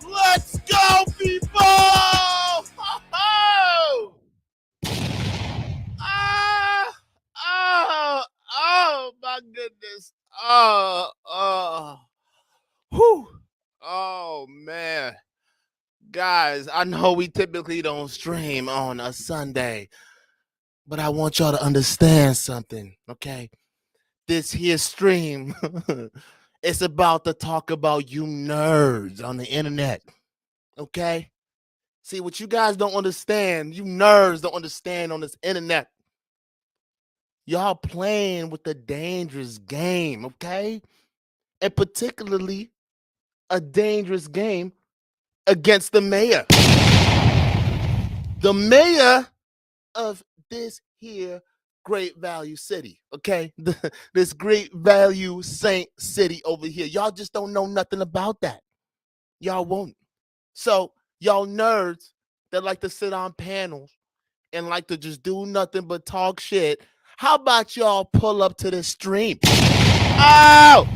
Let's go, people! Oh, oh, my goodness. Whew. Oh, man. Guys, I know we typically don't stream on a Sunday, but I want y'all to understand something, okay? This here stream, it's about to talk about you nerds on the internet, okay? See, what you guys don't understand, you nerds don't understand on this internet. Y'all playing with a dangerous game, okay? And particularly a dangerous game against the mayor. The mayor of this here great value city, okay? This great value Saint city over here. Y'all just don't know nothing about that. Y'all won't. So y'all nerds that like to sit on panels and like to just do nothing but talk shit, how about y'all pull up to this stream? Oh!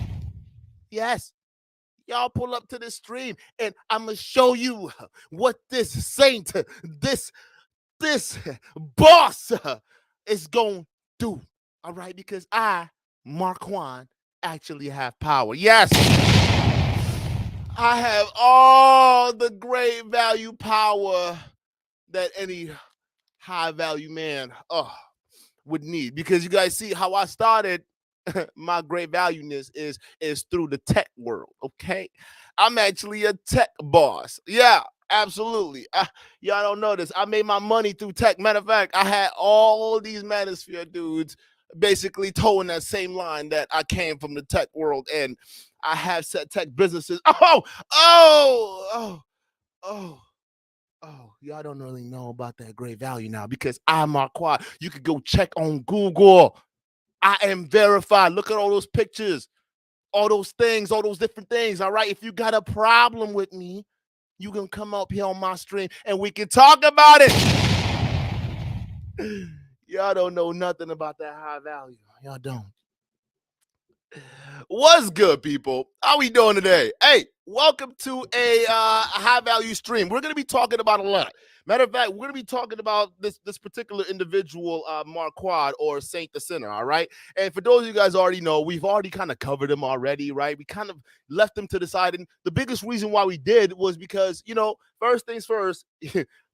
Yes. Y'all pull up to the stream and I'm going to show you what this saint, this boss is going to do. All right? Because I, Marquand, actually have power. Yes. I have all the great value power that any high value man would need. Because you guys see how I started my great valueness is through the tech world, okay? I'm actually a tech boss. Yeah, absolutely. Y'all don't know this. I made my money through tech. Matter of fact, I had all these Manosphere dudes basically towing that same line that I came from the tech world, and I have set tech businesses. Oh, y'all don't really know about that great value now because I'm Marquand. You could go check on Google. I am verified. Look at all those pictures, all those things, all those different things. All right. If you got a problem with me, you can come up here on my stream and we can talk about it. Y'all don't know nothing about that high value. Y'all don't. What's good, people? How we doing today? Hey, welcome to a high value stream. We're going to be talking about a lot. Matter of fact, we're going to be talking about this particular individual, Marquard or Saint the Sinner, all right? And for those of you guys already know, we've already kind of covered him already, right? We kind of left him to the side. And the biggest reason why we did was because, you know, first things first,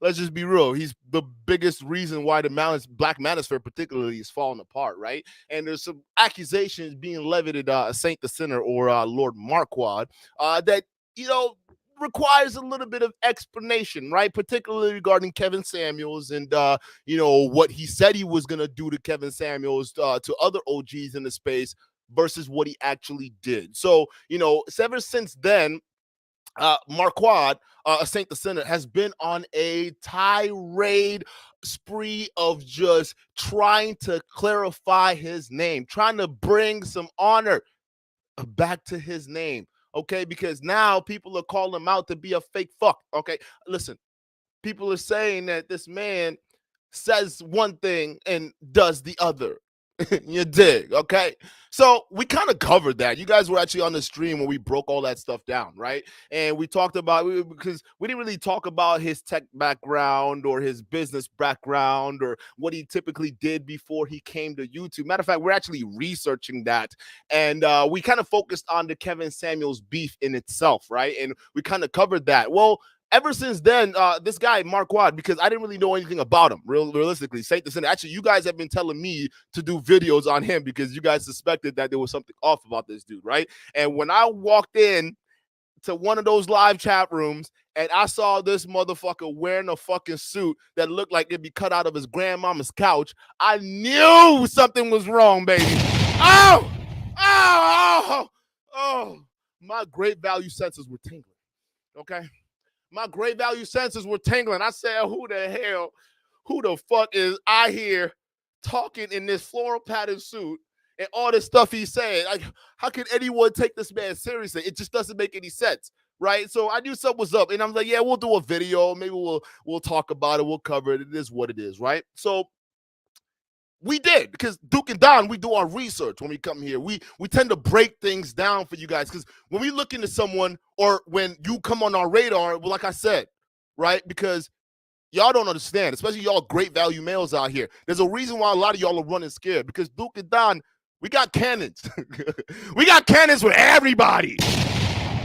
let's just be real. He's the biggest reason why the Black Manosphere particularly is falling apart, right? And there's some accusations being levied at Saint the Sinner or Lord Marquard that, you know, requires a little bit of explanation, right? Particularly regarding Kevin Samuels and, you know, what he said he was going to do to Kevin Samuels, to other OGs in the space versus what he actually did. So, you know, ever since then, Marquard, Saint the Sinner, has been on a tirade spree of just trying to clarify his name, trying to bring some honor back to his name. Okay, because now people are calling him out to be a fake fuck. Okay, listen, people are saying that this man says one thing and does the other. You dig? Okay. So we kind of covered that. You guys were actually on the stream when we broke all that stuff down, right? And we talked about, because we didn't really talk about his tech background or his business background or what he typically did before he came to YouTube. Matter of fact, we're actually researching that. And we kind of focused on the Kevin Samuels beef in itself, right? And we kind of covered that. Well, ever since then, this guy, Marquard, because I didn't really know anything about him, realistically, Saint the Sinner. Actually, you guys have been telling me to do videos on him because you guys suspected that there was something off about this dude, right? And when I walked in to one of those live chat rooms and I saw this motherfucker wearing a fucking suit that looked like it'd be cut out of his grandmama's couch, I knew something was wrong, baby. Oh, my great value senses were tingling. Okay. My great value senses were tingling. I said, who the fuck is I here talking in this floral pattern suit and all this stuff he's saying? Like, how can anyone take this man seriously? It just doesn't make any sense, right? So I knew something was up, and I'm like, yeah, we'll do a video. Maybe we'll talk about it. We'll cover it. It is what it is, right? So we did, because Duke and Don, we do our research when we come here. We tend to break things down for you guys, because when we look into someone, or when you come on our radar, well, like I said, right? Because y'all don't understand, especially y'all great value males out here. There's a reason why a lot of y'all are running scared, because Duke and Don, we got cannons. We got cannons for everybody.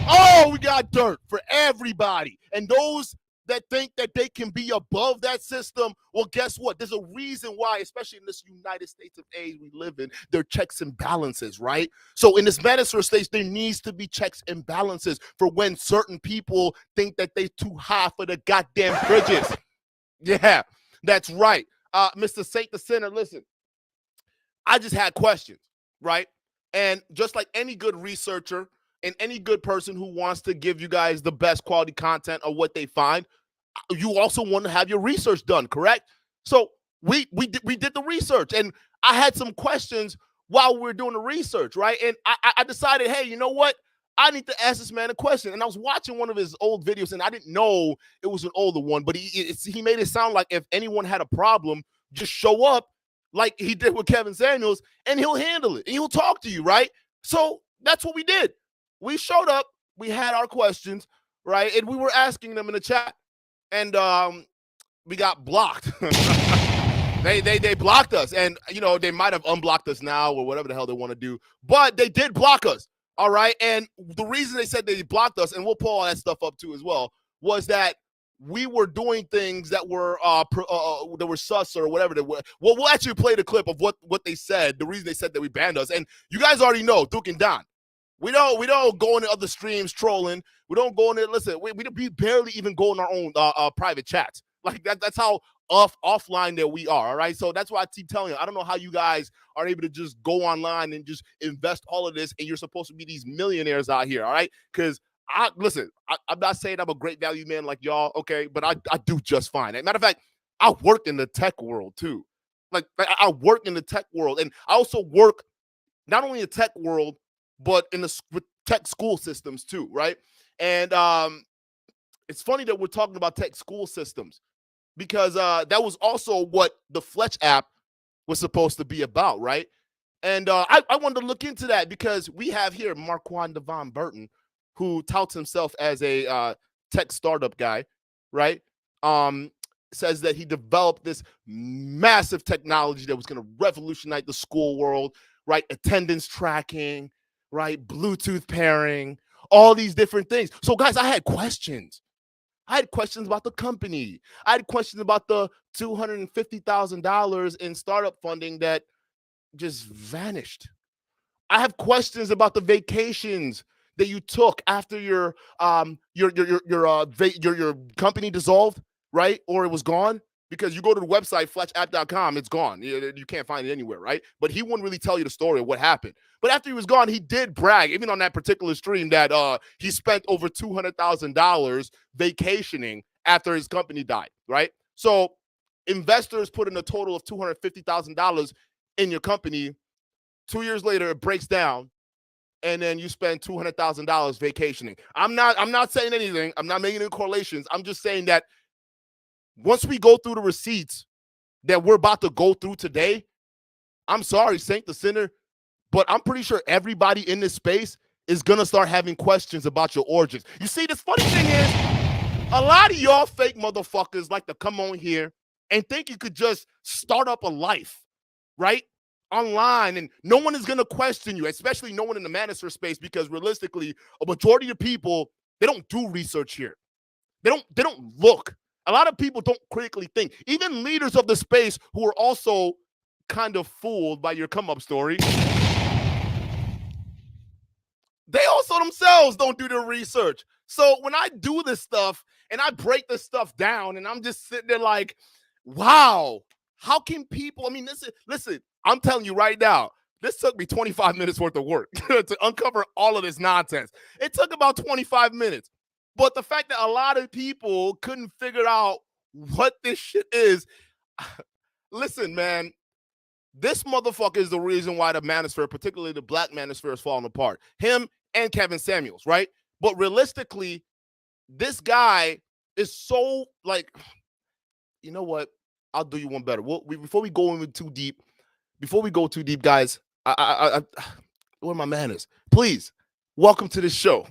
Oh, we got dirt for everybody. And those that think that they can be above that system, well, guess what? There's a reason why, especially in this United States of A we live in, there are checks and balances, right? So in this Manosphere stage, there needs to be checks and balances for when certain people think that they're too high for the goddamn bridges. Yeah, that's right. Mr. Saint the Sinner, listen, I just had questions, right? And just like any good researcher and any good person who wants to give you guys the best quality content of what they find, you also want to have your research done, correct? So we did the research, and I had some questions while we were doing the research, right? And I decided, hey, you know what? I need to ask this man a question. And I was watching one of his old videos, and I didn't know it was an older one, but he made it sound like if anyone had a problem, just show up like he did with Kevin Samuels, and he'll handle it, and he'll talk to you, right? So that's what we did. We showed up, we had our questions, right? And we were asking them in the chat, and we got blocked. They blocked us, and you know, they might have unblocked us now or whatever the hell they want to do, but they did block us. All right. And the reason they said they blocked us, and we'll pull all that stuff up too as well, was that we were doing things that were sus or whatever they were. Well, we'll actually play the clip of what they said, the reason they said that we banned us. And you guys already know, Duke and Don. We don't go into other streams trolling. We don't go in there. Listen, we barely even go in our own private chats. Like that's how offline that we are. All right. So that's why I keep telling you, I don't know how you guys are able to just go online and just invest all of this, and you're supposed to be these millionaires out here. All right. Because I'm not saying I'm a great value man like y'all. Okay. But I do just fine. As a matter of fact, I work in the tech world too. Like I work in the tech world, and I also work not only in the tech world, but in the tech school systems too, right? And it's funny that we're talking about tech school systems, because that was also what the Fletch app was supposed to be about, right? And I wanted to look into that, because we have here Marquand Devon Burton, who touts himself as a tech startup guy, right? Says that he developed this massive technology that was going to revolutionize the school world, right? Attendance tracking, right? Bluetooth pairing, all these different things. So guys, I had questions. I had questions about the company. I had questions about the $250,000 in startup funding that just vanished. I have questions about the vacations that you took after your company dissolved, right? Or it was gone. Because you go to the website, fletchapp.com, it's gone. You can't find it anywhere, right? But he wouldn't really tell you the story of what happened. But after he was gone, he did brag, even on that particular stream, that he spent over $200,000 vacationing after his company died, right? So investors put in a total of $250,000 in your company. 2 years later, it breaks down, and then you spend $200,000 vacationing. I'm not saying anything. I'm not making any correlations. I'm just saying that once we go through the receipts that we're about to go through today, I'm sorry, Saint the Sinner, but I'm pretty sure everybody in this space is going to start having questions about your origins. You see, this funny thing is, a lot of y'all fake motherfuckers like to come on here and think you could just start up a life, right? Online, and no one is going to question you, especially no one in the Manosphere space, because realistically, a majority of people, they don't do research here. They don't look. A lot of people don't critically think. Even leaders of the space who are also kind of fooled by your come-up story, they also themselves don't do their research. So when I do this stuff and I break this stuff down, and I'm just sitting there like, wow, how can people, I mean, listen, I'm telling you right now, this took me 25 minutes worth of work to uncover all of this nonsense. It took about 25 minutes. But the fact that a lot of people couldn't figure out what this shit is, listen, man, this motherfucker is the reason why the Manosphere, particularly the Black Manosphere, is falling apart. Him and Kevin Samuels, right? But realistically, this guy is so like, you know what? I'll do you one better. Before we go too deep, guys, where my manners? Please, welcome to the show.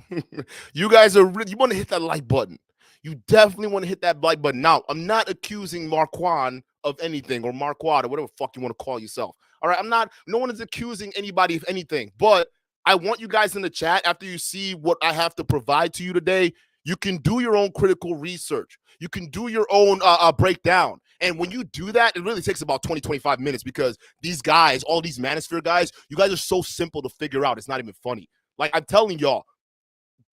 You guys are really, you want to hit that like button. You definitely want to hit that like button. Now, I'm not accusing Marquand of anything, or Marquand, or whatever the fuck you want to call yourself. All right, no one is accusing anybody of anything, but I want you guys in the chat, after you see what I have to provide to you today, you can do your own critical research. You can do your own breakdown. And when you do that, it really takes about 20, 25 minutes, because these guys, all these Manosphere guys, you guys are so simple to figure out. It's not even funny. Like, I'm telling y'all,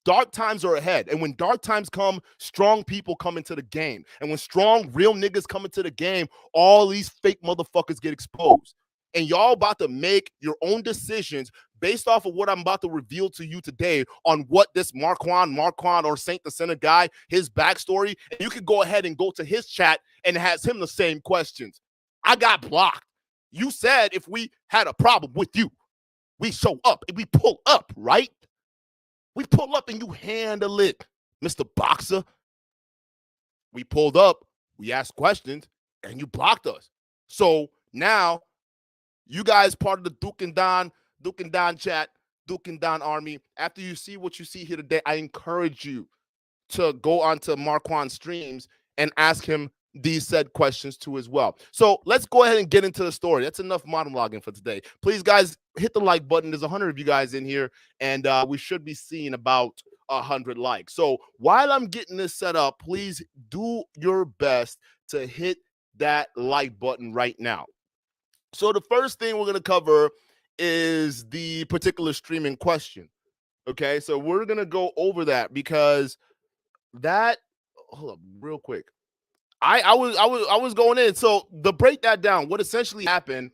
dark times are ahead. And when dark times come, strong people come into the game. And when strong, real niggas come into the game, all these fake motherfuckers get exposed. And y'all about to make your own decisions based off of what I'm about to reveal to you today on what this Marquand or Saint the Center guy, his backstory. And you can go ahead and go to his chat and ask him the same questions. I got blocked. You said if we had a problem with you, we show up and we pull up, right? We pull up and you handle it, Mr. Boxer. We pulled up, we asked questions, and you blocked us. So now, you guys part of the Duke and Don chat, Duke and Don army. After you see what you see here today, I encourage you to go onto Marquand's streams and ask him these said questions too as well. So let's go ahead and get into the story. That's enough monologuing for today. Please, guys, hit the like button. There's 100 of you guys in here, and we should be seeing about 100 likes. So while I'm getting this set up, please do your best to hit that like button right now. So the first thing we're going to cover is the particular stream in question. Okay, so we're going to go over that, because that, hold up real quick. I was going in. So to break that down, what essentially happened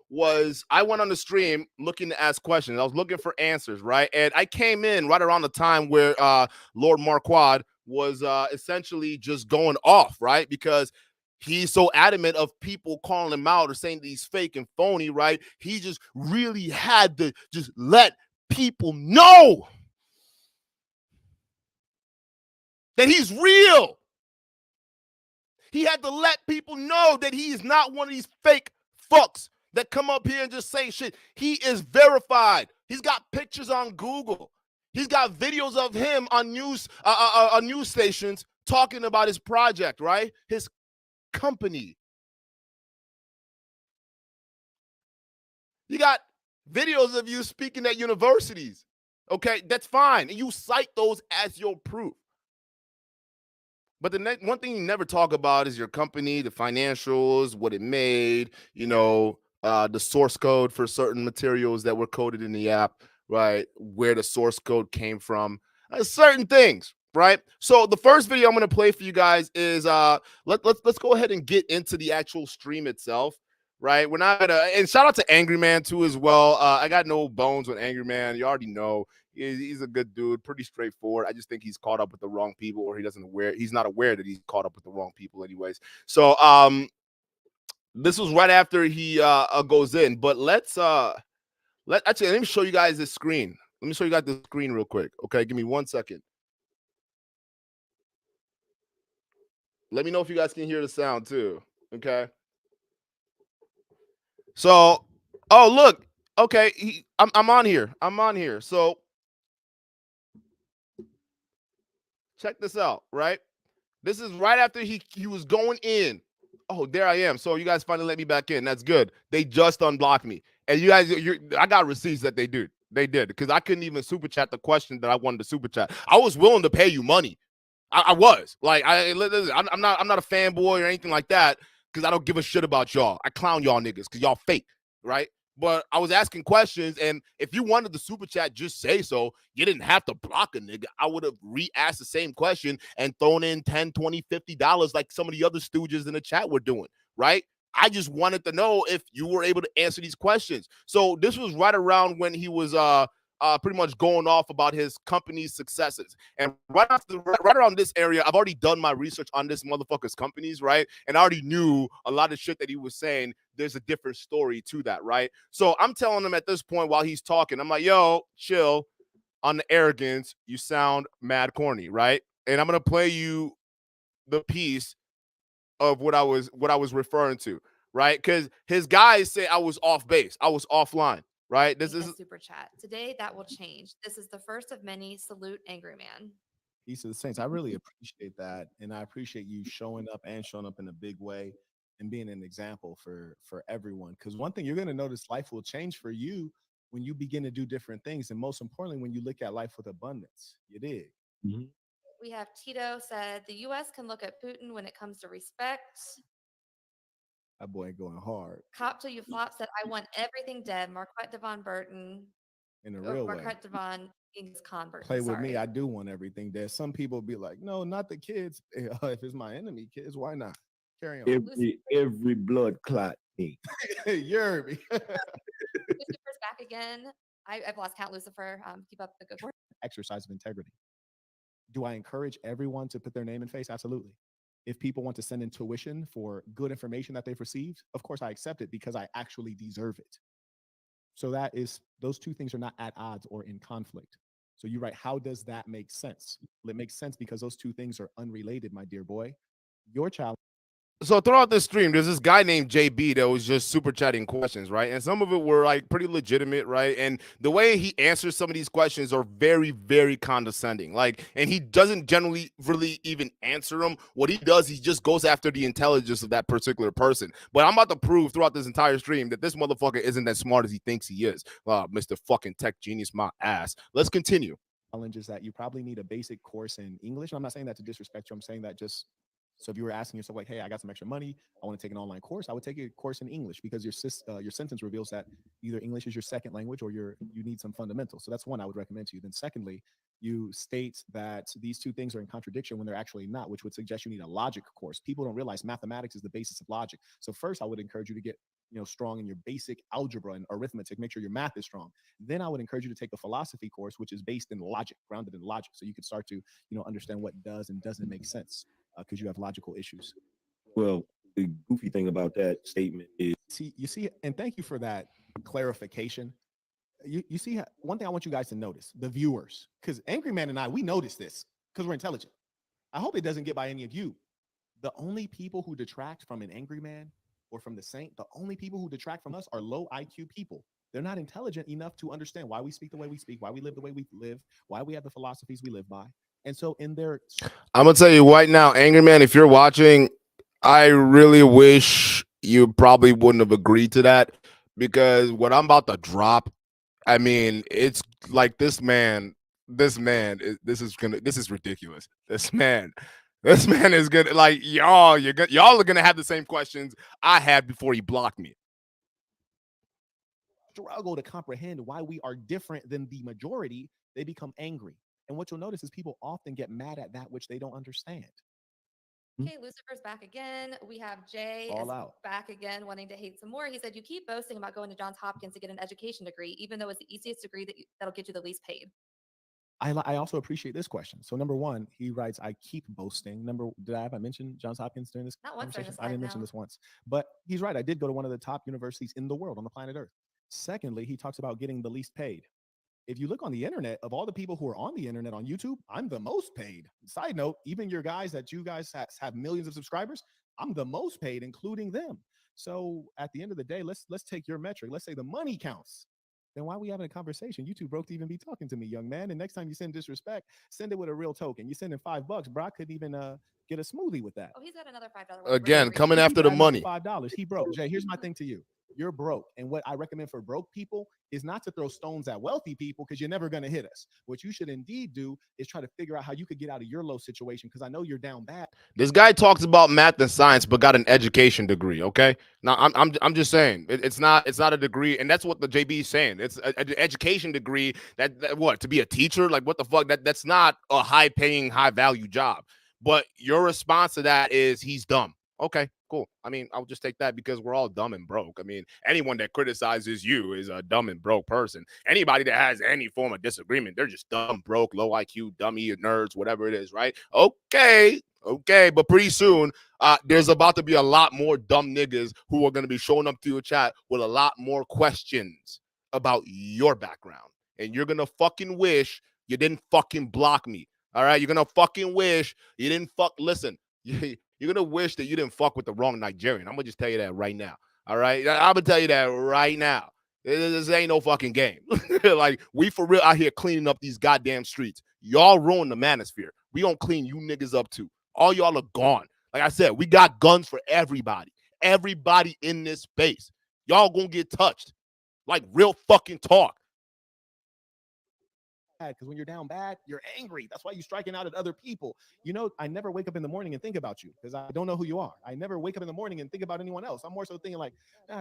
was I went on the stream looking to ask questions. I was looking for answers, right? And I came in right around the time where Lord Marquand was essentially just going off, right? Because he's so adamant of people calling him out or saying that he's fake and phony, right? He just really had to just let people know that he's real. He had to let people know that he is not one of these fake fucks that come up here and just say shit. He is verified. He's got pictures on Google. He's got videos of him on news stations talking about his project, right? His company. You got videos of you speaking at universities. Okay, that's fine. And you cite those as your proof. But the one thing you never talk about is your company, the financials, what it made, you know, the source code for certain materials that were coded in the app, right? Where the source code came from, certain things, right? So the first video I'm going to play for you guys is let's go ahead and get into the actual stream itself, right? We're not gonna, and shout out to Angry Man too as well. I got no bones with Angry Man. You already know. He's a good dude, pretty straightforward. I just think he's caught up with the wrong people, or he's not aware that he's caught up with the wrong people anyways. So this was right after he goes in, but let me show you guys this screen. Let me show you guys the screen real quick. Okay, give me 1 second. Let me know if you guys can hear the sound too. Okay. So, oh look, okay, I'm on here. I'm on here. So check this out, right? This is right after he was going in. Oh, there I am. So you guys finally let me back in. That's good. They just unblocked me. And you guys, I got receipts that they did. They did, because I couldn't even super chat the question that I wanted to super chat. I was willing to pay you money. I was like, I'm not a fanboy or anything like that, because I don't give a shit about y'all. I clown y'all niggas because y'all fake, right? But I was asking questions, and if you wanted the super chat, just say so. You didn't have to block a nigga. I would have re-asked the same question and thrown in $10, $20, $50 like some of the other stooges in the chat were doing, right? I just wanted to know if you were able to answer these questions. So this was right around when he was pretty much going off about his company's successes. And right around this area, I've already done my research on this motherfucker's companies, right? And I already knew a lot of shit that he was saying. There's a different story to that, right? So I'm telling him at this point while he's talking, I'm like, yo, chill on the arrogance. You sound mad corny, right? And I'm gonna play you the piece of what I was referring to, right? Because his guys say I was off base, I was offline, right? This is super chat. Today that will change. This is the first of many. Salute, angry man. Peace to the Saints. I really appreciate that, and I appreciate you showing up in a big way and being an example for everyone. Because one thing you're going to notice, life will change for you when you begin to do different things, and most importantly, when you look at life with abundance. You dig? Mhm. We have Tito said the U.S. can look at Putin when it comes to respect. That boy going hard Cop till you flop said I want everything dead. Marquette Devon Burton. in a real way. Marquette Devon Genghis Khan Burton. Play with me. I do want everything there. Some people be like, no, not the kids. If it's my enemy kids, why not? Carry on. Every blood clot thing. You're me. Lucifer's back again. I've lost count, Lucifer. Keep up the good work. Exercise of integrity. Do I encourage everyone to put their name and face? Absolutely. If people want to send in tuition for good information that they've received, of course I accept it because I actually deserve it. So those two things are not at odds or in conflict. So you're right. How does that make sense? Well, it makes sense because those two things are unrelated, my dear boy. Your challenge. So throughout this stream, there's this guy named JB that was just super chatting questions, right? And some of it were like pretty legitimate, right? And the way he answers some of these questions are very, very condescending. Like, and he doesn't generally really even answer them. What he does, he just goes after the intelligence of that particular person. But I'm about to prove throughout this entire stream that this motherfucker isn't as smart as he thinks he is. Mr. fucking tech genius, my ass. Let's continue. Challenge is that you probably need a basic course in English. And I'm not saying that to disrespect you. I'm saying that just so if you were asking yourself like, hey, I got some extra money, I want to take an online course, I would take a course in English because your sentence reveals that either English is your second language or you need some fundamentals. So that's one I would recommend to you. Then secondly, you state that these two things are in contradiction when they're actually not, which would suggest you need a logic course. People don't realize mathematics is the basis of logic. So first I would encourage you to get strong in your basic algebra and arithmetic, make sure your math is strong. Then I would encourage you to take a philosophy course, which is based in logic, grounded in logic. So you can start to, understand what does and doesn't make sense because you have logical issues. Well, the goofy thing about that statement is you see, and thank you for that clarification. You see, one thing I want you guys to notice, the viewers, because Angry Man and I, we notice this because we're intelligent. I hope it doesn't get by any of you. The only people who detract from an Angry Man or from the Saint, the only people who detract from us are low IQ people. They're not intelligent enough to understand why we speak the way we speak, why we live the way we live, why we have the philosophies we live by. And so I'm going to tell you right now, Angry Man, if you're watching, I really wish you probably wouldn't have agreed to that because what I'm about to drop, I mean, it's like this is ridiculous. This man is gonna like y'all are gonna have the same questions I had before he blocked me. Struggle to comprehend why we are different than the majority. They become angry, and what you'll notice is people often get mad at that which they don't understand. Okay, Lucifer's back again. We have Jay back again, wanting to hate some more. He said, you keep boasting about going to Johns Hopkins to get an education degree, even though it's the easiest degree that'll get you the least paid. I also appreciate this question. So number one, he writes, I keep boasting. Have I mentioned Johns Hopkins during this conversation? I didn't mention this once, but he's right. I did go to one of the top universities in the world on the planet Earth. Secondly, he talks about getting the least paid. If you look on the internet, of all the people who are on the internet on YouTube, I'm the most paid. Side note, even your guys that you guys have millions of subscribers, I'm the most paid, including them. So at the end of the day, let's take your metric. Let's say the money counts. Then why are we having a conversation? You too broke to even be talking to me, young man. And next time you send disrespect, send it with a real token. You send in $5, bro. I couldn't even get a smoothie with that. Oh, he's got another $5. Again, coming after the money. $5. He broke. Jay, here's my thing to you. You're broke. And what I recommend for broke people is not to throw stones at wealthy people because you're never going to hit us. What you should indeed do is try to figure out how you could get out of your low situation because I know you're down bad. This guy talks about math and science but got an education degree, okay? Now I'm just saying it's not a degree, and that's what the JB is saying. It's an education degree that what, to be a teacher? Like what the fuck? That's not a high paying, high value job. But your response to that is he's dumb. Okay, cool. I mean, I'll just take that because we're all dumb and broke. I mean, anyone that criticizes you is a dumb and broke person. Anybody that has any form of disagreement, they're just dumb, broke, low IQ, dummy, nerds, whatever it is, right? Okay, but pretty soon, there's about to be a lot more dumb niggas who are going to be showing up to your chat with a lot more questions about your background. And you're going to fucking wish you didn't fucking block me. All right? You're going to fucking wish you didn't listen. You're going to wish that you didn't fuck with the wrong Nigerian. I'm going to just tell you that right now. All right? I'm going to tell you that right now. This ain't no fucking game. Like, we for real out here cleaning up these goddamn streets. Y'all ruin the manosphere. We gonna clean you niggas up too. All y'all are gone. Like I said, we got guns for everybody. Everybody in this space. Y'all gonna get touched. Like real fucking talk. Because when you're down bad, you're angry. That's why you're striking out at other people. You know, I never wake up in the morning and think about you because I don't know who you are. I never wake up in the morning and think about anyone else. I'm more so thinking like,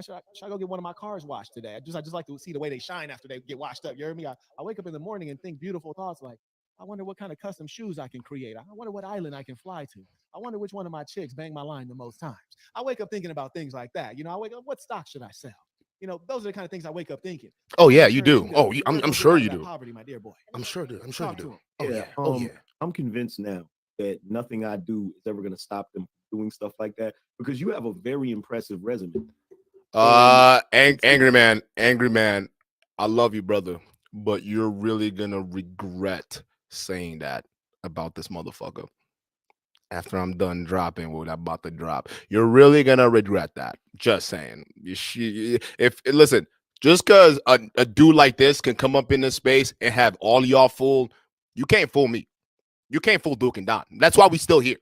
should I go get one of my cars washed today? I just like to see the way they shine after they get washed up. You hear me? I wake up in the morning and think beautiful thoughts like, I wonder what kind of custom shoes I can create. I wonder what island I can fly to. I wonder which one of my chicks bang my line the most times. I wake up thinking about things like that. You know, I wake up, what stock should I sell? You know, those are the kind of things I wake up thinking. Oh yeah, you do. Oh, I'm sure you do. Poverty, my dear boy. I'm sure you do. Oh Yeah. yeah. Oh yeah. I'm convinced now that nothing I do is ever going to stop them doing stuff like that because you have a very impressive resume. Angry man. I love you, brother, but you're really gonna regret saying that about this motherfucker. After I'm done dropping what I'm about to drop, you're really gonna regret that. Just saying. Listen, just because a dude like this can come up in this space and have all y'all fooled, you can't fool me. You can't fool Duke and Don. That's why we still here.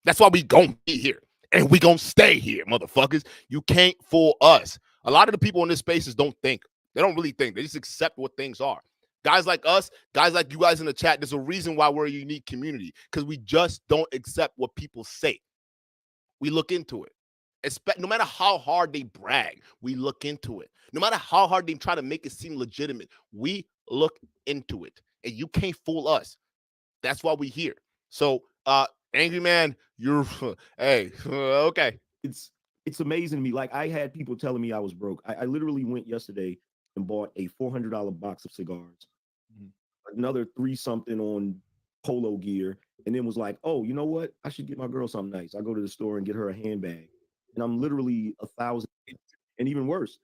That's why we gonna be here. And we gonna stay here, motherfuckers. You can't fool us. A lot of the people in this spaces don't think. They don't really think. They just accept what things are. Guys like us, guys like you guys in the chat, there's a reason why we're a unique community, because we just don't accept what people say. We look into it. No matter how hard they brag, we look into it. No matter how hard they try to make it seem legitimate, we look into it. And you can't fool us. That's why we're here. So, angry man, you're, hey, okay. It's amazing to me. Like, I had people telling me I was broke. I literally went yesterday and bought a $400 box of cigars, another 3-something on polo gear, and then was like, oh, you know what? I should get my girl something nice. I go to the store and get her a handbag, and I'm literally $1,000, and even worse.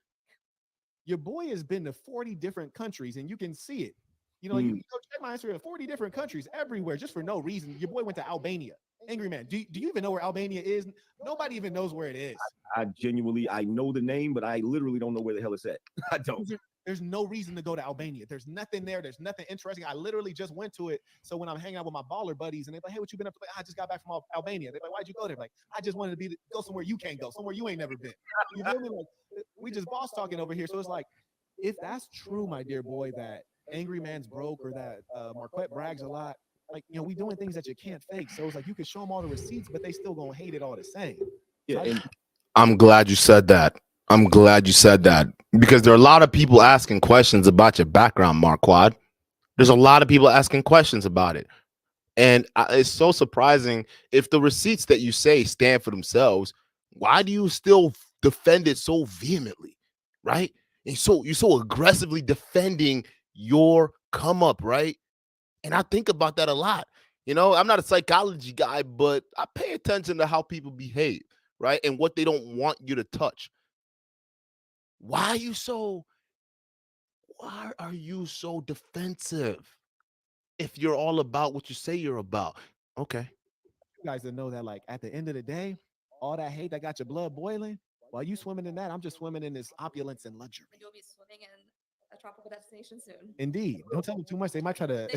Your boy has been to 40 different countries, and you can see it. You know, you go check my Instagram, 40 different countries everywhere, just for no reason. Your boy went to Albania. Angry man, do you even know where Albania is? Nobody even knows where it is. I genuinely, I know the name, but I literally don't know where the hell it's at. I don't. There's no reason to go to Albania. There's nothing there. There's nothing interesting. I literally just went to it. So when I'm hanging out with my baller buddies and they're like, hey, what you been up to? Like, I just got back from Albania. They're like, why'd you go there? Like, I just wanted to go somewhere you can't go, somewhere you ain't never been. You feel me? Like, we just boss talking over here. So it's like, if that's true, my dear boy, that Angry Man's broke or that Marquette brags a lot, like, you know, we doing things that you can't fake. So it's like you can show them all the receipts, but they still gonna hate it all the same. Yeah, and I'm glad you said that. Because there are a lot of people asking questions about your background, Marquad. There's a lot of people asking questions about it. And it's so surprising if the receipts that you say stand for themselves, why do you still defend it so vehemently, right? And you're so aggressively defending your come up, right? And I think about that a lot. You know, I'm not a psychology guy, but I pay attention to how people behave, right? And what they don't want you to touch. Why are you so defensive if you're all about what you say you're about? Okay. You guys that know that, like, at the end of the day, all that hate that got your blood boiling, while you swimming in that, I'm just swimming in this opulence and luxury. And you'll be swimming in a tropical destination soon. Indeed. Don't tell them too much. They might try to,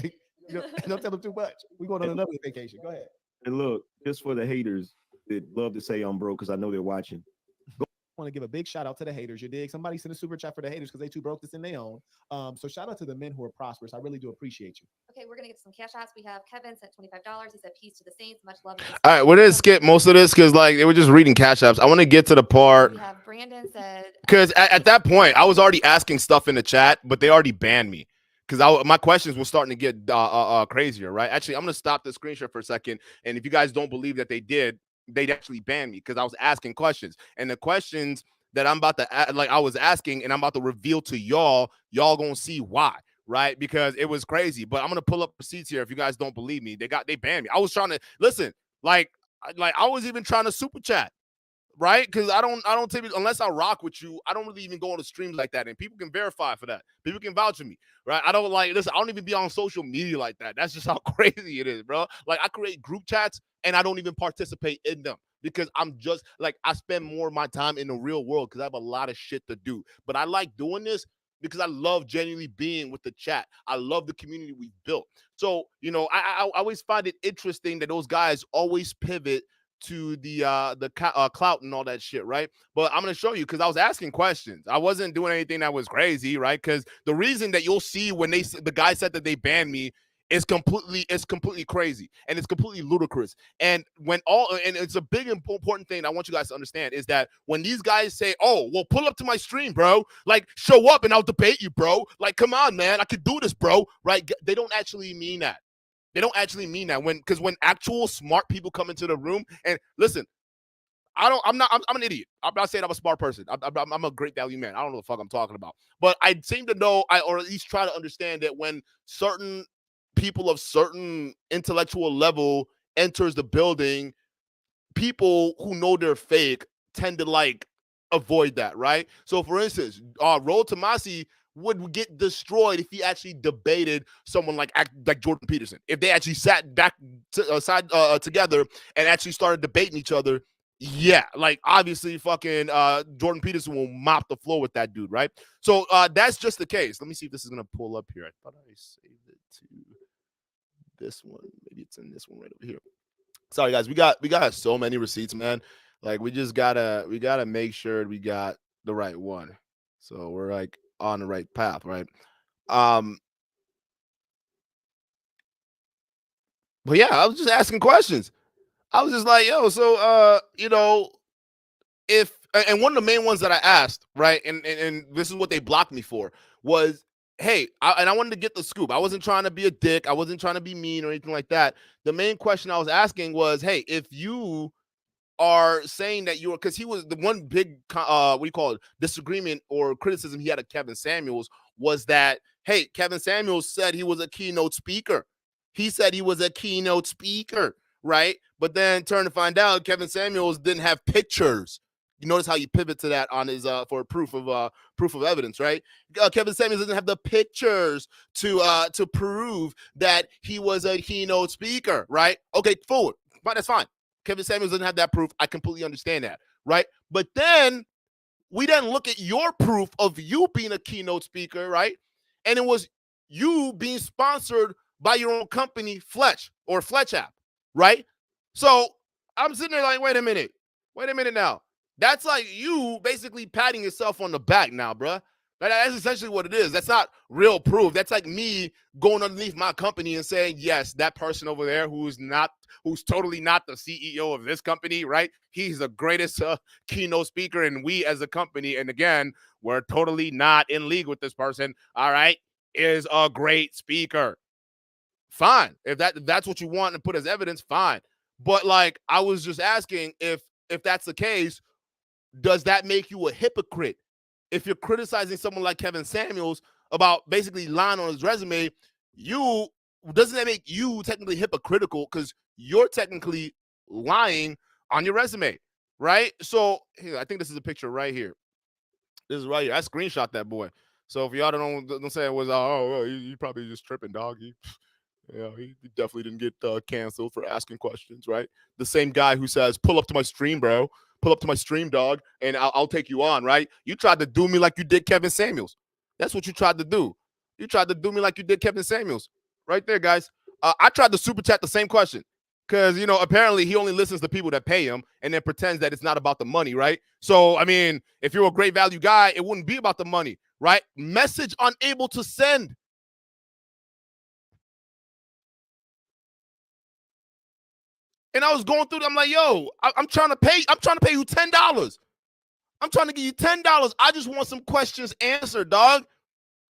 don't tell them too much. We're going on another vacation. Go ahead. And look, just for the haters that love to say I'm broke, because I know they're watching. I want to give a big shout out to the haters. You dig? Somebody sent a super chat for the haters because they too broke this in their own. So shout out to the men who are prosperous. I really do appreciate you. Okay, we're gonna get some cash apps. We have Kevin sent $25. He said, "Peace to the saints, much love." All right, we're gonna skip most of this because like they were just reading cash apps. I want to get to the part. We have Brandon said, because at that point I was already asking stuff in the chat, but they already banned me because my questions were starting to get crazier. Right? Actually, I'm gonna stop the screen share for a second, and if you guys don't believe that they did, they actually banned me because I was asking questions, and the questions that I'm about to I was asking, and I'm about to reveal to y'all gonna see why, right? Because it was crazy. But I'm gonna pull up receipts here if you guys don't believe me. They banned me. I was trying to listen, like I was even trying to super chat. Right? Because I don't typically, unless I rock with you, I don't really even go on the streams like that. And people can verify for that. People can vouch for me. Right? I don't listen, I don't even be on social media like that. That's just how crazy it is, bro. Like I create group chats and I don't even participate in them because I'm just like, I spend more of my time in the real world because I have a lot of shit to do. But I like doing this because I love genuinely being with the chat. I love the community we've built. So, I always find it interesting that those guys always pivot to the clout and all that shit, right? But I'm gonna show you because I was asking questions. I wasn't doing anything that was crazy, right? Because the reason that you'll see when the guy said that they banned me is completely crazy and it's completely ludicrous. And and it's a big important thing I want you guys to understand is that when these guys say, "Oh, well, pull up to my stream, bro," like show up and I'll debate you, bro. Like, come on, man, I could do this, bro. Right? They don't actually mean that. They don't actually mean that because when actual smart people come into the room and listen, I'm an idiot. I'm not saying I'm a smart person. I'm a great value man. I don't know what the fuck I'm talking about. But I seem to know, or at least try to understand that when certain people of certain intellectual level enters the building, people who know they're fake tend to avoid that, right? So for instance, Roll Tomasi would get destroyed if he actually debated someone like Jordan Peterson. If they actually sat back together and actually started debating each other, yeah, obviously fucking Jordan Peterson will mop the floor with that dude, right? So that's just the case. Let me see if this is gonna pull up here. I thought I saved it to this one. Maybe it's in this one right over here. Sorry guys, we got so many receipts, man. Like we gotta make sure we got the right one. So we're on the right path, right? But yeah, I was just asking questions. I was just like, yo, so if and one of the main ones that I asked, right, and this is what they blocked me for was, hey, I wanted to get the scoop. I wasn't trying to be a dick. I wasn't trying to be mean or anything like that. The main question I was asking was, hey, if you are saying that you're, because he was the one big disagreement or criticism he had of Kevin Samuels was that, hey, Kevin Samuels said he was a keynote speaker. He said he was a keynote speaker, right? But then turn to find out Kevin Samuels didn't have pictures. You notice how you pivot to that on his for proof of evidence, right? Kevin Samuels doesn't have the pictures to prove that he was a keynote speaker, right? Okay, forward, but that's fine. Kevin Samuels doesn't have that proof. I completely understand that, right? But then we then look at your proof of you being a keynote speaker, right? And it was you being sponsored by your own company, Fletch App, right? So I'm sitting there like, wait a minute now. That's like you basically patting yourself on the back now, bruh. That's essentially what it is. That's not real proof. That's like me going underneath my company and saying, yes, that person over there who's totally not the CEO of this company, right? He's the greatest keynote speaker, and we as a company, and again, we're totally not in league with this person, all right, is a great speaker. Fine. If that's what you want to put as evidence, fine. But I was just asking if that's the case, does that make you a hypocrite? If you're criticizing someone like Kevin Samuels about basically lying on his resume, doesn't that make you technically hypocritical because you're technically lying on your resume, right? So here, I think this is a picture right here. This is right here. I screenshot that boy. So if y'all don't say it was, you probably just tripping, dog. He definitely didn't get canceled for asking questions, right? The same guy who says, pull up to my stream, bro. Pull up to my stream, dog, and I'll take you on, right? You tried to do me like you did Kevin Samuels. That's what you tried to do. You tried to do me like you did Kevin Samuels. Right there, guys. I tried to super chat the same question because, apparently he only listens to people that pay him and then pretends that it's not about the money, right? So, I mean, if you're a great value guy, it wouldn't be about the money, right? Message unable to send. And I was going through, I'm like, yo, I'm trying to pay you $10. I'm trying to give you $10. I just want some questions answered, dog.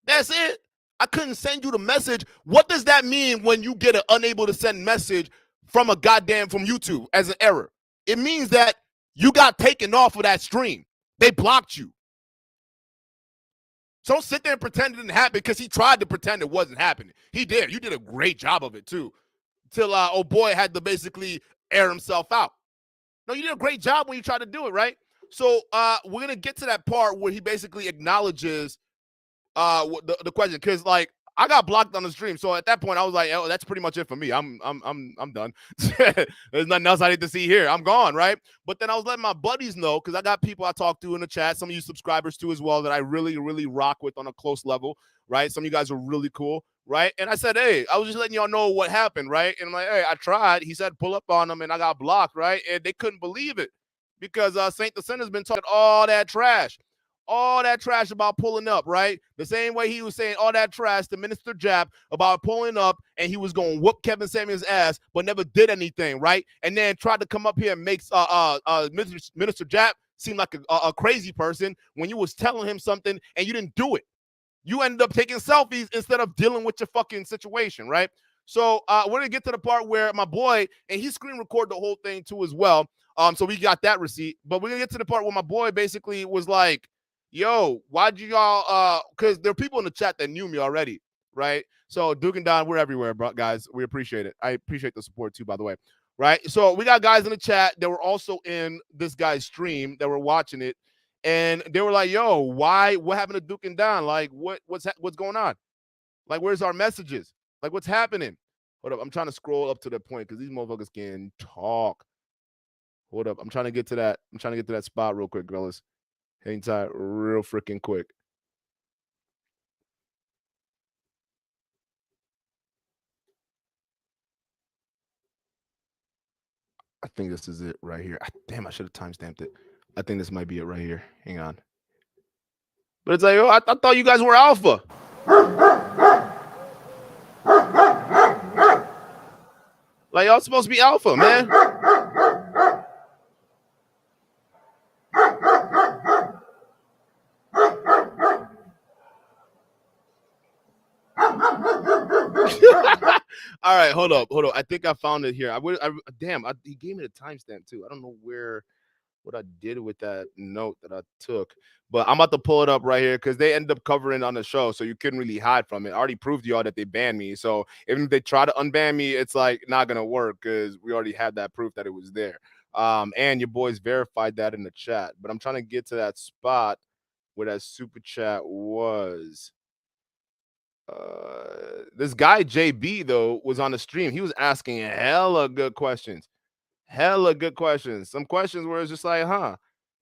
That's it. I couldn't send you the message. What does that mean when you get an unable to send message from YouTube as an error? it means that you got taken off of that stream. They blocked you. So don't sit there and pretend it didn't happen, because he tried to pretend it wasn't happening. He did. You did a great job of it too. Till oh boy had to basically air himself out. No, you did a great job when you tried to do it, right? So we're gonna get to that part where he basically acknowledges the question, because like I got blocked on the stream, so at that point I was like, oh, that's pretty much it for me. I'm done. There's nothing else I need to see here. I'm gone, right? But then I was letting my buddies know, because I got people I talk to in the chat, some of you subscribers too as well, that I really, really rock with on a close level, right? Some of you guys are really cool, right? And I said, hey, I was just letting y'all know what happened, right? And I'm like, hey, I tried. He said pull up on him, and I got blocked, right? And they couldn't believe it, because Saint the Sinner's been talking all that trash about pulling up, right? The same way he was saying all that trash to Minister Jap about pulling up, and he was going to whoop Kevin Samuel's ass, but never did anything, right? And then tried to come up here and make Minister Jap seem like a crazy person when you was telling him something and you didn't do it. You ended up taking selfies instead of dealing with your fucking situation, right? So we're gonna get to the part where my boy, and he screen recorded the whole thing too as well. So we got that receipt, but we're gonna get to the part where my boy basically was like, yo, why'd you y'all because there are people in the chat that knew me already, right? So Dukendon, we're everywhere, bro, guys. We appreciate it. I appreciate the support too, by the way. Right. So we got guys in the chat that were also in this guy's stream that were watching it. And they were like, yo, what happened to Dukendon? Like, what's going on? Like, where's our messages? Like, what's happening? Hold up. I'm trying to scroll up to the point because these motherfuckers can talk. Hold up. I'm trying to get to that spot real quick, fellas. Hang tight real freaking quick. I think this is it right here. Damn, I should have timestamped it. I think this might be it right here. Hang on. But it's like, oh, I thought you guys were alpha. Like, y'all supposed to be alpha, man. All right, hold up. I think I found it here. He gave me the timestamp too. I don't know what I did with that note that I took, but I'm about to pull it up right here because they ended up covering on the show, so you couldn't really hide from it. I already proved to y'all that they banned me, so even if they try to unban me, it's like not gonna work because we already had that proof that it was there. And your boys verified that in the chat, but I'm trying to get to that spot where that super chat was. This guy JB though was on the stream. He was asking hella good questions. Some questions where it's just like,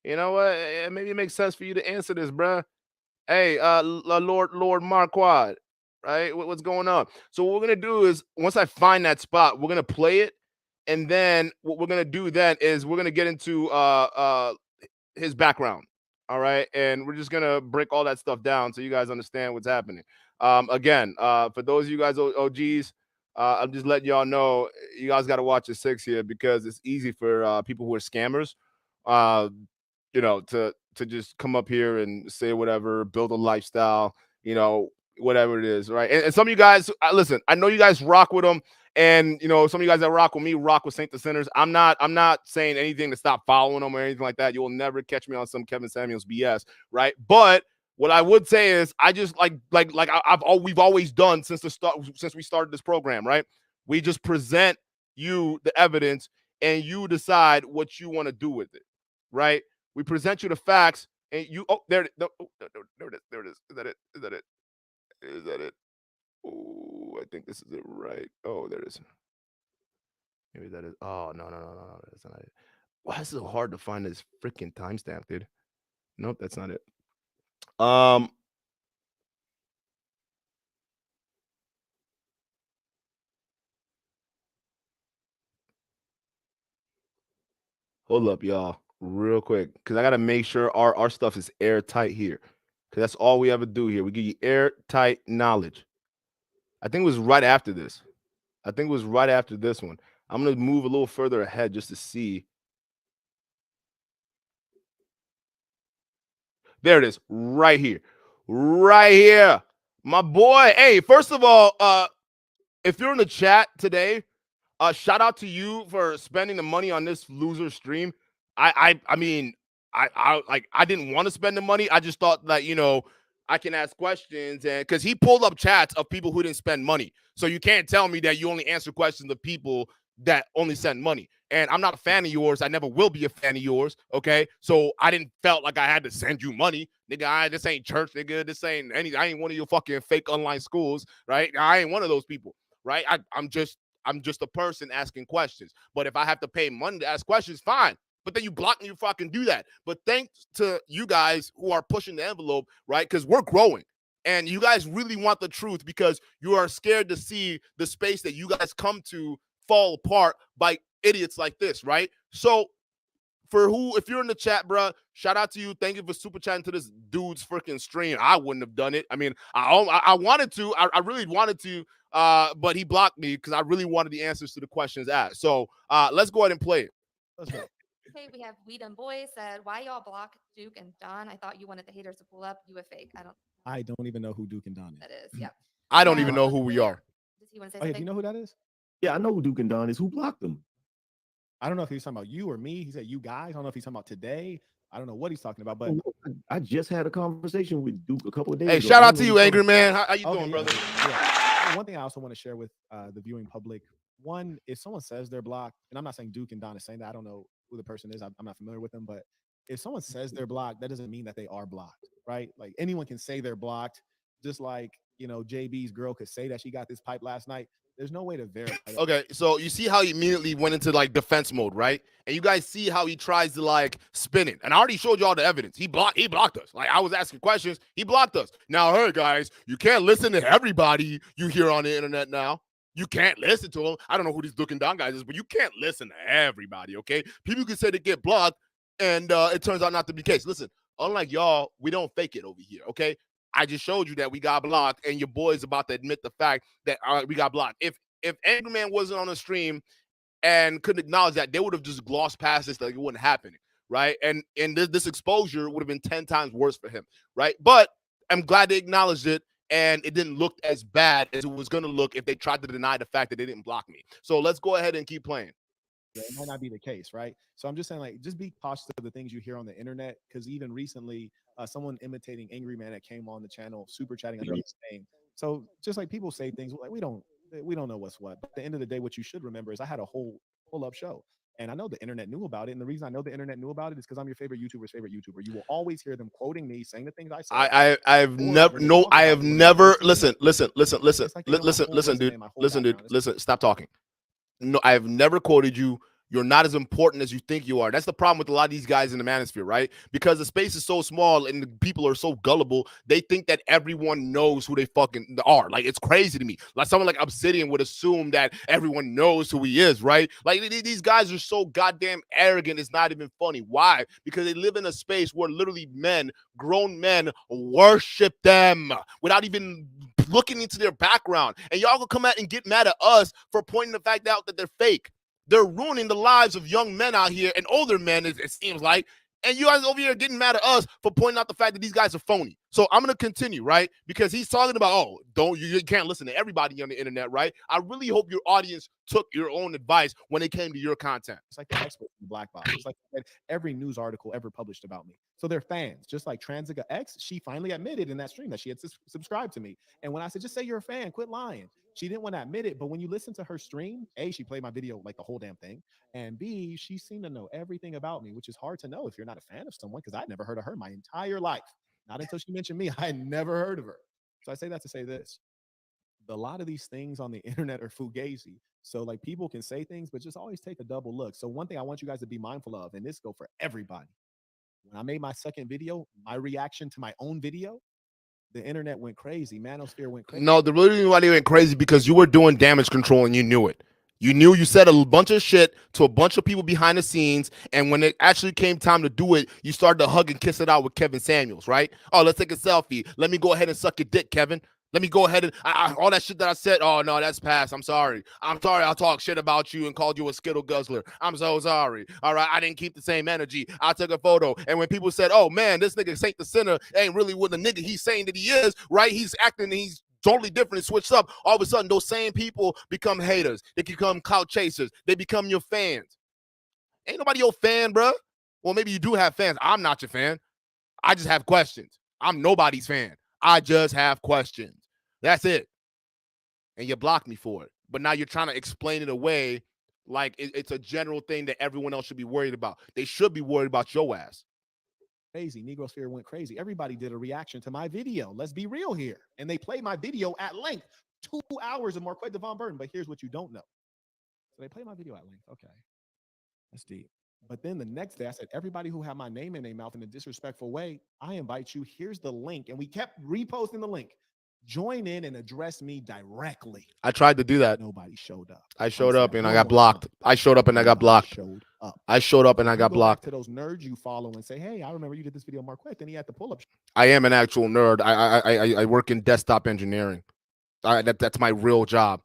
you know what? Maybe it makes sense for you to answer this, bruh. Hey, Lord Marquard, right? What's going on? So what we're gonna do is once I find that spot, we're gonna play it, and then what we're gonna do then is we're gonna get into his background. All right, and we're just gonna break all that stuff down so you guys understand what's happening. Again, for those of you guys OGs, I'm just letting y'all know you guys got to watch the 6 here because it's easy for people who are scammers, to just come up here and say whatever, build a lifestyle, whatever it is, right? And some of you guys, listen, I know you guys rock with them. And some of you guys that rock with me rock with Saint the Sinners. I'm not saying anything to stop following them or anything like that. You'll never catch me on some Kevin Samuels BS, right? But what I would say is I just we've always done since we started this program, right? We just present you the evidence and you decide what you want to do with it, right? We present you the facts and you there it is. Is that it? Is that it? Oh, I think this is it, right? Oh, there it is. Maybe that is. Oh, no. That's not it. Why is it so hard to find this freaking timestamp, dude? Nope, that's not it. Hold up, y'all, real quick, because I got to make sure our stuff is airtight here, because that's all we ever do here. We give you airtight knowledge. I think it was right after this. I think it was right after this one. I'm going to move a little further ahead just to see. There it is, right here. Right here. My boy. Hey, first of all, if you're in the chat today, Shout out to you for spending the money on this loser stream. I mean, I didn't want to spend the money. I just thought that, you know, I can ask questions, and because he pulled up chats of people who didn't spend money. So you can't tell me that you only answer questions of people that only send money. And I'm not a fan of yours. I never will be a fan of yours. Okay. So I didn't felt like I had to send you money. Nigga, this ain't church, nigga. This ain't any, I ain't one of your fucking fake online schools, right? I ain't one of those people, right? I'm just a person asking questions. But if I have to pay money to ask questions, fine. But then you block me before I can do that. But thanks to you guys who are pushing the envelope, right? Because we're growing. And you guys really want the truth because you are scared to see the space that you guys come to fall apart by idiots like this, right? So if you're in the chat, bro, shout out to you. Thank you for super chatting to this dude's freaking stream. I wouldn't have done it. I mean, I wanted to. I really wanted to, but he blocked me because I really wanted the answers to the questions asked. So let's go ahead and play it. Let's go. Okay, we have Weedham Boy said, "Why y'all block Duke and Don? I thought you wanted the haters to pull up. You a fake. I don't even know who Duke and Don is. That is, yep. I don't even know who we are. Does he want to say Oh, yeah, something? do you know who that is? Yeah, I know who Duke and Don is. Who blocked them? I don't know if he's talking about you or me. He said you guys. I don't know if he's talking about today. I don't know what he's talking about, but I just had a conversation with Duke a couple of days Hey, ago. shout out to you, Angry Man. How you doing, yeah, brother? Yeah. One thing I also want to share with the viewing public, one, if someone says they're blocked, and I'm not saying Duke and Don is saying that, I don't know who the person is. I'm not familiar with them, but if someone says they're blocked, that doesn't mean that they are blocked, right? Like anyone can say they're blocked, just like, you know, JB's girl could say that she got this pipe last night. There's no way to verify that. Okay, so you see how he immediately went into like defense mode, right? And you guys see how he tries to like spin it. And I already showed you all the evidence. He blocked us. Like I was asking questions, he blocked us. Now, hey guys, you can't listen to everybody you hear on the internet now. You can't listen to them. I don't know who these Duke and Don guys is, but you can't listen to everybody, okay? People can say they get blocked, and it turns out not to be the case. Listen, unlike y'all, we don't fake it over here, okay? I just showed you that we got blocked, and your boy's about to admit the fact that we got blocked. If Angry Man wasn't on the stream and couldn't acknowledge that, they would have just glossed past this like it wouldn't happen, right? And this exposure would have been 10 times worse for him, right? But I'm glad they acknowledged it, and it didn't look as bad as it was going to look if they tried to deny the fact that they didn't block me. So let's go ahead and keep playing. It might not be the case, right? So I'm just saying, like, just be cautious of the things you hear on the internet, because even recently, someone imitating Angry Man that came on the channel, super chatting under his name. So just like people say things like we don't know what's what. But at the end of the day, what you should remember is I had a whole pull-up show. And I know the internet knew about it. And the reason I know the internet knew about it is because I'm your favorite YouTuber's favorite YouTuber. You will always hear them quoting me, saying the things I say. I've never listen, dude. Listen, stop talking. No, I have never quoted you. You're not as important as you think you are. That's the problem with a lot of these guys in the Manosphere, right? Because the space is so small and the people are so gullible, they think that everyone knows who they fucking are. Like, it's crazy to me. Like, someone like Obsidian would assume that everyone knows who he is, right? Like, these guys are so goddamn arrogant, it's not even funny. Why? Because they live in a space where literally grown men, worship them without even looking into their background. And y'all gonna come out and get mad at us for pointing the fact out that they're fake. They're ruining the lives of young men out here and older men, it seems like. And you guys over here getting mad at us for pointing out the fact that these guys are phony. So I'm going to continue, right? Because he's talking about, you can't listen to everybody on the internet, right? I really hope your audience took your own advice when it came to your content. It's like the expert in the black box. It's like every news article ever published about me. So they're fans. Just like Transiga X, she finally admitted in that stream that she had subscribed to me. And when I said, just say you're a fan, quit lying, she didn't want to admit it. But when you listen to her stream, A, she played my video like the whole damn thing. And B, she seemed to know everything about me, which is hard to know if you're not a fan of someone, because I'd never heard of her my entire life. Not until she mentioned me, I had never heard of her. So I say that to say this. A lot of these things on the internet are fugazi. So like people can say things, but just always take a double look. So one thing I want you guys to be mindful of, and this go for everybody. When I made my second video, my reaction to my own video, the internet went crazy. Manosphere went crazy. No, the reason why they went crazy because you were doing damage control and you knew it. You said a bunch of shit to a bunch of people behind the scenes, and when it actually came time to do it, you started to hug and kiss it out with Kevin Samuels, right? Oh, let's take a selfie. Let me go ahead and suck your dick, Kevin. Let me go ahead and all that shit that I said. Oh no, that's past. I'm sorry. I talked shit about you and called you a Skittle guzzler. I'm so sorry. All right, I didn't keep the same energy. I took a photo, and when people said, "Oh man, this nigga Saint the Sinner ain't really what the nigga he's saying that he is," right? He's acting. He's totally different and switched up, all of a sudden those same people become haters. They become clout chasers. They become your fans. Ain't nobody your fan, bro. Well, maybe you do have fans. I'm not your fan. I just have questions. I'm nobody's fan. I just have questions. That's it. And you blocked me for it. But now you're trying to explain it away like it's a general thing that everyone else should be worried about. They should be worried about your ass. Crazy. Negrosphere went crazy. Everybody did a reaction to my video. Let's be real here. And they played my video at length. 2 hours of Marquette Devon Burton. But here's what you don't know. So they played my video at length. Okay. That's deep. But then the next day I said, everybody who had my name in their mouth in a disrespectful way, I invite you. Here's the link. And we kept reposting the link. Join in and address me directly. I tried to do that. Nobody showed up. I showed up and I got blocked. I showed up and I got blocked. I showed up and I got blocked. To those nerds you follow and say, hey, I remember you did this video on Marquette. Then he had to pull up. I am an actual nerd. I work in desktop engineering. That's my real job.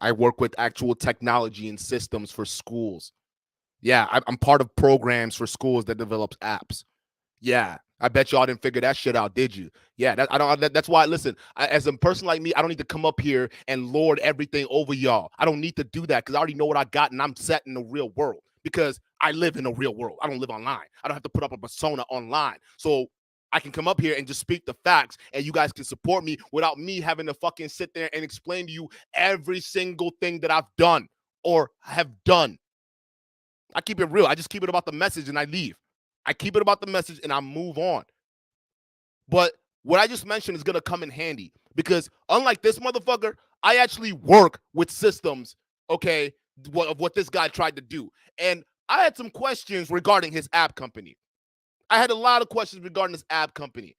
I work with actual technology and systems for schools. Yeah, I'm part of programs for schools that develops apps. Yeah, I bet y'all didn't figure that shit out, did you? Yeah, that's why. Listen, as a person like me, I don't need to come up here and lord everything over y'all. I don't need to do that because I already know what I got, and I'm set in the real world because I live in the real world. I don't live online. I don't have to put up a persona online, so I can come up here and just speak the facts, and you guys can support me without me having to fucking sit there and explain to you every single thing that I've done or have done. I keep it real. I just keep it about the message and I leave. I keep it about the message and I move on. But what I just mentioned is going to come in handy because unlike this motherfucker, I actually work with systems, okay, of what this guy tried to do. And I had some questions regarding his app company. I had a lot of questions regarding this app company,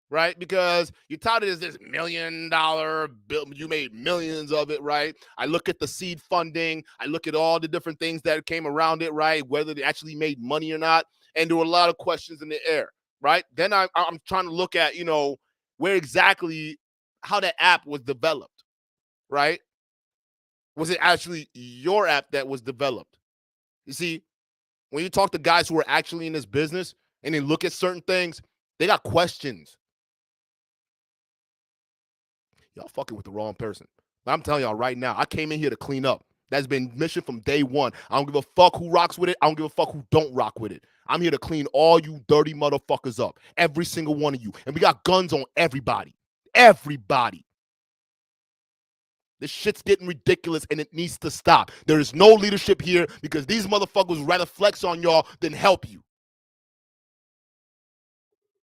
right? Because you touted as this $1 million bill, you made millions of it, right? I look at the seed funding, I look at all the different things that came around it, right? Whether they actually made money or not, and there were a lot of questions in the air, right? Then I'm trying to look at, where exactly how that app was developed, right? Was it actually your app that was developed? You see, when you talk to guys who are actually in this business and they look at certain things, they got questions. Y'all fucking with the wrong person. But I'm telling y'all right now, I came in here to clean up. That's been mission from day one. I don't give a fuck who rocks with it. I don't give a fuck who don't rock with it. I'm here to clean all you dirty motherfuckers up. Every single one of you. And we got guns on everybody. Everybody. This shit's getting ridiculous and it needs to stop. There is no leadership here because these motherfuckers would rather flex on y'all than help you.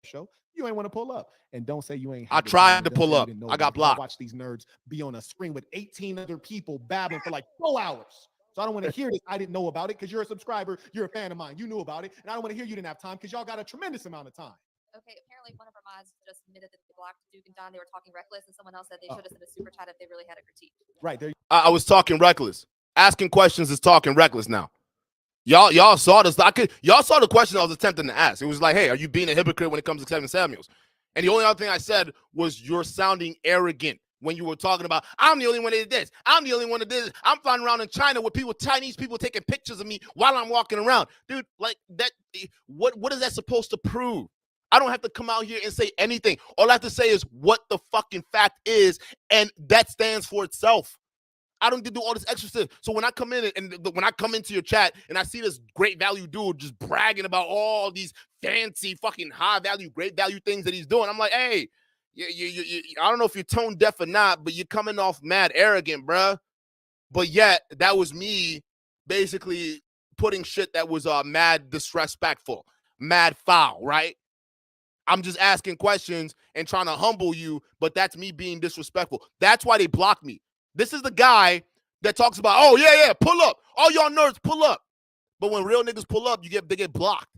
Show. You ain't want to pull up. And don't say you ain't. I tried to pull up. I got blocked. Watch these nerds be on a screen with 18 other people babbling for like 4 hours. So I don't want to hear this. I didn't know about it because you're a subscriber. You're a fan of mine. You knew about it. And I don't want to hear you didn't have time because y'all got a tremendous amount of time. Okay, apparently one of our mods just admitted that they blocked Duke and Don. They were talking reckless, and someone else said they should have sent a super chat if they really had a critique. Right there. I was talking reckless. Asking questions is talking reckless now. Y'all saw this. Y'all saw the question I was attempting to ask. It was like, hey, are you being a hypocrite when it comes to Kevin Samuels? And the only other thing I said was you're sounding arrogant when you were talking about, I'm the only one that did this. I'm the only one that did this. I'm flying around in China with Chinese people taking pictures of me while I'm walking around. Dude, like that, what is that supposed to prove? I don't have to come out here and say anything. All I have to say is what the fucking fact is, and that stands for itself. I don't need to do all this extra stuff. So when I come in and when I come into your chat and I see this great value dude just bragging about all these fancy fucking high value, great value things that he's doing, I'm like, hey, I don't know if you're tone deaf or not, but you're coming off mad arrogant, bruh. But yet that was me basically putting shit that was mad disrespectful, mad foul, right? I'm just asking questions and trying to humble you, but that's me being disrespectful. That's why they blocked me. This is the guy that talks about, oh, yeah, pull up. All y'all nerds, pull up. But when real niggas pull up, they get blocked.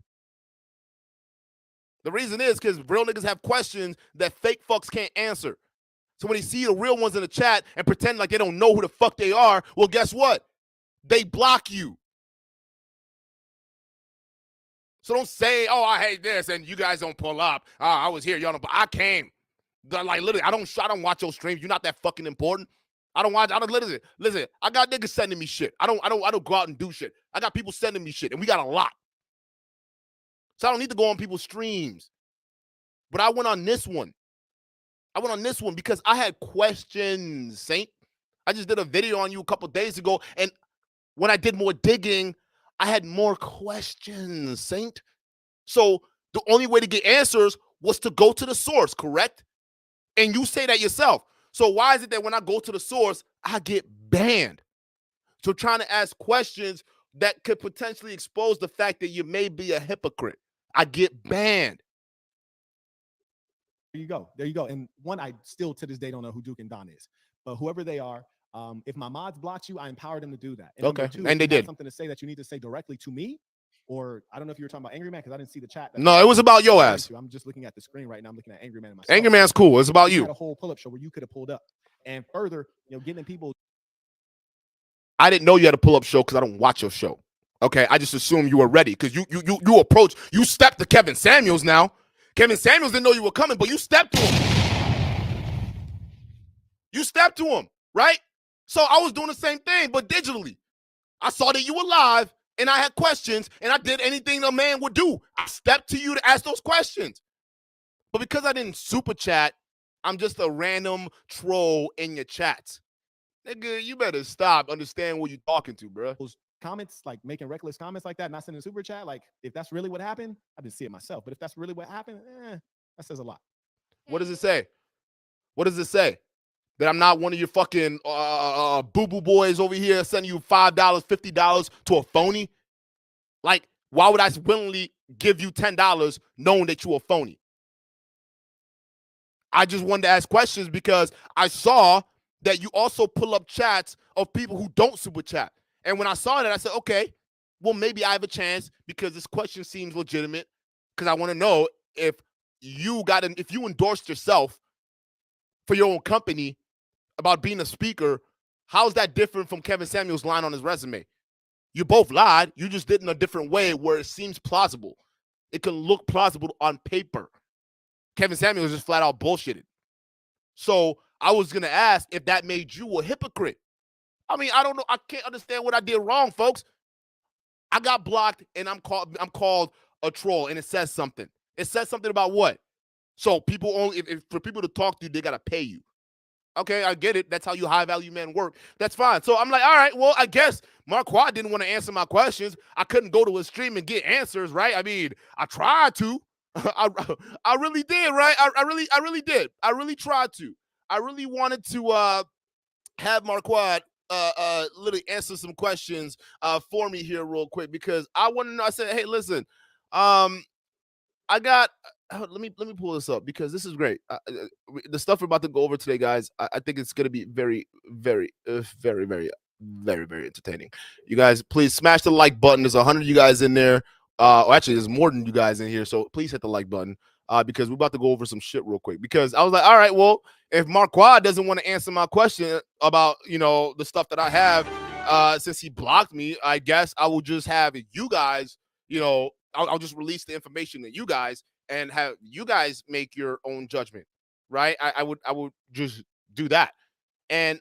The reason is because real niggas have questions that fake fucks can't answer. So when they see the real ones in the chat and pretend like they don't know who the fuck they are, well, guess what? They block you. So don't say, oh, I hate this, and you guys don't pull up. I was here, y'all don't, but I came. Like, literally, I don't watch your streams. You're not that fucking important. Listen, I got niggas sending me shit. I don't go out and do shit. I got people sending me shit, and we got a lot. So I don't need to go on people's streams. But I went on this one. I went on this one because I had questions, Saint. I just did a video on you a couple days ago, and when I did more digging, I had more questions, Saint. So the only way to get answers was to go to the source, correct? And you say that yourself. So why is it that when I go to the source, I get banned? So trying to ask questions that could potentially expose the fact that you may be a hypocrite, I get banned. There you go. There you go. And one, I still to this day don't know who dukendon is, but whoever they are, if my mods blocked you, I empower them to do that. And okay. Two, and they did something to say that you need to say directly to me, or I don't know if you were talking about Angry Man because I didn't see the chat. No, it was about your ass. I'm just looking at the screen right now. I'm looking at Angry Man. Myself. Angry Man's cool. It's about you. Had a whole pull-up show where you could have pulled up, and further, getting people. I didn't know you had a pull-up show because I don't watch your show. Okay, I just assumed you were ready because you stepped to Kevin Samuels now. Kevin Samuels didn't know you were coming, but you stepped to him. You stepped to him, right? So I was doing the same thing, but digitally. I saw that you were live, and I had questions, and I did anything a man would do. I stepped to you to ask those questions. But because I didn't super chat, I'm just a random troll in your chats. Nigga, you better stop. Understand what you're talking to, bro. Those comments, like making reckless comments like that, not sending a super chat, like if that's really what happened, I didn't see it myself. But if that's really what happened, that says a lot. What does it say? What does it say? That I'm not one of your fucking boo-boo boys over here sending you $5, $50 to a phony? Like, why would I willingly give you $10 knowing that you're a phony? I just wanted to ask questions because I saw that you also pull up chats of people who don't super chat. And when I saw that, I said, okay, well, maybe I have a chance because this question seems legitimate because I want to know if you endorsed yourself for your own company about being a speaker, how's that different from Kevin Samuels' line on his resume? You both lied. You just did it in a different way where it seems plausible. It can look plausible on paper. Kevin Samuels just flat out bullshitted. So I was going to ask if that made you a hypocrite. I mean, I don't know. I can't understand what I did wrong, folks. I got blocked and I'm called a troll, and it says something. It says something about what? So people only, if for people to talk to you, they got to pay you. Okay, I get it. That's how you high-value men work. That's fine. So I'm like, all right, well, I guess Marquand didn't want to answer my questions. I couldn't go to his stream and get answers, right? I mean, I tried to. I really did, right? I really did. I really tried to. I really wanted to have Marquand literally answer some questions for me here real quick because I want to know. I said, hey, listen, I got. Let me pull this up because this is great. The stuff we're about to go over today, guys, I think it's going to be very, very, very, very, very, very entertaining. You guys, please smash the like button. There's 100 of you guys in there. Actually, there's more than you guys in here. So please hit the like button because we're about to go over some shit real quick. Because I was like, all right, well, if Marquand doesn't want to answer my question about, the stuff that I have, since he blocked me, I guess I will just have you guys, I'll just release the information to you guys and have you guys make your own judgment, right? I would just do that. And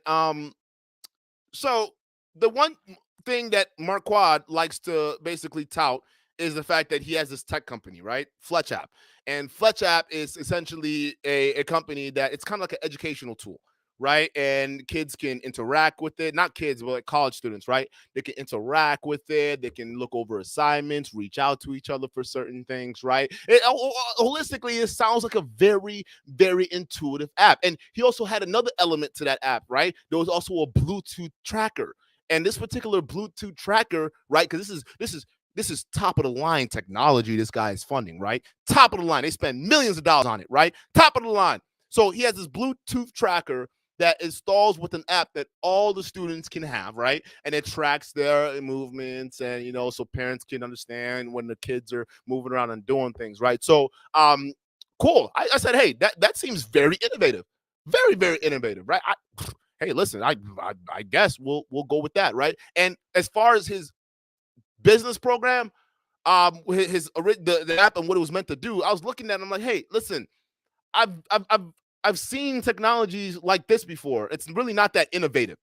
so the one thing that Marquand likes to basically tout is the fact that he has this tech company, right? Fletch App. And Fletch App is essentially a company that it's kind of like an educational tool, right? And kids can interact with it. Not kids, but like college students, right? They can interact with it. They can look over assignments, reach out to each other for certain things, right? Holistically, it sounds like a very, very intuitive app. And he also had another element to that app, right? There was also a Bluetooth tracker. And this particular Bluetooth tracker, right? Because this is top of the line technology this guy is funding, right? Top of the line. They spend millions of dollars on it, right? Top of the line. So he has this Bluetooth tracker that installs with an app that all the students can have, right? And it tracks their movements and, so parents can understand when the kids are moving around and doing things, right? So, cool. I said, hey, that seems very innovative. Very, very innovative, right? Hey, listen, I guess we'll go with that, right? And as far as his business program, the app and what it was meant to do, I was looking at it, I'm like, hey, listen, I've seen technologies like this before. It's really not that innovative,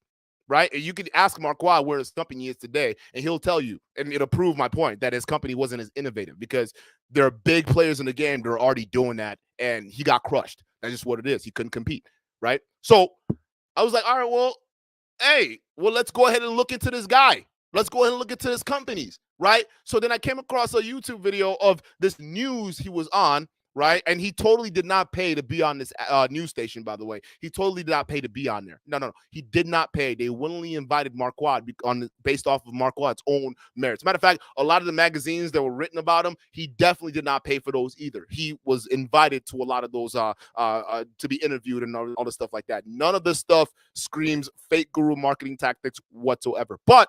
right? And you can ask Marquand where his company is today, and he'll tell you, and it'll prove my point that his company wasn't as innovative because there are big players in the game that are already doing that, and he got crushed. That's just what it is. He couldn't compete, right? So I was like, all right, well, hey, well, let's go ahead and look into this guy. Let's go ahead and look into his companies, right? So then I came across a YouTube video of this news he was on, right? And he totally did not pay to be on this news station, by the way. He totally did not pay to be on there. No. He did not pay. They willingly invited Marquardt based off of Marquardt's own merits. Matter of fact, a lot of the magazines that were written about him, he definitely did not pay for those either. He was invited to a lot of those to be interviewed and all the stuff like that. None of this stuff screams fake guru marketing tactics whatsoever. But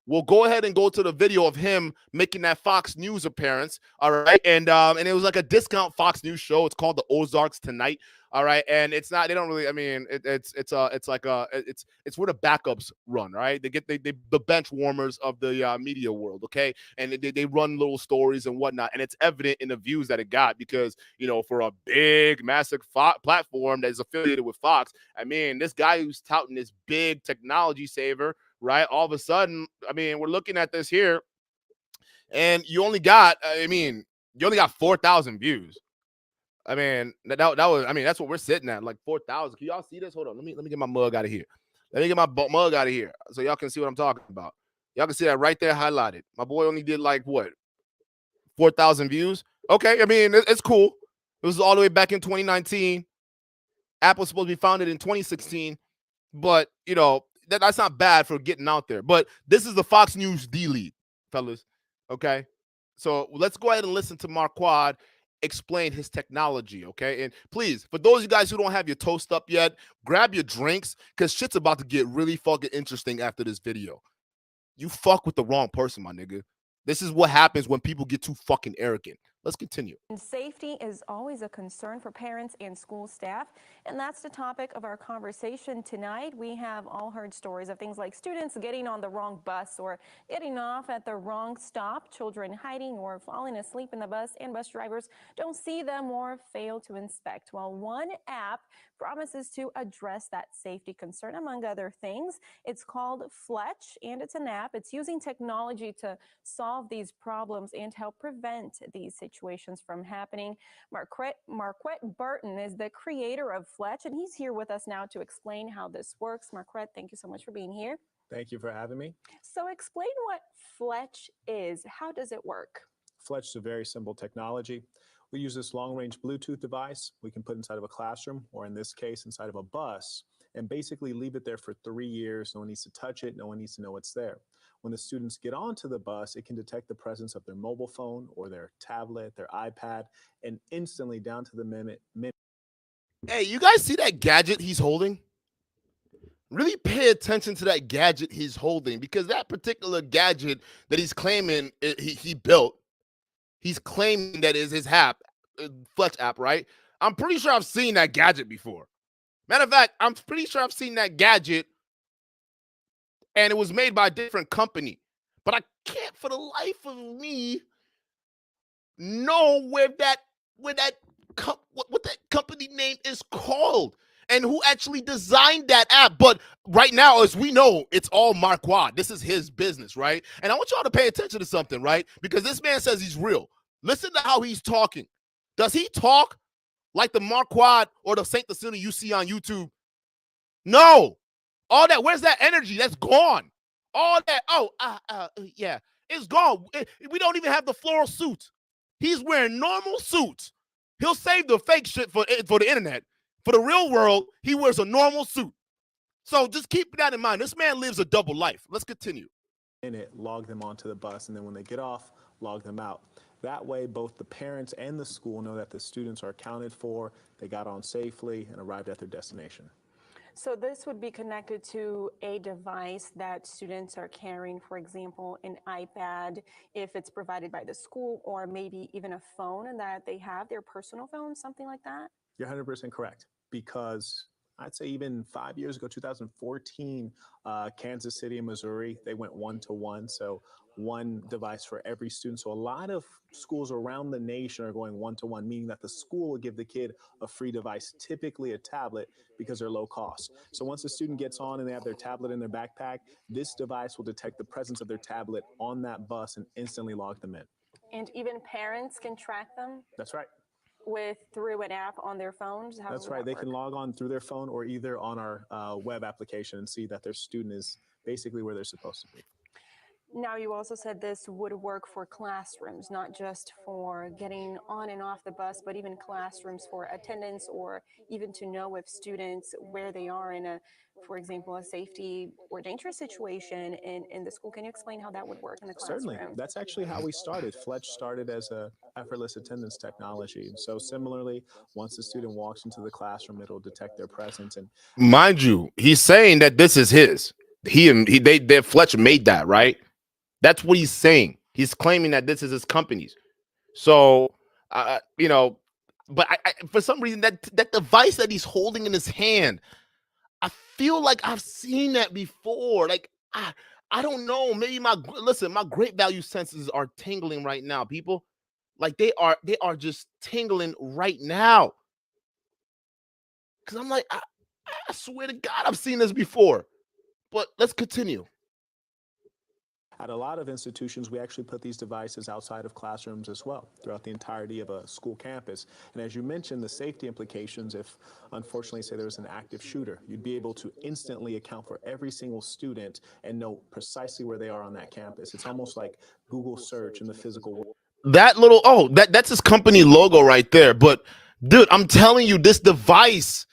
we'll go ahead and go to the video of him making that Fox News appearance. All right. And it was like a discount Fox News show. It's called The Ozarks Tonight. All right. And it's not, they don't really, I mean, it's where the backups run, right? They get the bench warmers of the media world. Okay. And they run little stories and whatnot. And it's evident in the views that it got because, you know, for a big, massive platform that is affiliated with Fox, I mean, this guy who's touting this big technology saver, right? All of a sudden, I mean, we're looking at this here, and you only got 4,000 views. I mean, that was, I mean, that's what we're sitting at, like 4,000. Can y'all see this? Hold on, let me get my mug out of here. Let me get my mug out of here so y'all can see what I'm talking about. Y'all can see that right there highlighted. My boy only did like what, 4,000 views? Okay, I mean, it's cool. It was all the way back in 2019. Apple was supposed to be founded in 2016, but you know, that's not bad for getting out there. But this is the Fox News D-Lead, fellas. Okay. So let's go ahead and listen to Marquardt explain his technology. Okay. And please, for those of you guys who don't have your toast up yet, grab your drinks because shit's about to get really fucking interesting after this video. You fuck with the wrong person, my nigga. This is what happens when people get too fucking arrogant. Let's continue. Safety is always a concern for parents and school staff, and that's the topic of our conversation tonight. We have all heard stories of things like students getting on the wrong bus or getting off at the wrong stop, children hiding or falling asleep in the bus, and bus drivers don't see them or fail to inspect. Well, one app promises to address that safety concern, among other things. It's called Fletch, and it's an app. It's using technology to solve these problems and help prevent these situations from happening. Marquardt Burton is the creator of Fletch, and he's here with us now to explain how this works. Marquardt, thank you so much for being here. Thank you for having me. So explain what Fletch is. How does it work? Fletch is a very simple technology. We use this long-range Bluetooth device we can put inside of a classroom, or in this case, inside of a bus, and basically leave it there for 3 years. No one needs to touch it. No one needs to know it's there. When the students get onto the bus, it can detect the presence of their mobile phone or their tablet, their iPad, and instantly down to the minute. Hey, you guys see that gadget he's holding? Really pay attention to that gadget he's holding, because that particular gadget that he's claiming he built, he's claiming that is his app, Fletch app, right? I'm pretty sure I've seen that gadget before. Matter of fact, I'm pretty sure I've seen that gadget, and it was made by a different company. But I can't for the life of me know what that company name is called and who actually designed that app. But right now, as we know, it's all Marquardt. This is his business, right? And I want y'all to pay attention to something, right? Because this man says he's real. Listen to how he's talking. Does he talk like the Marquardt or the Saint Cecilia you see on YouTube? No. All that, where's that energy? That's gone. All that, yeah, it's gone. We don't even have the floral suits. He's wearing normal suits. He'll save the fake shit for the internet. For the real world, he wears a normal suit. So just keep that in mind. This man lives a double life. Let's continue. In it, log them onto the bus, and then when they get off, log them out. That way, both the parents and the school know that the students are accounted for, they got on safely, and arrived at their destination. So this would be connected to a device that students are carrying, for example, an iPad, if it's provided by the school, or maybe even a phone that they have, their personal phone, something like that? You're 100% correct, because I'd say even 5 years ago, 2014, Kansas City and Missouri, they went 1-to-1. So one device for every student. So a lot of schools around the nation are going 1-to-1, meaning that the school will give the kid a free device, typically a tablet, because they're low cost. So once the student gets on and they have their tablet in their backpack, this device will detect the presence of their tablet on that bus and instantly log them in. And even parents can track them? That's right. through an app on their phones? How That's would right. that They work? can log on through their phone or either on our web application and see that their student is basically where they're supposed to be. Now, you also said this would work for classrooms, not just for getting on and off the bus, but even classrooms for attendance or even to know if students where they are in for example, a safety or dangerous situation in the school. Can you explain how that would work in the Certainly. classroom? That's actually how we started. Fletch started as a effortless attendance technology. And so similarly, once the student walks into the classroom, it'll detect their presence. And Mind you, he's saying that this is his. They Fletch made that, right? That's what he's saying. He's claiming that this is his company's. So, but for some reason that device that he's holding in his hand, I feel like I've seen that before. Like I don't know. Maybe my great value senses are tingling right now, people. Like they are just tingling right now. Cause I'm like, I swear to God, I've seen this before. But let's continue. at a lot of institutions, we actually put these devices outside of classrooms as well, throughout the entirety of a school campus. And as you mentioned, the safety implications, if unfortunately, say there was an active shooter, you'd be able to instantly account for every single student and know precisely where they are on that campus. It's almost like Google search in the physical world. That's his company logo right there. But dude, I'm telling you, this device,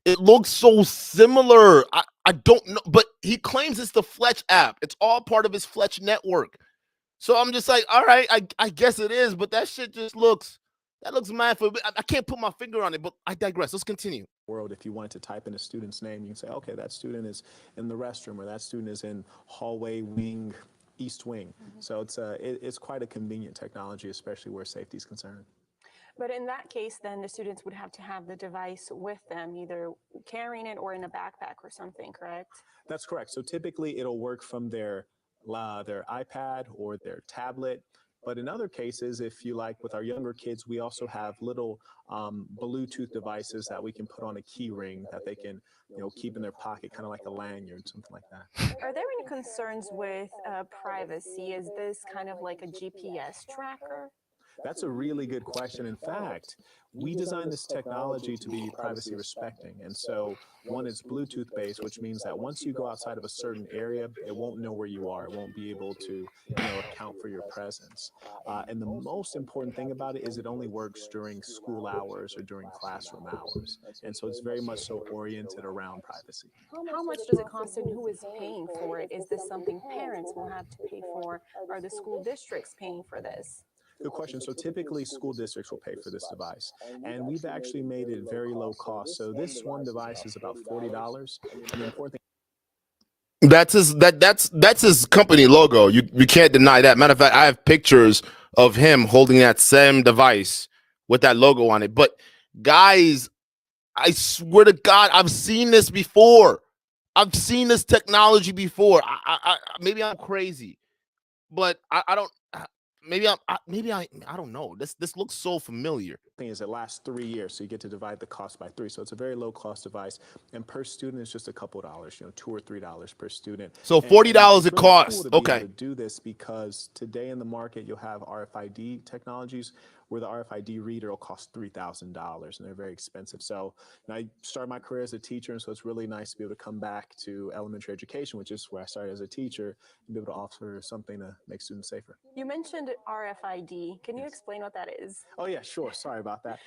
it looks so similar. I don't know, but he claims it's the Fletch app. It's all part of his Fletch network. So I'm just like, all right, I guess it is, but that shit just looks mad for. I can't put my finger on it, but I digress. Let's continue. World, if you wanted to type in a student's name, you can say, okay, that student is in the restroom, or that student is in hallway wing, east wing. So it's quite a convenient technology, especially where safety is concerned. But in that case, then the students would have to have the device with them, either carrying it or in a backpack or something, correct? That's correct. So typically it'll work from their iPad or their tablet. But in other cases, if you like, with our younger kids, we also have little Bluetooth devices that we can put on a key ring that they can, keep in their pocket, kind of like a lanyard, something like that. Are there any concerns with privacy? Is this kind of like a GPS tracker? That's a really good question. In fact, we designed this technology to be privacy respecting. And so, one, it's Bluetooth based, which means that once you go outside of a certain area, it won't know where you are. It won't be able to, account for your presence. And the most important thing about it is it only works during school hours or during classroom hours. And so it's very much so oriented around privacy. How much does it cost and who is paying for it? Is this something parents will have to pay for? Are the school districts paying for this? Good question. So typically school districts will pay for this device, and we've actually made it very low cost. So this one device is about $40. And the important thing, That's his company logo. You can't deny that. Matter of fact, I have pictures of him holding that same device with that logo on it. But guys, I swear to God, I've seen this before. I've seen this technology before. Maybe I'm crazy, but I don't. Maybe I don't know. This looks so familiar. thing is it lasts 3 years, so you get to divide the cost by 3. So it's a very low cost device, and per student it's just a couple dollars, $2 or $3 per student. So $40 and it's it really costs. cool to be Okay. able to do this because today in the market you'll have RFID technologies where the RFID reader will cost $3,000, and they're very expensive. So I started my career as a teacher, and so it's really nice to be able to come back to elementary education, which is where I started as a teacher, and be able to offer something to make students safer. You mentioned RFID. Can you explain what that is? Oh yeah, sure. Sorry about that.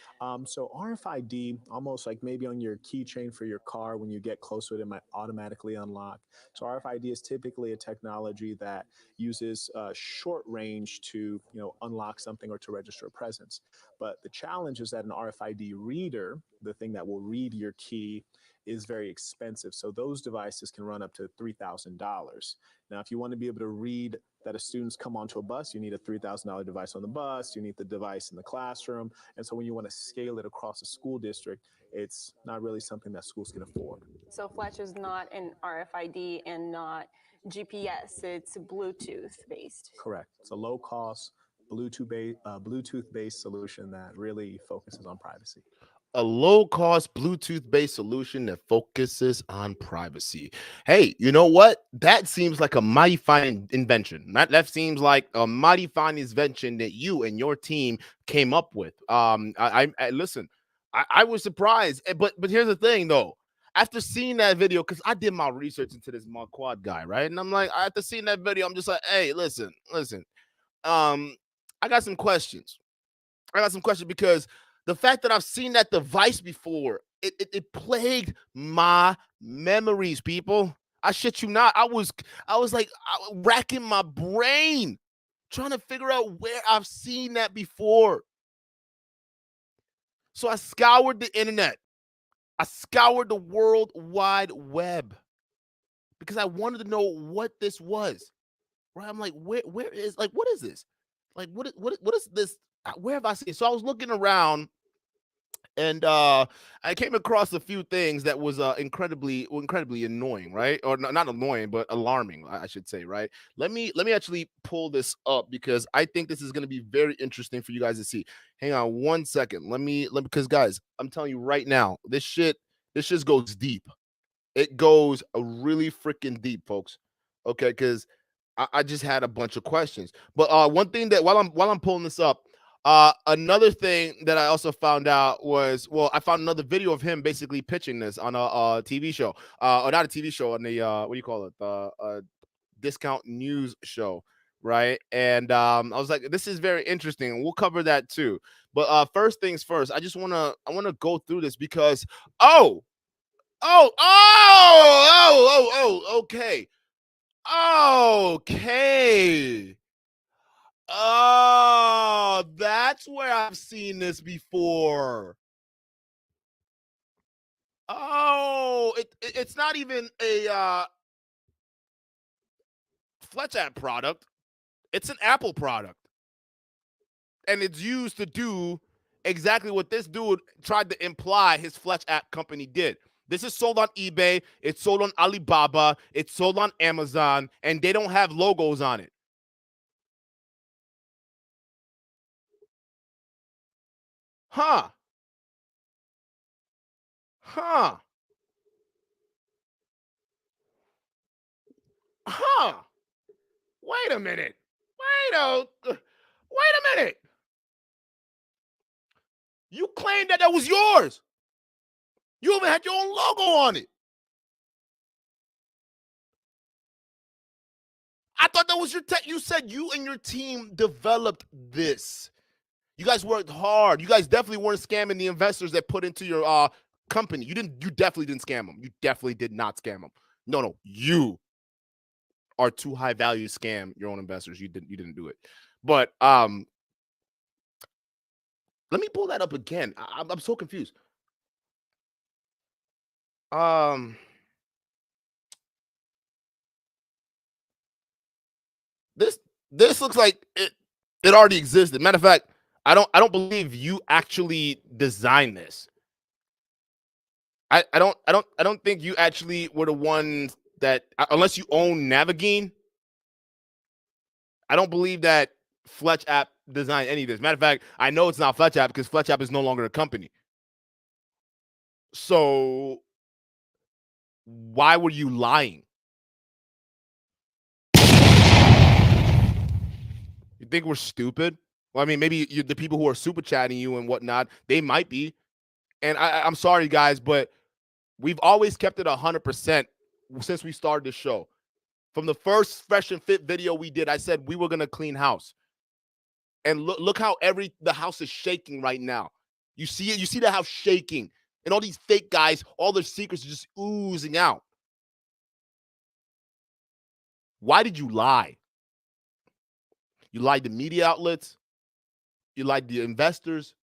So RFID, almost like maybe on your keychain for your car, when you get close to it, it might automatically unlock. So RFID is typically a technology that uses short range to unlock something or to register a presence. But the challenge is that an RFID reader, the thing that will read your key, is very expensive. So those devices can run up to $3,000. Now, if you want to be able to read that a student's come onto a bus, you need a $3,000 device on the bus, you need the device in the classroom. And so when you want to scale it across a school district, it's not really something that schools can afford. So Fletch is not an RFID and not GPS. It's Bluetooth based. Correct. It's a low cost Bluetooth-based solution that really focuses on privacy. a low-cost Bluetooth-based solution that focuses on privacy. Hey, you know what? That seems like a mighty fine invention. That seems like a mighty fine invention that you and your team came up with. I listen. I was surprised, but here's the thing, though. After seeing that video, because I did my research into this Marquardt guy, right? And I'm like, after seeing that video, I'm just like, hey, listen. I got some questions. Because the fact that I've seen that device before, it plagued my memories, people. I shit you not. I was like racking my brain trying to figure out where I've seen that before. So I scoured the internet. I scoured the World Wide Web because I wanted to know what this was. Right? I'm like, where is, like, what is this? Like, what is this? Where have I seen it? So I was looking around, and I came across a few things that was incredibly annoying, right? Or not annoying, but alarming, I should say, right? Let me actually pull this up because I think this is going to be very interesting for you guys to see. Hang on one second. Let me because guys, I'm telling you right now, this shit goes deep. It goes really freaking deep, folks. Okay, because I just had a bunch of questions. But one thing that while I'm pulling this up, another thing that I also found out was, well, I found another video of him basically pitching this on a TV show, or not a TV show, on the what do you call it, the discount news show, right? And I was like, this is very interesting. We'll cover that too. But first things first, I want to go through this because okay. Okay. Oh, that's where I've seen this before. Oh, it's not even a Fletch App product. It's an Apple product. And it's used to do exactly what this dude tried to imply his Fletch App company did. This is sold on eBay. It's sold on Alibaba. It's sold on Amazon. And they don't have logos on it. Huh. Huh. Wait a minute. Wait a minute. You claimed that was yours. You even had your own logo on it. I thought that was your tech. You said you and your team developed this. You guys worked hard. You guys definitely weren't scamming the investors that put into your company. You definitely didn't scam them. You definitely did not scam them. No, you are too high value to scam your own investors. You didn't do it. But let me pull that up again. I'm so confused. This looks like it already existed. Matter of fact, I don't believe you actually designed this. I don't think you actually were the ones that, unless you own Navigine, I don't believe that Fletch App designed any of this. Matter of fact, I know it's not Fletch App because Fletch App is no longer a company. So why were you lying? You think we're stupid? Well, I mean, maybe the people who are super chatting you and whatnot, they might be. And I'm sorry, guys, but we've always kept it 100% since we started the show. From the first Fresh and Fit video we did, I said we were going to clean house. And look how the house is shaking right now. You see it? You see the house shaking. And all these fake guys, all their secrets are just oozing out. Why did you lie? You lied to media outlets. You lied to your investors.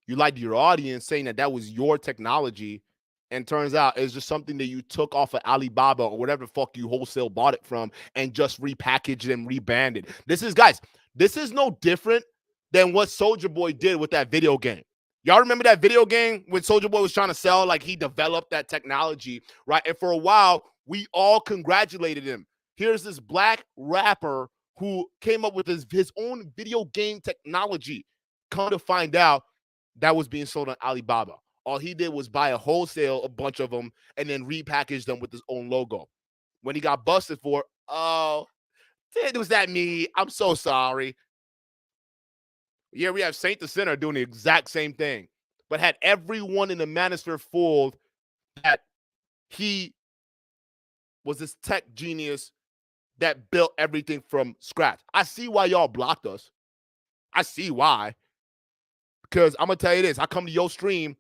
You lied to your audience saying that was your technology. And turns out it's just something that you took off of Alibaba or whatever the fuck you wholesale bought it from and just repackaged and rebranded. This is no different than what Soulja Boy did with that video game. Y'all remember that video game when Soulja Boy was trying to sell, like he developed that technology, right? And for a while, we all congratulated him. Here's this black rapper who came up with his own video game technology. Come to find out, that was being sold on Alibaba. All he did was buy a bunch of them, and then repackage them with his own logo. When he got busted for, oh, was that me? I'm so sorry. Yeah, we have Saint the Sinner doing the exact same thing, but had everyone in the Manosphere fooled that he was this tech genius that built everything from scratch. I see why y'all blocked us. I see why. Because I'm going to tell you this. I come to your stream,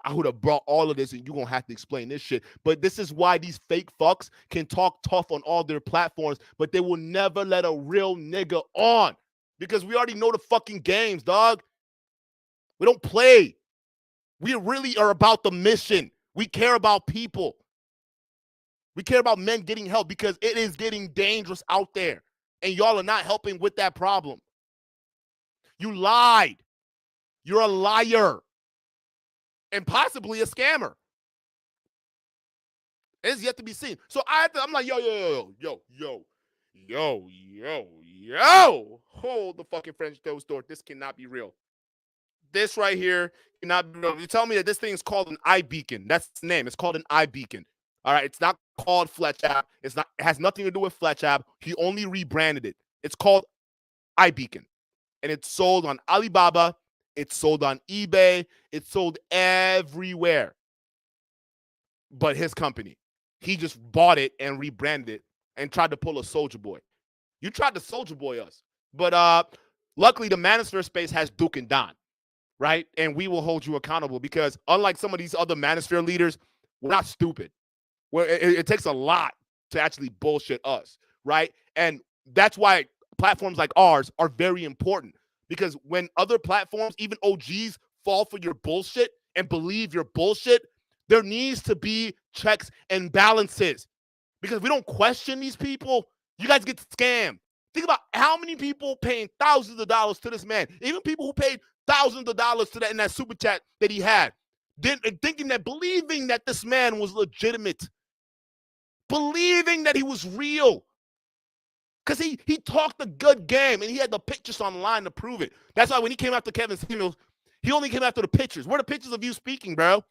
I would have brought all of this, and you're going to have to explain this shit. But this is why these fake fucks can talk tough on all their platforms, but they will never let a real nigga on. Because we already know the fucking games, dog. We don't play. We really are about the mission. We care about people. We care about men getting help because it is getting dangerous out there. And y'all are not helping with that problem. You lied. You're a liar. And possibly a scammer. It's yet to be seen. So I'm like, yo. Hold the fucking French toast door. This cannot be real. This right here cannot be real. You tell me that this thing is called an iBeacon. That's its name. It's called an iBeacon. All right. It's not called Fletch App. It has nothing to do with Fletch App. He only rebranded it. It's called iBeacon. And it's sold on Alibaba. It's sold on eBay. It's sold everywhere. But his company. He just bought it and rebranded it and tried to pull a Soldier Boy. You tried to Soldier Boy us. But luckily, the Manosphere space has dukendon, right? And we will hold you accountable because unlike some of these other Manosphere leaders, we're not stupid. It takes a lot to actually bullshit us, right? And that's why platforms like ours are very important because when other platforms, even OGs, fall for your bullshit and believe your bullshit, there needs to be checks and balances because if we don't question these people, you guys get scammed. Think about how many people paying thousands of dollars to this man, even people who paid thousands of dollars to that in that super chat that he had, believing that this man was legitimate, believing that he was real. Because he talked a good game and he had the pictures online to prove it. That's why when he came after Kevin Samuels, he only came after the pictures. Where are the pictures of you speaking, bro?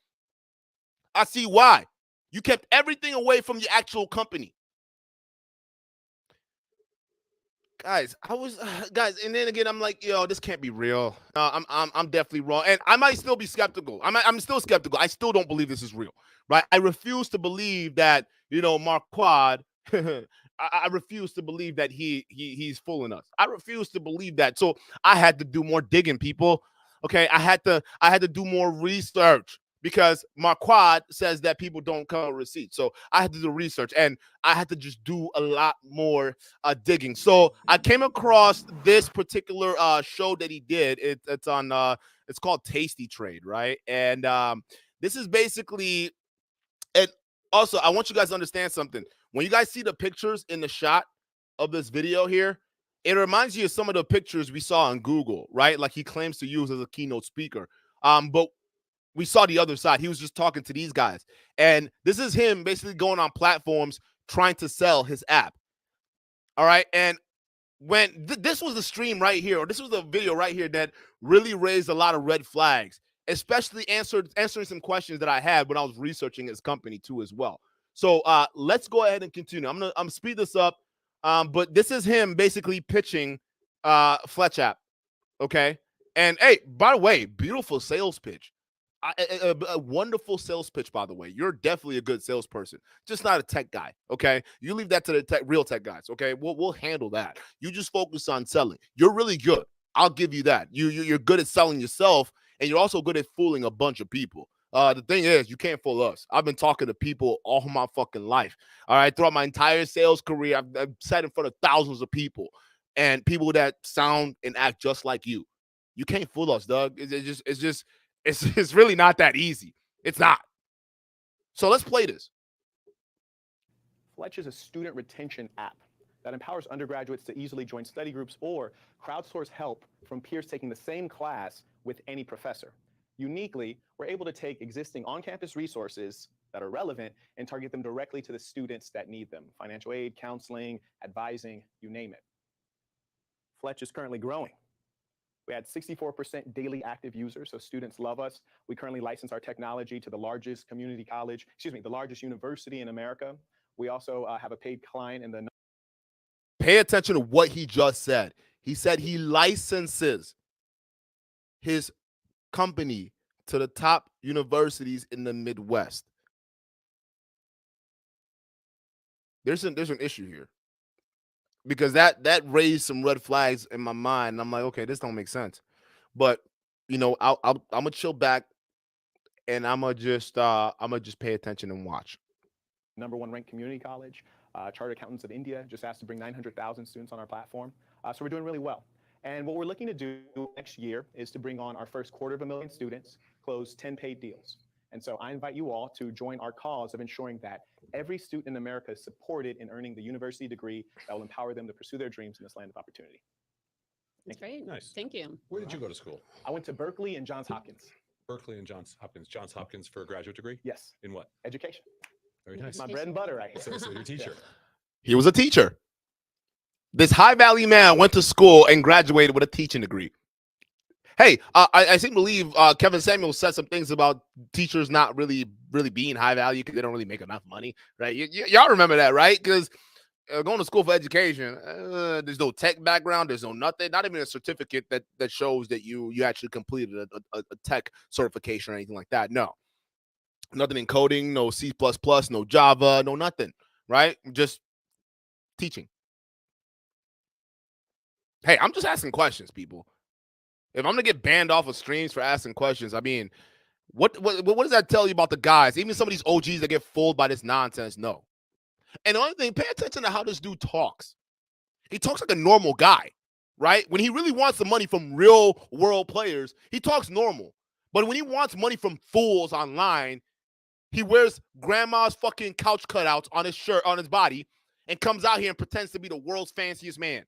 I see why. You kept everything away from your actual company. Guys, and then again, I'm like, yo, this can't be real. I'm definitely wrong, and I might still be skeptical. I'm still skeptical. I still don't believe this is real, right? I refuse to believe that Marquard. I refuse to believe that he's fooling us. I refuse to believe that. So I had to do more digging, people. Okay, I had to do more research. Because Marquard says that people don't come with receipts. So I had to do research and I had to just do a lot more digging. So I came across this particular show that he did. It's on it's called Tasty Trade, right? And this is basically, and also I want you guys to understand something. When you guys see the pictures in the shot of this video here, it reminds you of some of the pictures we saw on Google, right? Like he claims to use as a keynote speaker. But we saw the other side. He was just talking to these guys. And this is him basically going on platforms trying to sell his app. All right. And when this was the stream right here, or this was the video right here that really raised a lot of red flags, especially answering some questions that I had when I was researching his company too as well. So let's go ahead and continue. I'm gonna speed this up. But this is him basically pitching Fletch App. Okay. And hey, by the way, beautiful sales pitch. A wonderful sales pitch, by the way. You're definitely a good salesperson, just not a tech guy. Okay, you leave that to the real tech guys. Okay, we'll handle that. You just focus on selling. You're really good. I'll give you that. You're good at selling yourself, and you're also good at fooling a bunch of people. The thing is, you can't fool us. I've been talking to people all my fucking life. All right, throughout my entire sales career, I've sat in front of thousands of people, and people that sound and act just like you. You can't fool us, Doug. It's really not that easy. It's not. So let's play this. Fletch is a student retention app that empowers undergraduates to easily join study groups or crowdsource help from peers taking the same class with any professor. Uniquely, we're able to take existing on-campus resources that are relevant and target them directly to the students that need them. Financial aid, counseling, advising, you name it. Fletch is currently growing. We had 64% daily active users, so students love us. We currently license our technology to the largest community college, the largest university in America. We also have a paid client in the... Pay attention to what he just said. He said he licenses his company to the top universities in the Midwest. There's an issue here, because that raised some red flags in my mind. And I'm like, okay, this don't make sense. But I'm gonna chill back, and I'm gonna just pay attention and watch. #1 ranked community college. Chartered Accountants of India just asked to bring 900,000 students on our platform. So we're doing really well. And what we're looking to do next year is to bring on our first 250,000 students, close 10 paid deals. And so I invite you all to join our cause of ensuring that every student in America is supported in earning the university degree that will empower them to pursue their dreams in this land of opportunity. That's great. Nice. Thank you. Where did you go to school? I went to Berkeley and Johns Hopkins. Berkeley and Johns Hopkins. Johns Hopkins for a graduate degree? Yes. In what? Education. Very nice. My bread and butter right here. So your teacher. He was a teacher. This high value man went to school and graduated with a teaching degree. Hey, I seem to believe Kevin Samuels said some things about teachers not really being high value because they don't really make enough money, right? Y'all remember that, right? Because going to school for education, there's no tech background, there's no nothing, not even a certificate that shows that you actually completed a tech certification or anything like that. No, nothing in coding, no C++, no Java, no nothing, right? Just teaching. Hey, I'm just asking questions, people. If I'm gonna get banned off of streams for asking questions, I mean, what does that tell you about the guys? Even some of these OGs that get fooled by this nonsense, no. And the other thing, pay attention to how this dude talks. He talks like a normal guy, right? When he really wants the money from real world players, he talks normal. But when he wants money from fools online, he wears grandma's fucking couch cutouts on his shirt, on his body, and comes out here and pretends to be the world's fanciest man.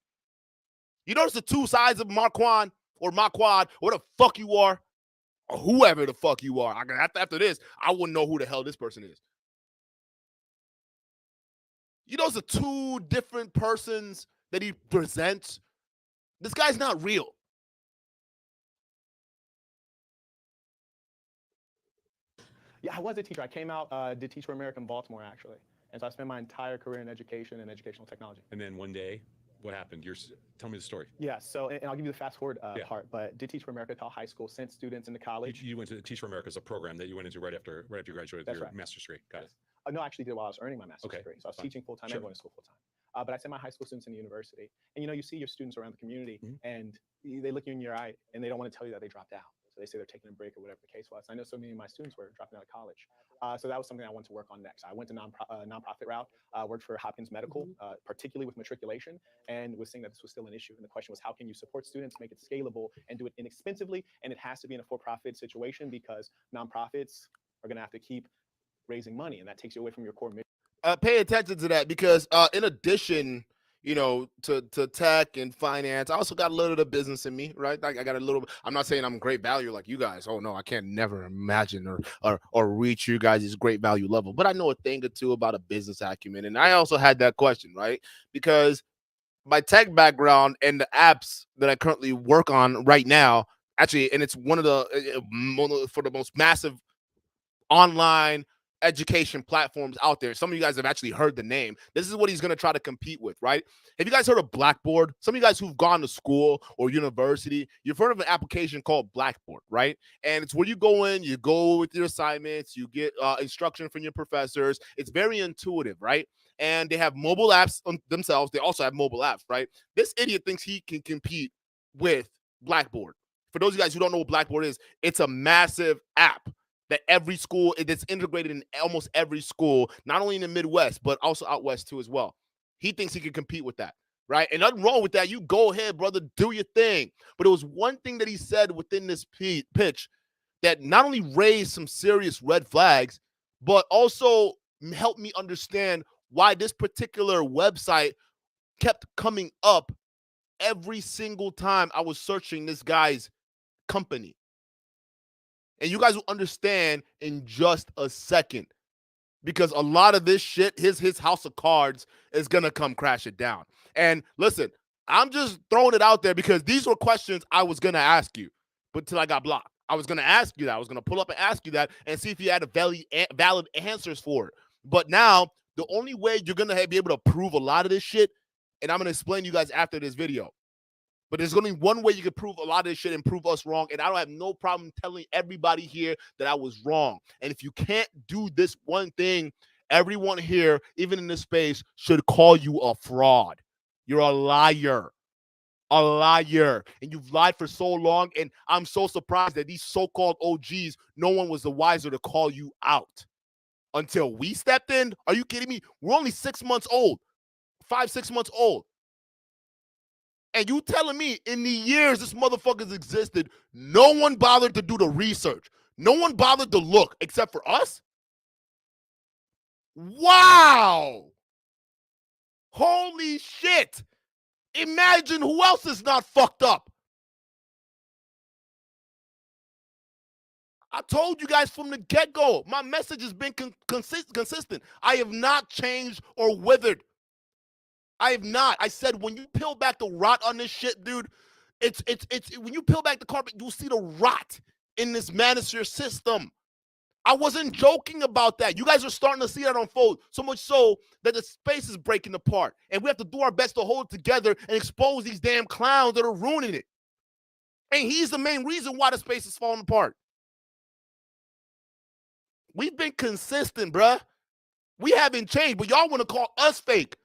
You notice the two sides of Marquand or Marquand, what the fuck you are, or whoever the fuck you are. After this, I wouldn't know who the hell this person is. You notice the two different persons that he presents. This guy's not real. Yeah, I was a teacher. I came out, did Teach for America in Baltimore, actually. And so I spent my entire career in education and educational technology. And then one day, what happened? Tell me the story. Yeah, so, and I'll give you the fast forward part, but did Teach for America taught high school, sent students into college. You went to Teach for America as a program that you went into right after you graduated with your master's degree. Got it. No, I actually did while I was earning my master's degree. So I was teaching full-time and going to school full-time. But I sent my high school students in the university. And, you see your students around the community, and they look you in your eye, and they don't want to tell you that they dropped out. So they say they're taking a break or whatever the case was. I know so many of my students were dropping out of college. So that was something I wanted to work on next. I went to nonprofit route, worked for Hopkins Medical, particularly with matriculation, and was seeing that this was still an issue. And the question was, how can you support students, make it scalable, and do it inexpensively? And it has to be in a for-profit situation because nonprofits are going to have to keep raising money, and that takes you away from your core mission. Pay attention to that because in addition, to tech and finance, I also got a little bit of business in me, right? I got a little. I'm not saying I'm great value like you guys. Oh no, I can't never imagine or reach you guys' great value level. But I know a thing or two about a business acumen, and I also had that question, right? Because my tech background and the apps that I currently work on right now, actually, and it's one of the for the most massive online education platforms out there. Some of you guys have actually heard the name. This is what he's going to try to compete with, right? Have you guys heard of Blackboard? Some of you guys who've gone to school or university, you've heard of an application called Blackboard, right? And it's where you go in, you go with your assignments, you get instruction from your professors. It's very intuitive, right? And they have mobile apps themselves. They also have mobile apps, right? This idiot thinks he can compete with Blackboard. For those of you guys who don't know what Blackboard is, it's a massive app that every school, it's integrated in almost every school, not only in the Midwest, but also out West too as well. He thinks he can compete with that, right? And nothing wrong with that. You go ahead, brother, do your thing. But it was one thing that he said within this pitch that not only raised some serious red flags, but also helped me understand why this particular website kept coming up every single time I was searching this guy's company. And you guys will understand in just a second, because a lot of this shit, his house of cards is going to come crash it down. And listen, I'm just throwing it out there because these were questions I was going to ask you, but until I got blocked. I was going to ask you that. I was going to pull up and ask you that and see if you had a valid answers for it. But now, the only way you're going to be able to prove a lot of this shit, and I'm going to explain to you guys after this video, but there's going to be one way you can prove a lot of this shit and prove us wrong, and I don't have no problem telling everybody here that I was wrong. And if you can't do this one thing, everyone here, even in this space, should call you a fraud. You're a liar. A liar. And you've lied for so long, and I'm so surprised that these so-called OGs, no one was the wiser to call you out until we stepped in. Are you kidding me? We're only 6 months old, 5-6 months old. And you telling me in the years this motherfucker's existed, no one bothered to do the research. No one bothered to look except for us? Wow. Holy shit. Imagine who else is not fucked up. I told you guys from the get-go, my message has been consistent. I have not changed or withered. I have not. I said when you peel back the rot on this shit, dude, it's when you peel back the carpet, you'll see the rot in this Manosphere system. I wasn't joking about that. You guys are starting to see that unfold, so much so that the space is breaking apart. And we have to do our best to hold it together and expose these damn clowns that are ruining it. And he's the main reason why the space is falling apart. We've been consistent, bruh. We haven't changed, but y'all want to call us fake.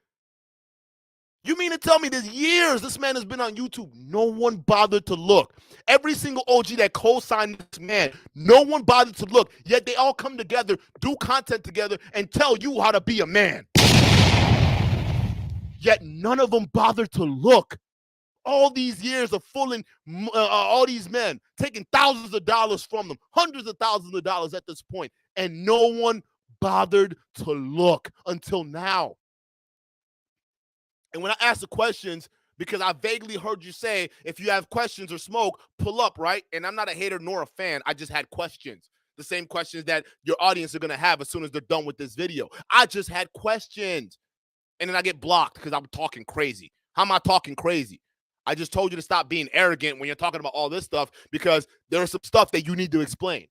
You mean to tell me there's years this man has been on YouTube, no one bothered to look? Every single OG that co-signed this man, no one bothered to look, yet they all come together, do content together, and tell you how to be a man. Yet none of them bothered to look. All these years of fooling all these men, taking thousands of dollars from them, hundreds of thousands of dollars at this point, and no one bothered to look until now. And when I ask the questions, because I vaguely heard you say, if you have questions or smoke, pull up, right? And I'm not a hater nor a fan. I just had questions. The same questions that your audience are going to have as soon as they're done with this video. I just had questions. And then I get blocked because I'm talking crazy. How am I talking crazy? I just told you to stop being arrogant when you're talking about all this stuff because there's some stuff that you need to explain.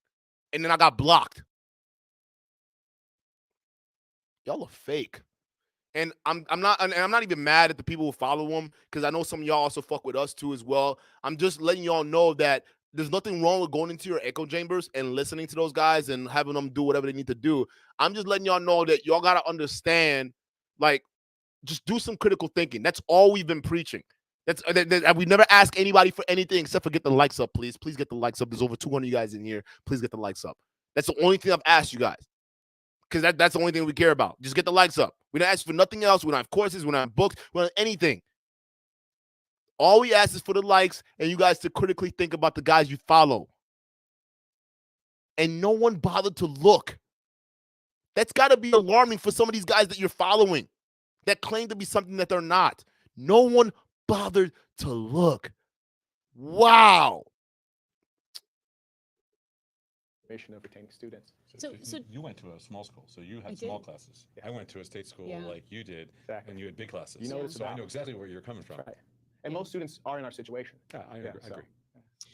And then I got blocked. Y'all are fake. And I'm not even mad at the people who follow him because I know some of y'all also fuck with us too as well. I'm just letting y'all know that there's nothing wrong with going into your echo chambers and listening to those guys and having them do whatever they need to do. I'm just letting y'all know that y'all got to understand, like, just do some critical thinking. That's all we've been preaching. We never ask anybody for anything except for get the likes up, please. Please get the likes up. There's over 200 guys in here. Please get the likes up. That's the only thing I've asked you guys. Because that's the only thing we care about. Just get the likes up. We don't ask for nothing else. We don't have courses. We don't have books. We don't have anything. All we ask is for the likes and you guys to critically think about the guys you follow. And no one bothered to look. That's got to be alarming for some of these guys that you're following that claim to be something that they're not. No one bothered to look. Wow. Of retaining students. So you went to a small school, so you had I small did. classes. I went to a state school Yeah. like you did, Exactly. and you had big classes. You know what it's so I about. know exactly where you're coming from. Right. And most students are in our situation. Yeah, I agree. I agree.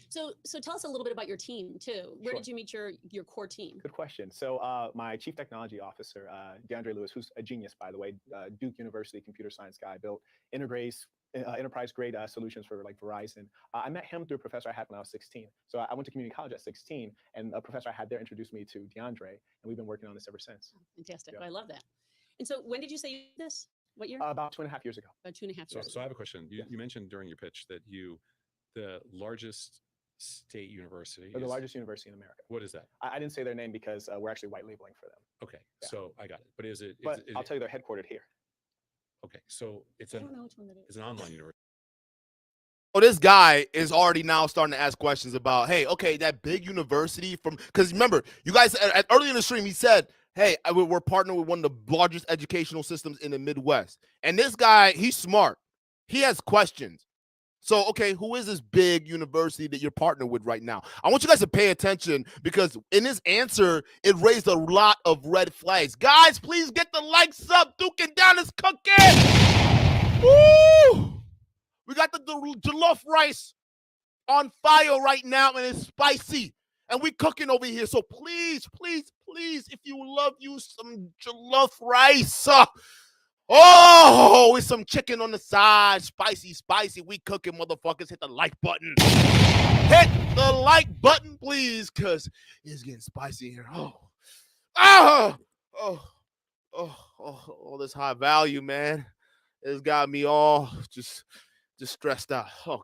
So tell us a little bit about your team too. Where Sure. did you meet your core team? Good question. So my chief technology officer, DeAndre Lewis, who's a genius, by the way, Duke University computer science guy, built enterprise-grade solutions for like Verizon. I met him through a professor I had when I was 16. So I went to community college at 16, and a professor I had there introduced me to DeAndre, and we've been working on this ever since. Oh, fantastic. Yeah. I love that. And so when did you say you did this? What year? About 2.5 years ago. About 2.5 years. So I have a question. Yes. You mentioned during your pitch that the largest state university. Or the is- largest university in America. What is that? I didn't say their name because we're actually white labeling for them. Okay, Yeah. so I got it. But is it? But is I'll it tell you they're headquartered here. okay, so it's I don't know which one that is. it's an online university. Oh, this guy is already now starting to ask questions about, hey, okay, that big university from, because remember, you guys, early in the stream, he said, hey, we're partnered with one of the largest educational systems in the Midwest. And this guy, he's smart. He has questions. So, okay, who is this big university that you're partnered with right now? I want you guys to pay attention because in his answer, it raised a lot of red flags. Guys, please get the likes up. Dukendon is cooking. Woo! We jollof rice on fire right now, and it's spicy. And we cooking over here. So please, please, please, if you love you some jollof rice, with some chicken on the side, spicy, spicy. We cooking, motherfuckers. Hit the like button. Hit the like button, please, because it's getting spicy here. All this high value, man. It's got me all just stressed out. Oh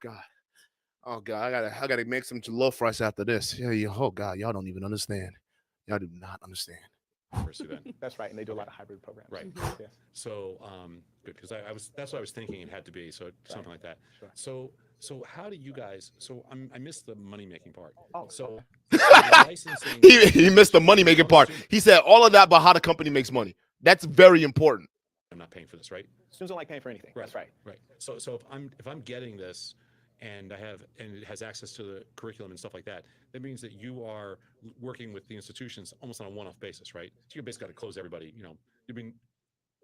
God, I gotta make some jollof rice after this. Yeah. Oh God, y'all don't even understand. Y'all do not understand. Pursue that. That's right, and they do a lot of hybrid programs. Right. Yes. So good, because that's what I was thinking it had to be. So something like that. Sure. So how do you guys? So I missed the money making part. Oh, so licensing. He missed the money making part. He said all of that about how the company makes money. That's very important. I'm not paying for this, right? Students don't like paying for anything. Right. That's right. Right. So if I'm getting this, and it has access to the curriculum and stuff like that, that means that you are working with the institutions almost on a one-off basis, right? So you basically got to close everybody.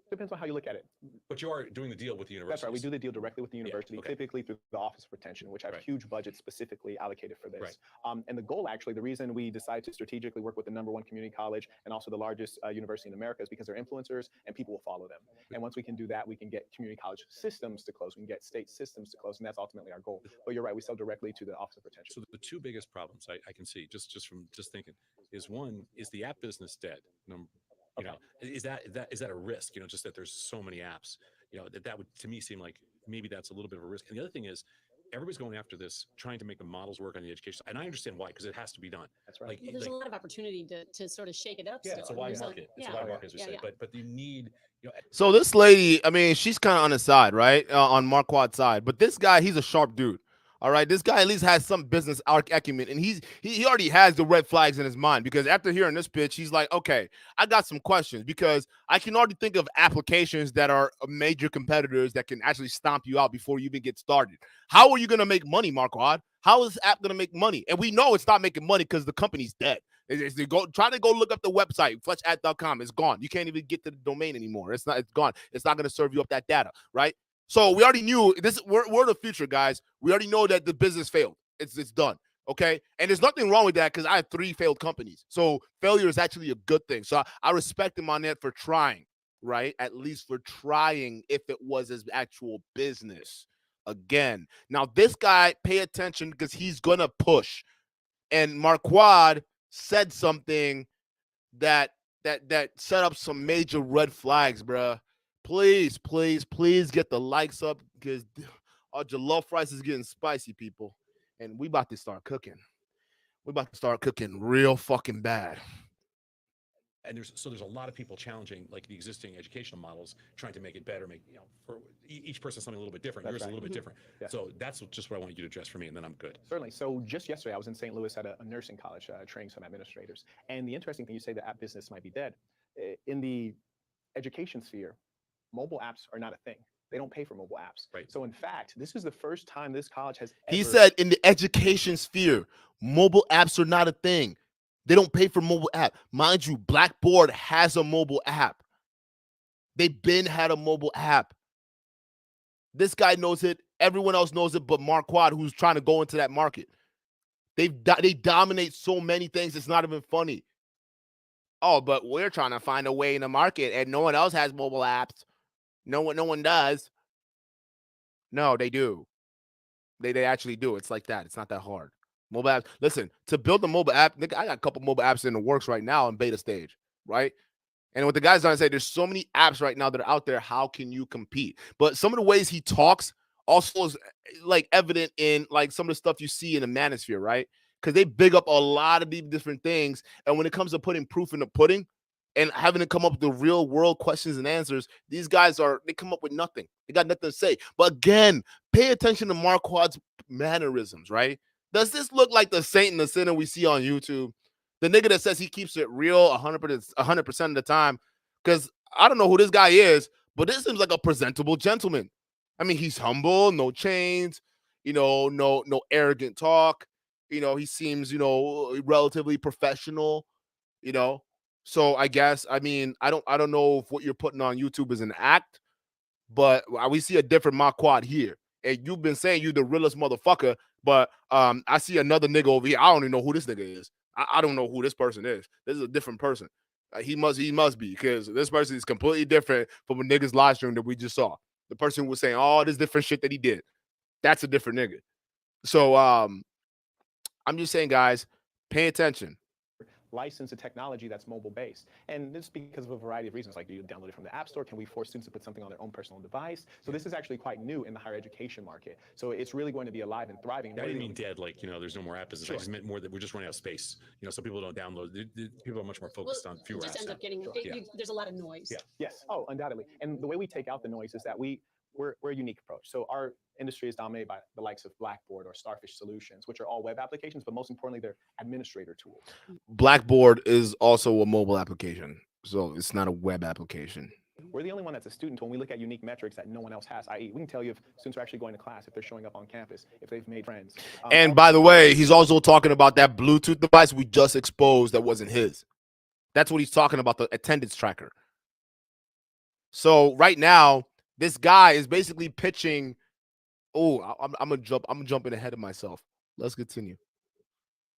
Depends on how you look at it. But you are doing the deal with the university. That's right. We do the deal directly with the university, okay. typically through the Office of Retention, which have huge budgets specifically allocated for this. Right. And the goal, actually, the reason we decided to strategically work with the #1 community college and also the largest university in America is because they're influencers and people will follow them. And once we can do that, we can get community college systems to close. We can get state systems to close, and that's ultimately our goal. But you're right, we sell directly to the Office of Retention. So the two biggest problems I can see just from thinking is, one, is the app business dead? Is that a risk? Just that there's so many apps. That would, to me, seem like maybe that's a little bit of a risk. And the other thing is, everybody's going after this, trying to make the models work on the education side. And I understand why, because it has to be done. That's right. There's a lot of opportunity to sort of shake it up. Yeah, it's a wide market. It's a wide market, as we say. But you need. So this lady, I mean, she's kind of on the side, right? On Marquard's side. But this guy, he's a sharp dude. All right, this guy at least has some business acumen, and he already has the red flags in his mind, because after hearing this pitch, he's like, okay, I got some questions, because I can already think of applications that are major competitors that can actually stomp you out before you even get started. How are you going to make money, Marquard? How is this app going to make money? And we know it's not making money because the company's dead. Try to go look up the website, fletchapp.com. It's gone. You can't even get to the domain anymore. It's gone. It's not going to serve you up that data, right? So we already knew this. We're the future, guys. We already know that the business failed. It's done. Okay. And there's nothing wrong with that, because I have 3 failed companies. So failure is actually a good thing. So I respect him on that for trying, right? At least for trying, if it was his actual business. Again. Now this guy, pay attention, because he's gonna push. And Marquard said something that set up some major red flags, bruh. Please, please, please get the likes up, because our jollof rice is getting spicy, people. And we about to start cooking. We about to start cooking real fucking bad. And there's a lot of people challenging, like, the existing educational models, trying to make it better, for each person something a little bit different. That's Yours right. a little bit different. Yes. So that's just what I want you to address for me, and then I'm good. Certainly. So just yesterday, I was in St. Louis at a nursing college training some administrators. And the interesting thing, you say the app business might be dead. In the education sphere, mobile apps are not a thing. They don't pay for mobile apps. Right. So in fact, this is the first time this college has He said in the education sphere, mobile apps are not a thing. They don't pay for mobile app. Mind you, Blackboard has a mobile app. They've been had a mobile app. This guy knows it. Everyone else knows it but Marquard, who's trying to go into that market. They dominate so many things, it's not even funny. Oh, but we're trying to find a way in the market, and no one else has mobile apps. No one does. No, they do. They actually do. It's like that. It's not that hard. Mobile apps. Listen, to build a mobile app, I got a couple mobile apps in the works right now in beta stage, right? And what the guy's trying to say, there's so many apps right now that are out there. How can you compete? But some of the ways he talks also is like evident in like some of the stuff you see in the Manosphere, right? Because they big up a lot of these different things. And when it comes to putting proof in the pudding and having to come up with the real world questions and answers, these guys they come up with nothing. They got nothing to say. But again, pay attention to Marquard's mannerisms, right? Does this look like the saint and the sinner we see on YouTube? The nigga that says he keeps it real 100% of the time? Because I don't know who this guy is, but this seems like a presentable gentleman. I mean, he's humble, no chains, no arrogant talk. He seems, relatively professional, So I guess, I mean, I don't know if what you're putting on YouTube is an act, but we see a different Marquard here. and you've been saying you the realest motherfucker, but I see another nigga over here. I don't even know who this nigga is. I don't know who this person is. This is a different person. He must be, because this person is completely different from a nigga's live stream that we just saw. The person was saying all this different shit that he did. That's a different nigga. So I'm just saying, guys, pay attention. License a technology that's mobile based. And this is because of a variety of reasons, like, do you download it from the App Store? Can we force students to put something on their own personal device? So this is actually quite new in the higher education market. So it's really going to be alive and thriving. I didn't mean dead, like, there's no more app business. I just meant more that we're just running out of space. So people don't download. People are much more focused on fewer It just apps. ends up getting, there's a lot of noise. Yeah. Yes. Oh, undoubtedly. And the way we take out the noise is that we're a unique approach. So our industry is dominated by the likes of Blackboard or Starfish Solutions, which are all web applications, but most importantly, they're administrator tools. Blackboard is also a mobile application, so it's not a web application. We're the only one that's a student when we look at unique metrics that no one else has, i.e. we can tell you if students are actually going to class, if they're showing up on campus, if they've made friends. And by the way, he's also talking about that Bluetooth device we just exposed that wasn't his. That's what he's talking about, the attendance tracker. So right now, this guy is basically pitching. Oh, I'm jumping ahead of myself. Let's continue.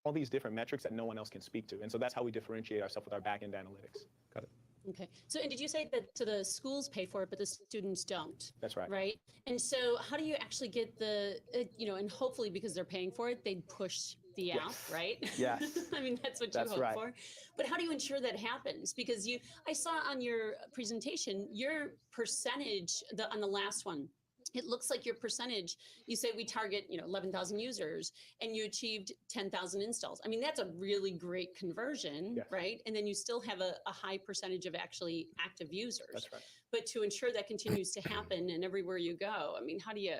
All these different metrics that no one else can speak to. And so that's how we differentiate ourselves with our back-end analytics. Got it. Okay. So, and did you say that the schools pay for it, but the students don't? That's right. Right. And so how do you actually get the, and hopefully because they're paying for it, they'd push the app, right? Yes. I mean, that's what you hope right. for. But how do you ensure that happens? Because I saw on your presentation, your percentage on the last one, it looks like your percentage, you say we target, 11,000 users and you achieved 10,000 installs. I mean, that's a really great conversion, Yes. right? And then you still have a high percentage of actually active users. That's right. But to ensure that continues to happen and everywhere you go, I mean, how do you?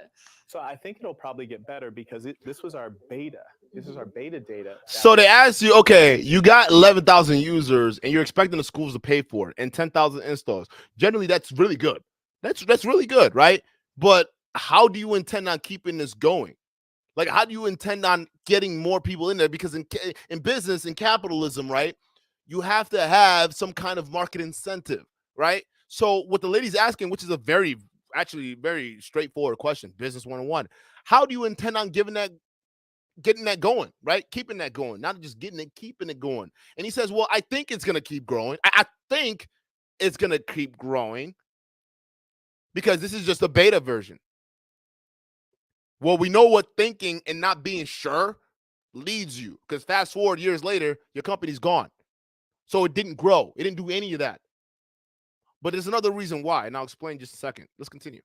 So I think it'll probably get better because this was our beta. This is our beta data. So they asked you, okay, you got 11,000 users and you're expecting the schools to pay for it and 10,000 installs. Generally, that's really good. That's really good, right? But how do you intend on keeping this going? Like, how do you intend on getting more people in there? Because in business and capitalism, right, you have to have some kind of market incentive, right? So what the lady's asking, which is a very straightforward question, business 101, how do you intend on getting that going, right? Keeping that going, not just getting it, keeping it going. And he says, well, I think it's going to keep growing. I think it's going to keep growing because this is just a beta version. Well, we know what thinking and not being sure leads you, because fast forward years later, your company's gone. So it didn't grow. It didn't do any of that. But there's another reason why, and I'll explain in just a second. Let's continue.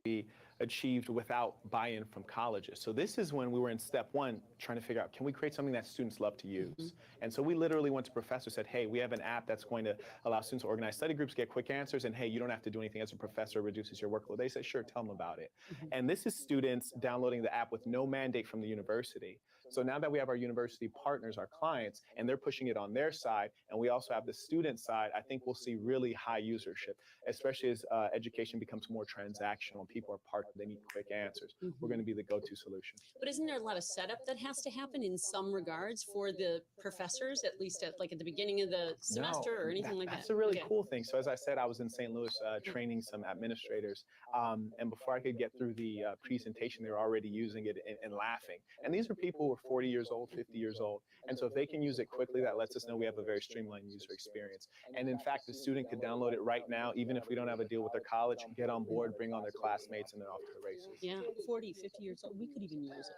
Be achieved without buy-in from colleges. So this is when we were in step one, trying to figure out, can we create something that students love to use? And so we literally went to professors, said, hey, we have an app that's going to allow students to organize study groups, get quick answers, and hey, you don't have to do anything as a professor, reduces your workload. They said, sure, tell them about it. And this is students downloading the app with no mandate from the university. So now that we have our university partners, our clients, and they're pushing it on their side, and we also have the student side, I think we'll see really high usership, especially as education becomes more transactional. People are parked, they need quick answers. We're going to be the go-to solution. But isn't there a lot of setup that has to happen in some regards for the professors, at least at the beginning of the semester or anything like that? That's a really cool thing. So as I said, I was in St. Louis training some administrators, and before I could get through the presentation, they were already using it and laughing. And these are people who are 40 years old, 50 years old. And so if they can use it quickly, that lets us know we have a very streamlined user experience. And in fact, the student could download it right now, even if we don't have a deal with their college, get on board, bring on their classmates, and they're off to the races. Yeah, 40, 50 years old, we could even use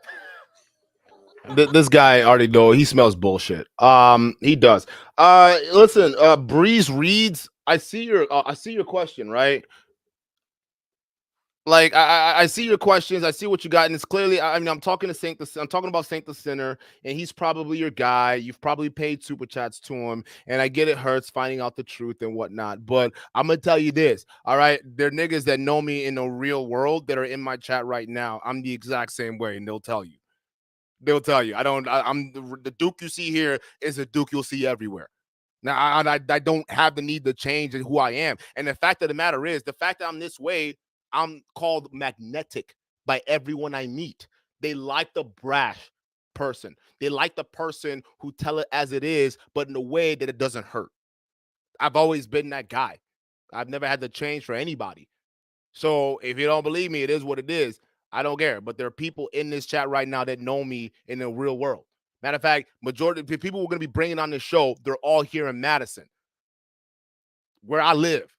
it. This guy already know he smells bullshit. He does. Listen, Breeze Reads, I see your question, right? Like I see your questions, I see what you got, and it's clearly, I mean, I'm talking about Saint the Sinner, and he's probably your guy. You've probably paid super chats to him, and I get it hurts finding out the truth and whatnot. But I'm gonna tell you this, all right? There are niggas that know me in the real world that are in my chat right now. I'm the exact same way, and they'll tell you. I'm the Duke you see here is a Duke you'll see everywhere. Now, I don't have the need to change who I am. And the fact of the matter is, the fact that I'm this way, I'm called magnetic by everyone I meet. They like the brash person. They like the person who tell it as it is, but in a way that it doesn't hurt. I've always been that guy. I've never had to change for anybody. So if you don't believe me, it is what it is. I don't care. But there are people in this chat right now that know me in the real world. Matter of fact, majority of the people we're going to be bringing on this show, they're all here in Madison, where I live.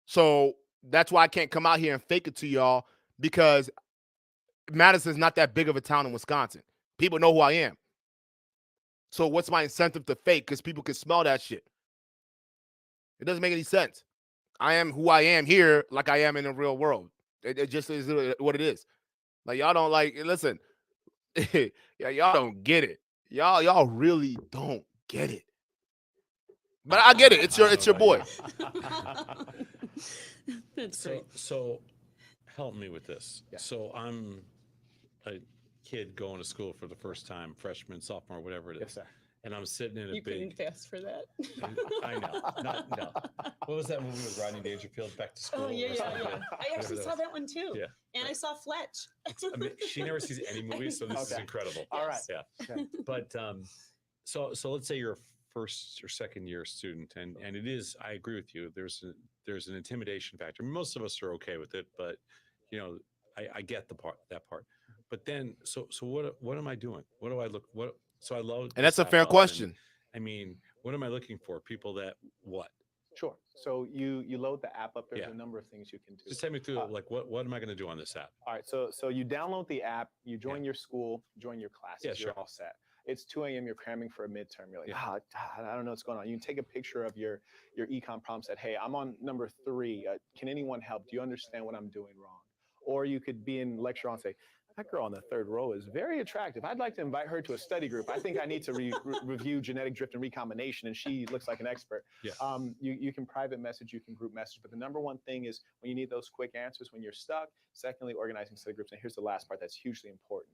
So that's why I can't come out here and fake it to y'all, because Madison's not that big of a town in Wisconsin. People know who I am. So what's my incentive to fake? Because people can smell that shit. It doesn't make any sense. I am who I am here, like I am in the real world. It just is what it is. Like, y'all don't listen. Yeah, y'all don't get it. Y'all really don't get it. But I get it. It's your boy. That's great. So help me with this. Yeah. So I'm a kid going to school for the first time, freshman, sophomore, whatever it is. Yes, sir. And I'm sitting in a You couldn't big. pass for that. I know. No. What was that movie with Rodney Dangerfield, Back to School? Oh, yeah, or yeah, something? yeah. I actually Whatever saw that one too. Yeah. And I saw Fletch. I mean, she never sees any movies, so this is Okay. incredible. All right. Yeah. Okay. But so let's say you're a first or second year student, and it is, I agree with you, there's an intimidation factor. Most of us are okay with it, but you know, I get that part. But then so what am I doing? What do I look what so I love And that's a this fair app up, question. and, I mean, what am I looking for? People that what? Sure. So you load the app up. There's Yeah. a number of things you can do. Just take me through like what am I going to do on this app? All right. So you download the app, you join your school, join your classes. Yeah, You're sure. all set. It's 2 a.m. You're cramming for a midterm. You're like, Yeah. I don't know what's going on. You can take a picture of your econ problem, said, hey, I'm on number 3. Can anyone help? Do you understand what I'm doing wrong? Or you could be in lecture and say, that girl on the 3rd row is very attractive. I'd like to invite her to a study group. I think I need to review genetic drift and recombination, and she looks like an expert. Yeah. You can private message, you can group message, but the number one thing is when you need those quick answers when you're stuck. Secondly, organizing study groups. And here's the last part that's hugely important.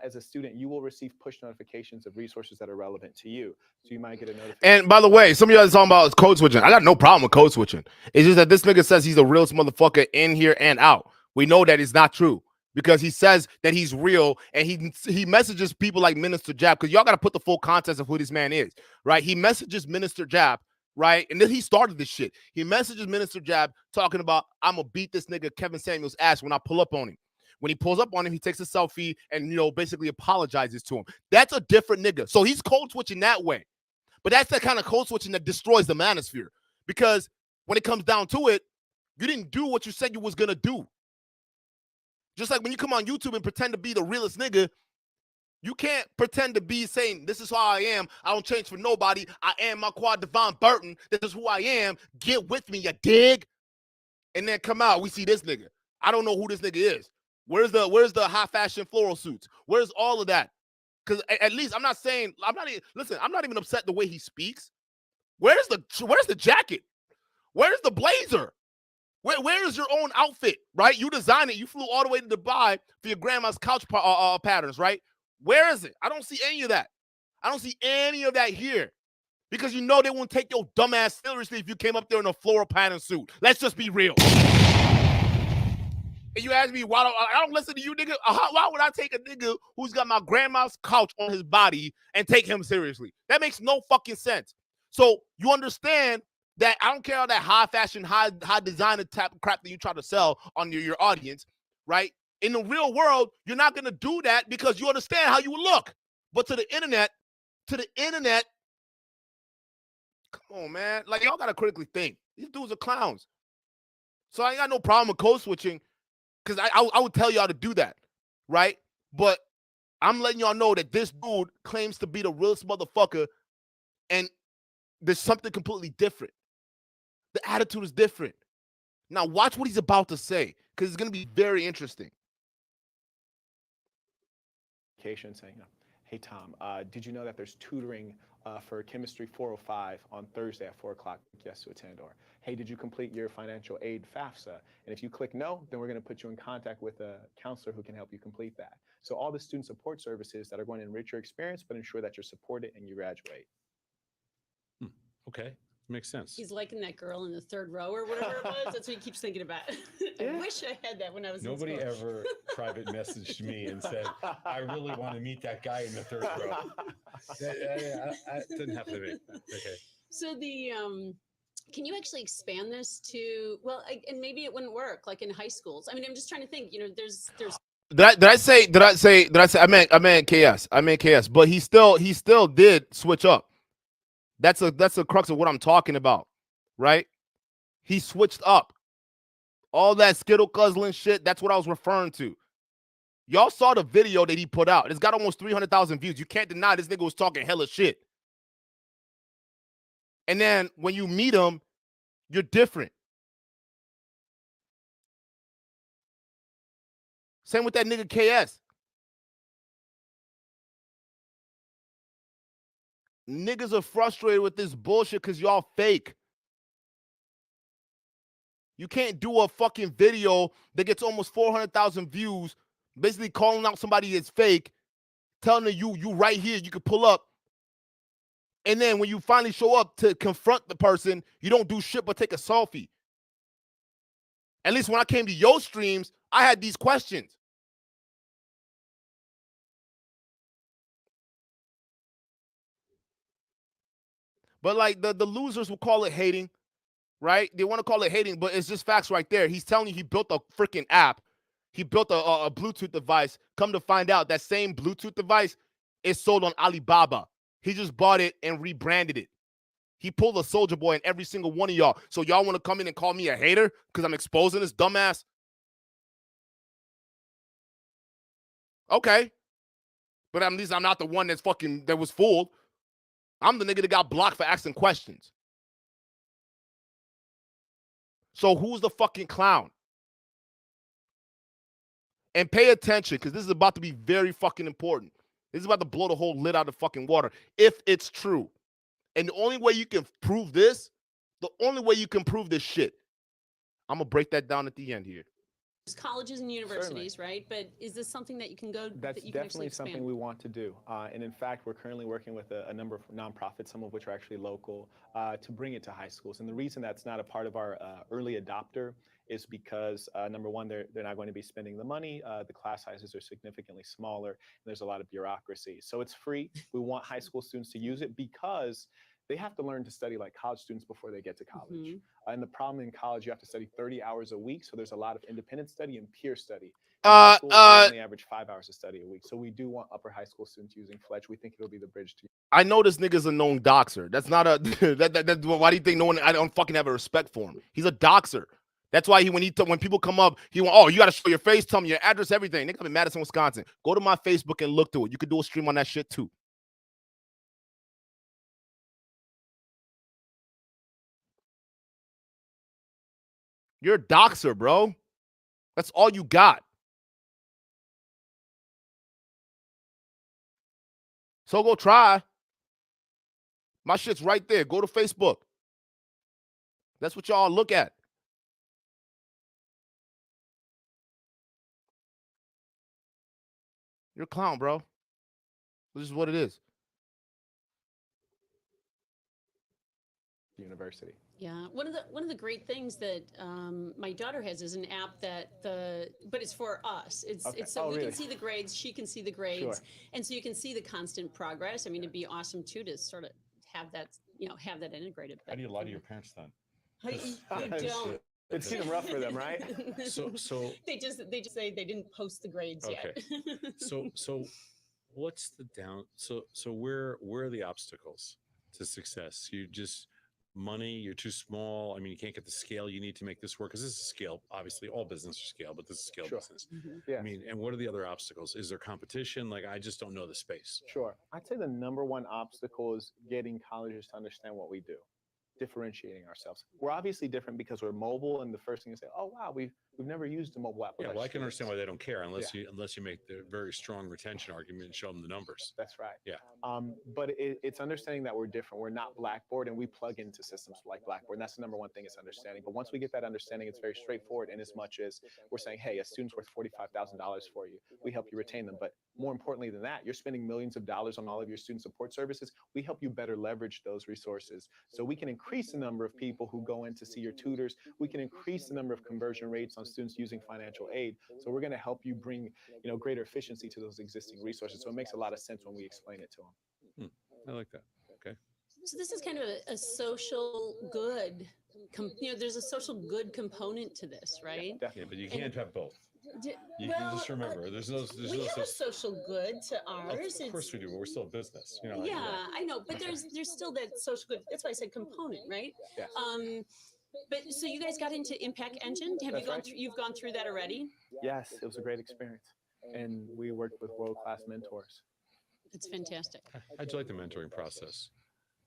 As a student, you will receive push notifications of resources that are relevant to you. So you might get a notification. And by the way, some of y'all are talking about code switching. I got no problem with code switching. It's just that this nigga says he's the realest motherfucker in here and out. We know that is not true, because he says that he's real, and he messages people like Minister Jab, because y'all got to put the full context of who this man is, right? He messages Minister Jab, right? And then he started this shit. He messages Minister Jab talking about, I'm going to beat this nigga Kevin Samuels' ass when I pull up on him. When he pulls up on him, he takes a selfie and, basically apologizes to him. That's a different nigga. So he's code switching that way. But that's the kind of code switching that destroys the manosphere. Because when it comes down to it, you didn't do what you said you was going to do. Just like when you come on YouTube and pretend to be the realest nigga, you can't pretend to be saying, this is how I am. I don't change for nobody. I am my quad Devon Burton. This is who I am. Get with me, you dig? And then come out, we see this nigga. I don't know who this nigga is. Where's the high fashion floral suits? Where's all of that? Because at least I'm not even upset the way he speaks. Where's the jacket? Where's the blazer? Where is your own outfit, right? You designed it. You flew all the way to Dubai for your grandma's couch patterns, right? Where is it? I don't see any of that. I don't see any of that here. Because they won't take your dumb ass seriously if you came up there in a floral pattern suit. Let's just be real. And you ask me, why I don't listen to you, nigga? Why would I take a nigga who's got my grandma's couch on his body and take him seriously? That makes no fucking sense. So you understand that I don't care all that high fashion, high designer type of crap that you try to sell on your audience, right? In the real world, you're not going to do that because you understand how you look. But to the internet, come on, man. Like, y'all got to critically think. These dudes are clowns. So I ain't got no problem with code switching, because I would tell y'all to do that, right? But I'm letting y'all know that this dude claims to be the realest motherfucker, and there's something completely different. The attitude is different. Now watch what he's about to say, because it's going to be very interesting. Saying, hey, Tom, did you know that there's tutoring for Chemistry 405 on Thursday at 4 o'clock? Yes, to attend. Or, hey, did you complete your financial aid FAFSA? And if you click no, then we're going to put you in contact with a counselor who can help you complete that. So all the student support services that are going to enrich your experience, but ensure that you're supported and you graduate. Okay. Makes sense. He's liking that girl in the 3rd row or whatever it was. That's what he keeps thinking about. I wish I had that when I was Nobody in school. ever private messaged me and said, I really want to meet that guy in the 3rd row. That didn't happen to me. Okay. So can you actually expand this to, well, and maybe it wouldn't work like in high schools. I mean, I'm just trying to think, you know, there's Did I say I meant KS. I meant KS, but he still did switch up. That's the crux of what I'm talking about, right? He switched up. All that skittle guzzling shit, that's what I was referring to. Y'all saw the video that he put out. It's got almost 300,000 views. You can't deny this nigga was talking hella shit. And then when you meet him, you're different. Same with that nigga KS. Niggas are frustrated with this bullshit because y'all fake. You can't do a fucking video that gets almost 400,000 views, basically calling out somebody that's fake, telling you right here, you can pull up. And then when you finally show up to confront the person, you don't do shit but take a selfie. At least when I came to your streams, I had these questions. But like the losers will call it hating, right? They want to call it hating, but it's just facts right there. He's telling you he built a freaking app. He built a Bluetooth device. Come to find out, that same Bluetooth device is sold on Alibaba. He just bought it and rebranded it. He pulled a Soldier Boy in every single one of y'all. So y'all want to come in and call me a hater because I'm exposing this dumbass? Okay. But at least I'm not the one that was fooled. I'm the nigga that got blocked for asking questions. So who's the fucking clown? And pay attention, because this is about to be very fucking important. This is about to blow the whole lid out of fucking water, if it's true. And the only way you can prove this, shit, I'm going to break that down at the end here. colleges and universities, right? But is this something that you can go? That's that you can definitely something we want to do. And in fact, we're currently working with a number of nonprofits, some of which are actually local, to bring it to high schools. And the reason that's not a part of our early adopter is because, number one, they're not going to be spending the money. The class sizes are significantly smaller, and there's a lot of bureaucracy. So it's free. We want high school students to use it because they have to learn to study like college students before they get to college. And the problem in college, you have to study 30 hours a week. So there's a lot of independent study and peer study. School, we only average 5 hours of study a week. So we do want upper high school students using Fletch. We think it'll be the bridge to. I know this nigga's a known doxer. That's not a why do you think no one? I don't fucking have a respect for him. He's a doxer. That's why when people come up, he went, oh, you got to show your face, tell me your address, everything. Nigga, I'm in Madison, Wisconsin. Go to my Facebook and look through it. You could do a stream on that shit too. You're a doxer, bro. That's all you got. So go try. My shit's right there. Go to Facebook. That's what y'all look at. You're a clown, bro. This is what it is. University. Yeah, one of the great things that my daughter has is an app but it's for us. It's so we can see the grades, she can see the grades, and so you can see the constant progress. I mean, it'd be awesome too to sort of have that integrated. How do you lie to your parents then? I don't. It's even rough for them, right? So they just say they didn't post the grades yet. so what's the down? So where are the obstacles to success? You just money, you're too small. I mean, you can't get the scale you need to make this work, because this is scale. Obviously, all business are scale, but this is scale business. Yeah. I mean, and what are the other obstacles? Is there competition? Like, I just don't know the space. Sure. I'd say the number one obstacle is getting colleges to understand what we do, differentiating ourselves. We're obviously different because we're mobile, and the first thing is say, oh wow, we've never used a mobile app. Yeah, well, I can understand why they don't care unless you make the very strong retention argument and show them the numbers. That's right. Yeah. But it's understanding that we're different. We're not Blackboard, and we plug into systems like Blackboard. And that's the number one thing, is understanding. But once we get that understanding, it's very straightforward. In as much as we're saying, hey, a student's worth $45,000 for you, we help you retain them. But more importantly than that, you're spending millions of dollars on all of your student support services. We help you better leverage those resources, so we can increase the number of people who go in to see your tutors. We can increase the number of conversion rates on students using financial aid. So we're going to help you bring, greater efficiency to those existing resources. So it makes a lot of sense when we explain it to them. I like that. Okay. So this is kind of a social good, there's a social good component to this, right? Yeah, but you can't have both. You Well, just remember, there's no we have a social good to ours. Of course we do, but we're still a business. You know. Yeah, I know, but there's still that social good. That's why I said component, right? Yes. But so you guys got into Impact Engine. Have you gone through? You've gone through that already. Yes, it was a great experience, and we worked with world-class mentors. It's fantastic. How'd you like the mentoring process?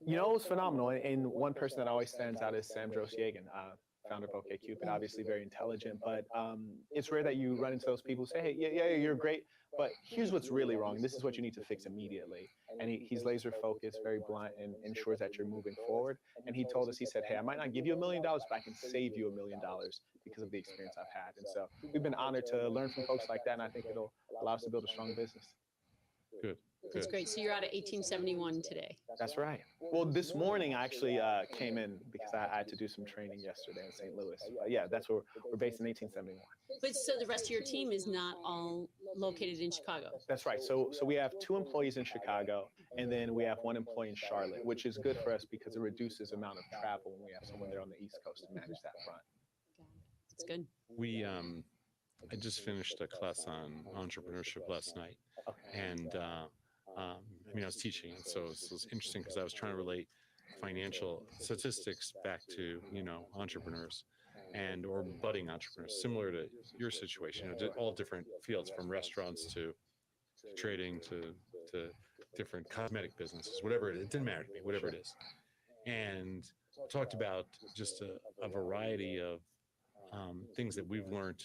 You know, it was phenomenal. And one person that always stands out is Sam Drosjegan, founder of OkCupid, obviously very intelligent, but it's rare that you run into those people who say, hey, yeah, you're great, but here's what's really wrong. This is what you need to fix immediately. And he's laser focused, very blunt, and ensures that you're moving forward. And he told us, he said, hey, I might not give you $1 million, but I can save you $1 million because of the experience I've had. And so we've been honored to learn from folks like that, and I think it'll allow us to build a strong business. Good. That's great. So you're out of 1871 today. That's right. Well, this morning I actually came in because I had to do some training yesterday in St. Louis. Yeah, that's where we're based in 1871. But so the rest of your team is not all located in Chicago. That's right. So we have 2 employees in Chicago, and then we have 1 employee in Charlotte, which is good for us because it reduces the amount of travel when we have someone there on the East Coast to manage that front. That's good. I just finished a class on entrepreneurship last night, and I was teaching, and so it was interesting because I was trying to relate financial statistics back to entrepreneurs or budding entrepreneurs, similar to your situation. All different fields, from restaurants to trading to different cosmetic businesses, whatever it is. It didn't matter to me, whatever it is, and talked about just a variety of things that we've learned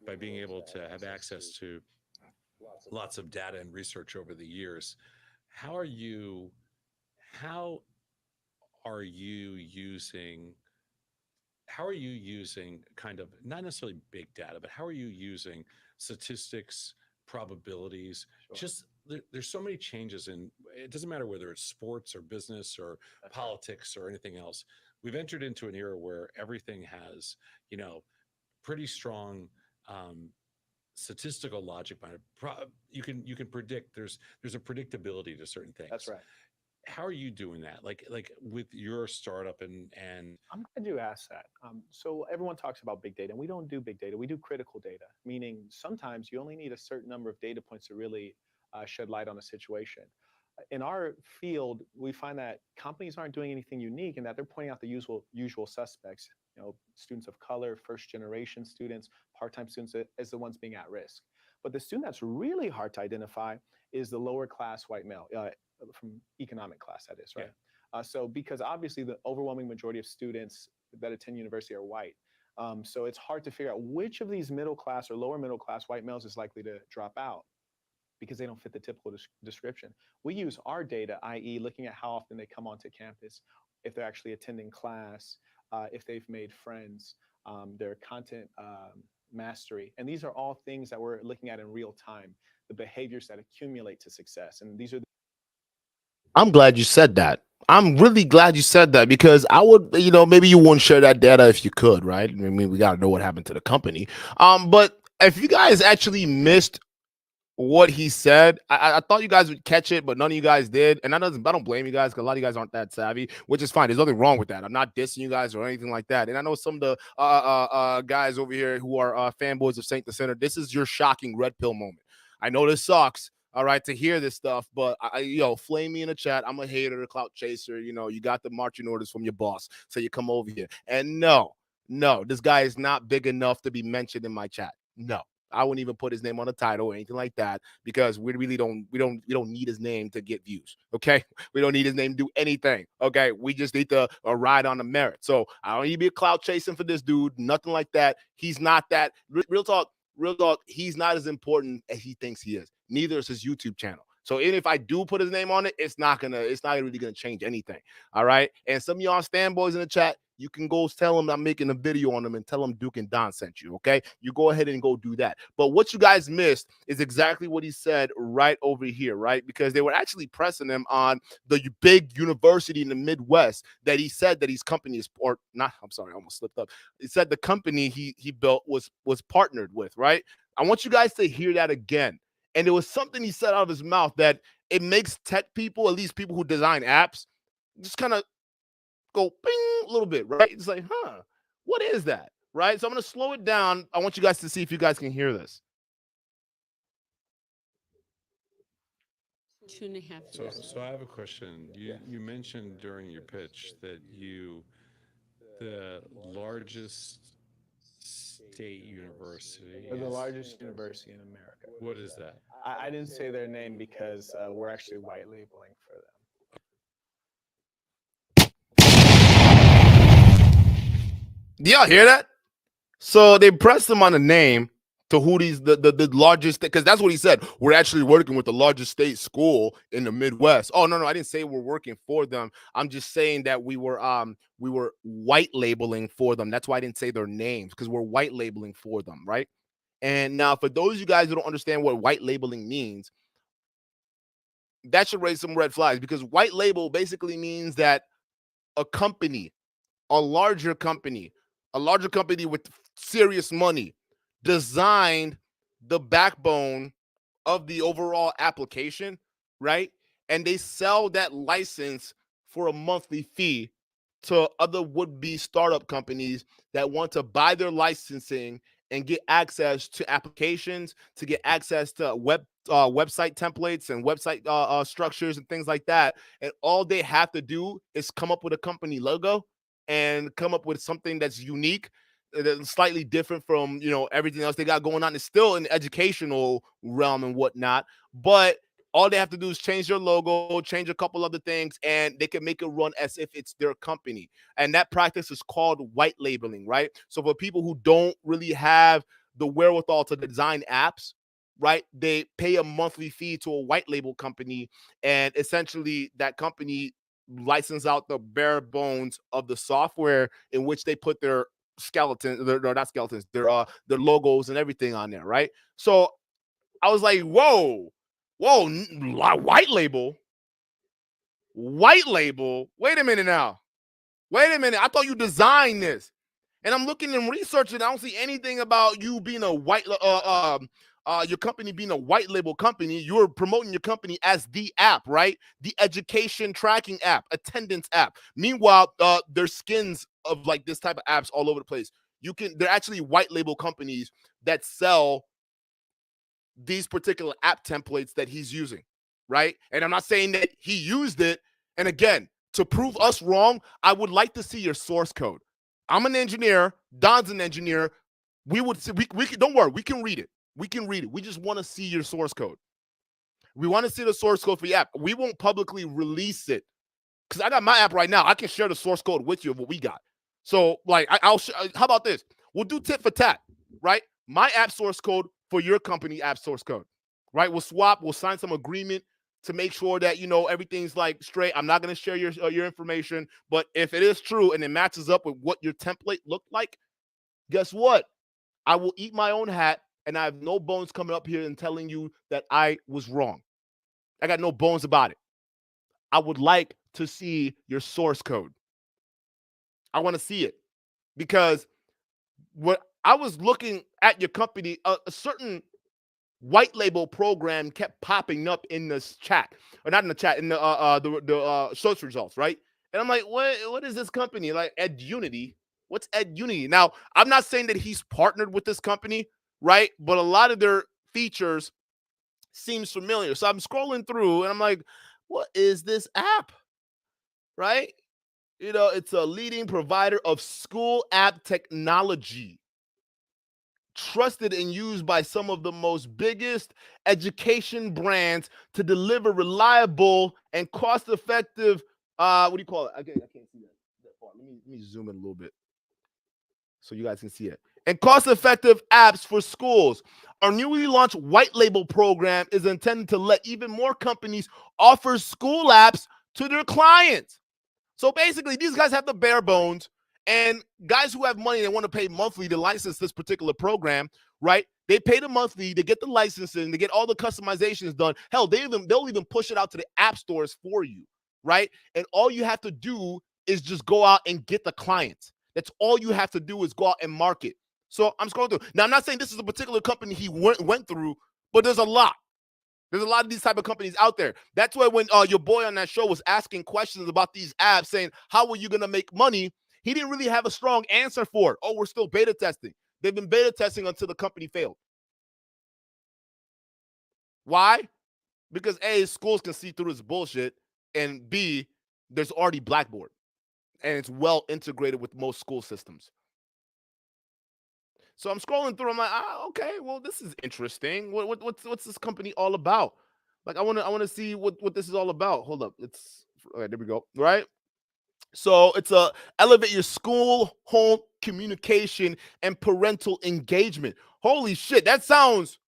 by being able to have access to lots of data and research over the years. How are you using kind of, not necessarily big data, but how are you using statistics, probabilities? Just there's so many changes, and it doesn't matter whether it's sports or business or politics or anything else. We've entered into an era where everything has, pretty strong statistical logic behind it. You can predict. There's a predictability to certain things. That's right. How are you doing that? Like with your startup and I'm glad you asked that. So everyone talks about big data, and we don't do big data. We do critical data, meaning sometimes you only need a certain number of data points to really shed light on a situation. In our field, we find that companies aren't doing anything unique, and that they're pointing out the usual suspects. Students of color, first generation students, part-time students as the ones being at risk. But the student that's really hard to identify is the lower class white male, from economic class, that is, right? Yeah. So because obviously the overwhelming majority of students that attend university are white. So it's hard to figure out which of these middle class or lower middle class white males is likely to drop out because they don't fit the typical description. We use our data, i.e. looking at how often they come onto campus, if they're actually attending class, if they've made friends, their content mastery. And these are all things that we're looking at in real time, the behaviors that accumulate to success. And these are I'm glad you said that. I'm really glad you said that, because I would, maybe you wouldn't share that data if you could, right? I mean, we got to know what happened to the company. But if you guys actually missed what he said, I thought you guys would catch it, but none of you guys did. And I don't blame you guys, because a lot of you guys aren't that savvy, which is fine. There's nothing wrong with that. I'm not dissing you guys or anything like that. And I know some of the guys over here who are fanboys of Saint the Sinner, this is your shocking red pill moment. I know this sucks, all right, to hear this stuff, but flame me in the chat. I'm a hater, a clout chaser. You got the marching orders from your boss, so you come over here. And no, this guy is not big enough to be mentioned in my chat. No. I wouldn't even put his name on the title or anything like that, because we really don't need his name to get views. Okay, we don't need his name to do anything. Okay, we just need to ride on the merit. So I don't need to be a clout chasing for this dude. Nothing like that. He's not that. Real talk. He's not as important as he thinks he is. Neither is his YouTube channel. So even if I do put his name on it, it's not really gonna change anything. All right. And some of y'all standboys in the chat, you can go tell him I'm making a video on him and tell him Duke and Don sent you. Okay. You go ahead and go do that. But what you guys missed is exactly what he said right over here, right? Because they were actually pressing him on the big university in the Midwest that he said that his company is, or not, I'm sorry, I almost slipped up. He said the company he built was partnered with, right? I want you guys to hear that again. And there was something he said out of his mouth that it makes tech people, at least people who design apps, just kind of go bing a little bit, right? It's like, what is that, right? So I'm going to slow it down. I want you guys to see if you guys can hear this. 2.5 So, years. so I have a question. You mentioned during your pitch that the largest state university We're the is- largest university in America. What is that? I didn't say their name because we're actually white labeling for them. Do y'all hear that? So they pressed him on the name to who the largest, because that's what he said. We're actually working with the largest state school in the Midwest. Oh, no, I didn't say we're working for them. I'm just saying that we were white labeling for them. That's why I didn't say their names, because we're white labeling for them, right? And now for those of you guys who don't understand what white labeling means, that should raise some red flags, because white label basically means that a company, a larger company with serious money designed the backbone of the overall application, right? And they sell that license for a monthly fee to other would-be startup companies that want to buy their licensing and get access to applications, to get access to website templates and website structures and things like that. And all they have to do is come up with a company logo and come up with something that's unique, that's slightly different from, everything else they got going on. It's still in the educational realm and whatnot, but all they have to do is change their logo, change a couple other things, and they can make it run as if it's their company. And that practice is called white labeling, right? So for people who don't really have the wherewithal to design apps, right, they pay a monthly fee to a white label company, and essentially that company license out the bare bones of the software in which they put their skeletons, they're not skeletons, their logos and everything on there, right? So I was like, whoa, white label. Wait a minute now. I thought you designed this. And I'm looking and researching. I don't see anything about you being a your company being a white label company. You're promoting your company as the app, right? The education tracking app, attendance app. Meanwhile, there's skins of like this type of apps all over the place. They're actually white label companies that sell these particular app templates that he's using, right? And I'm not saying that he used it. And again, to prove us wrong, I would like to see your source code. I'm an engineer. Don's an engineer. We can, don't worry, we can read it. We just want to see your source code. We want to see the source code for your app. We won't publicly release it because I got my app right now. I can share the source code with you of what we got. So, like, how about this? We'll do tit for tat, right? My app source code for your company app source code, right? We'll swap. We'll sign some agreement to make sure that, everything's like straight. I'm not going to share your information, but if it is true and it matches up with what your template looked like, guess what? I will eat my own hat, and I have no bones coming up here and telling you that I was wrong. I got no bones about it. I would like to see your source code. I want to see it because what I was looking at your company, a certain white label program kept popping up in this chat, or not in the chat, in the search results, right? And I'm like, what is this company? Like EdUnity. What's EdUnity? Now, I'm not saying that he's partnered with this company, right? But a lot of their features seems familiar. So I'm scrolling through and I'm like, what is this app? Right? It's a leading provider of school app technology, trusted and used by some of the most biggest education brands to deliver reliable and cost-effective, what do you call it? I can't see that far. Let me zoom in a little bit so you guys can see it. And cost-effective apps for schools. Our newly launched white label program is intended to let even more companies offer school apps to their clients. So basically, these guys have the bare bones, and guys who have money, they want to pay monthly to license this particular program, right? They pay the monthly, they get the licensing, they get all the customizations done. Hell, they'll even push it out to the app stores for you, right? And all you have to do is just go out and get the clients. That's all you have to do is go out and market. So I'm scrolling through. Now, I'm not saying this is a particular company he went through, but there's a lot. There's a lot of these type of companies out there. That's why when your boy on that show was asking questions about these apps, saying, how are you going to make money? He didn't really have a strong answer for it. Oh, we're still beta testing. They've been beta testing until the company failed. Why? Because A, schools can see through this bullshit, and B, there's already Blackboard, and it's well integrated with most school systems. So I'm scrolling through. I'm like, okay, well, this is interesting. What's this company all about? Like, I want to see what this is all about. Hold up, all right, there we go. Right. So it's elevate your school home communication and parental engagement. Holy shit, that sounds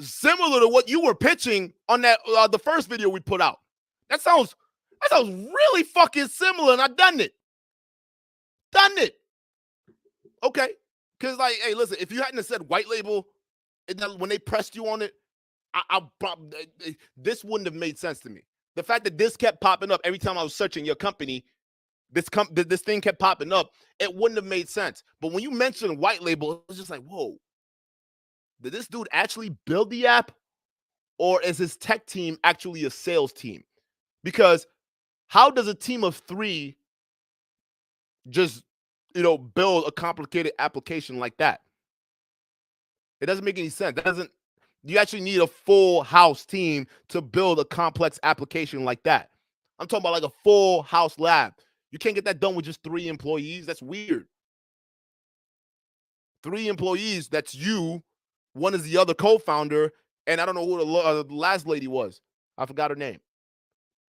similar to what you were pitching on that the first video we put out. That sounds really fucking similar, and I've done it. Okay. Because, like, hey, listen, if you hadn't have said white label, when they pressed you on it, this wouldn't have made sense to me. The fact that this kept popping up every time I was searching your company, this thing kept popping up, it wouldn't have made sense. But when you mentioned white label, it was just like, whoa. Did this dude actually build the app? Or is his tech team actually a sales team? Because how does a team of 3 just build a complicated application like that? It doesn't make any sense. You actually need a full house team to build a complex application like that. I'm talking about like a full house lab. You can't get that done with just 3 employees. That's weird. 3 employees, that's you. One is the other co-founder, and I don't know who the last lady was. I forgot her name.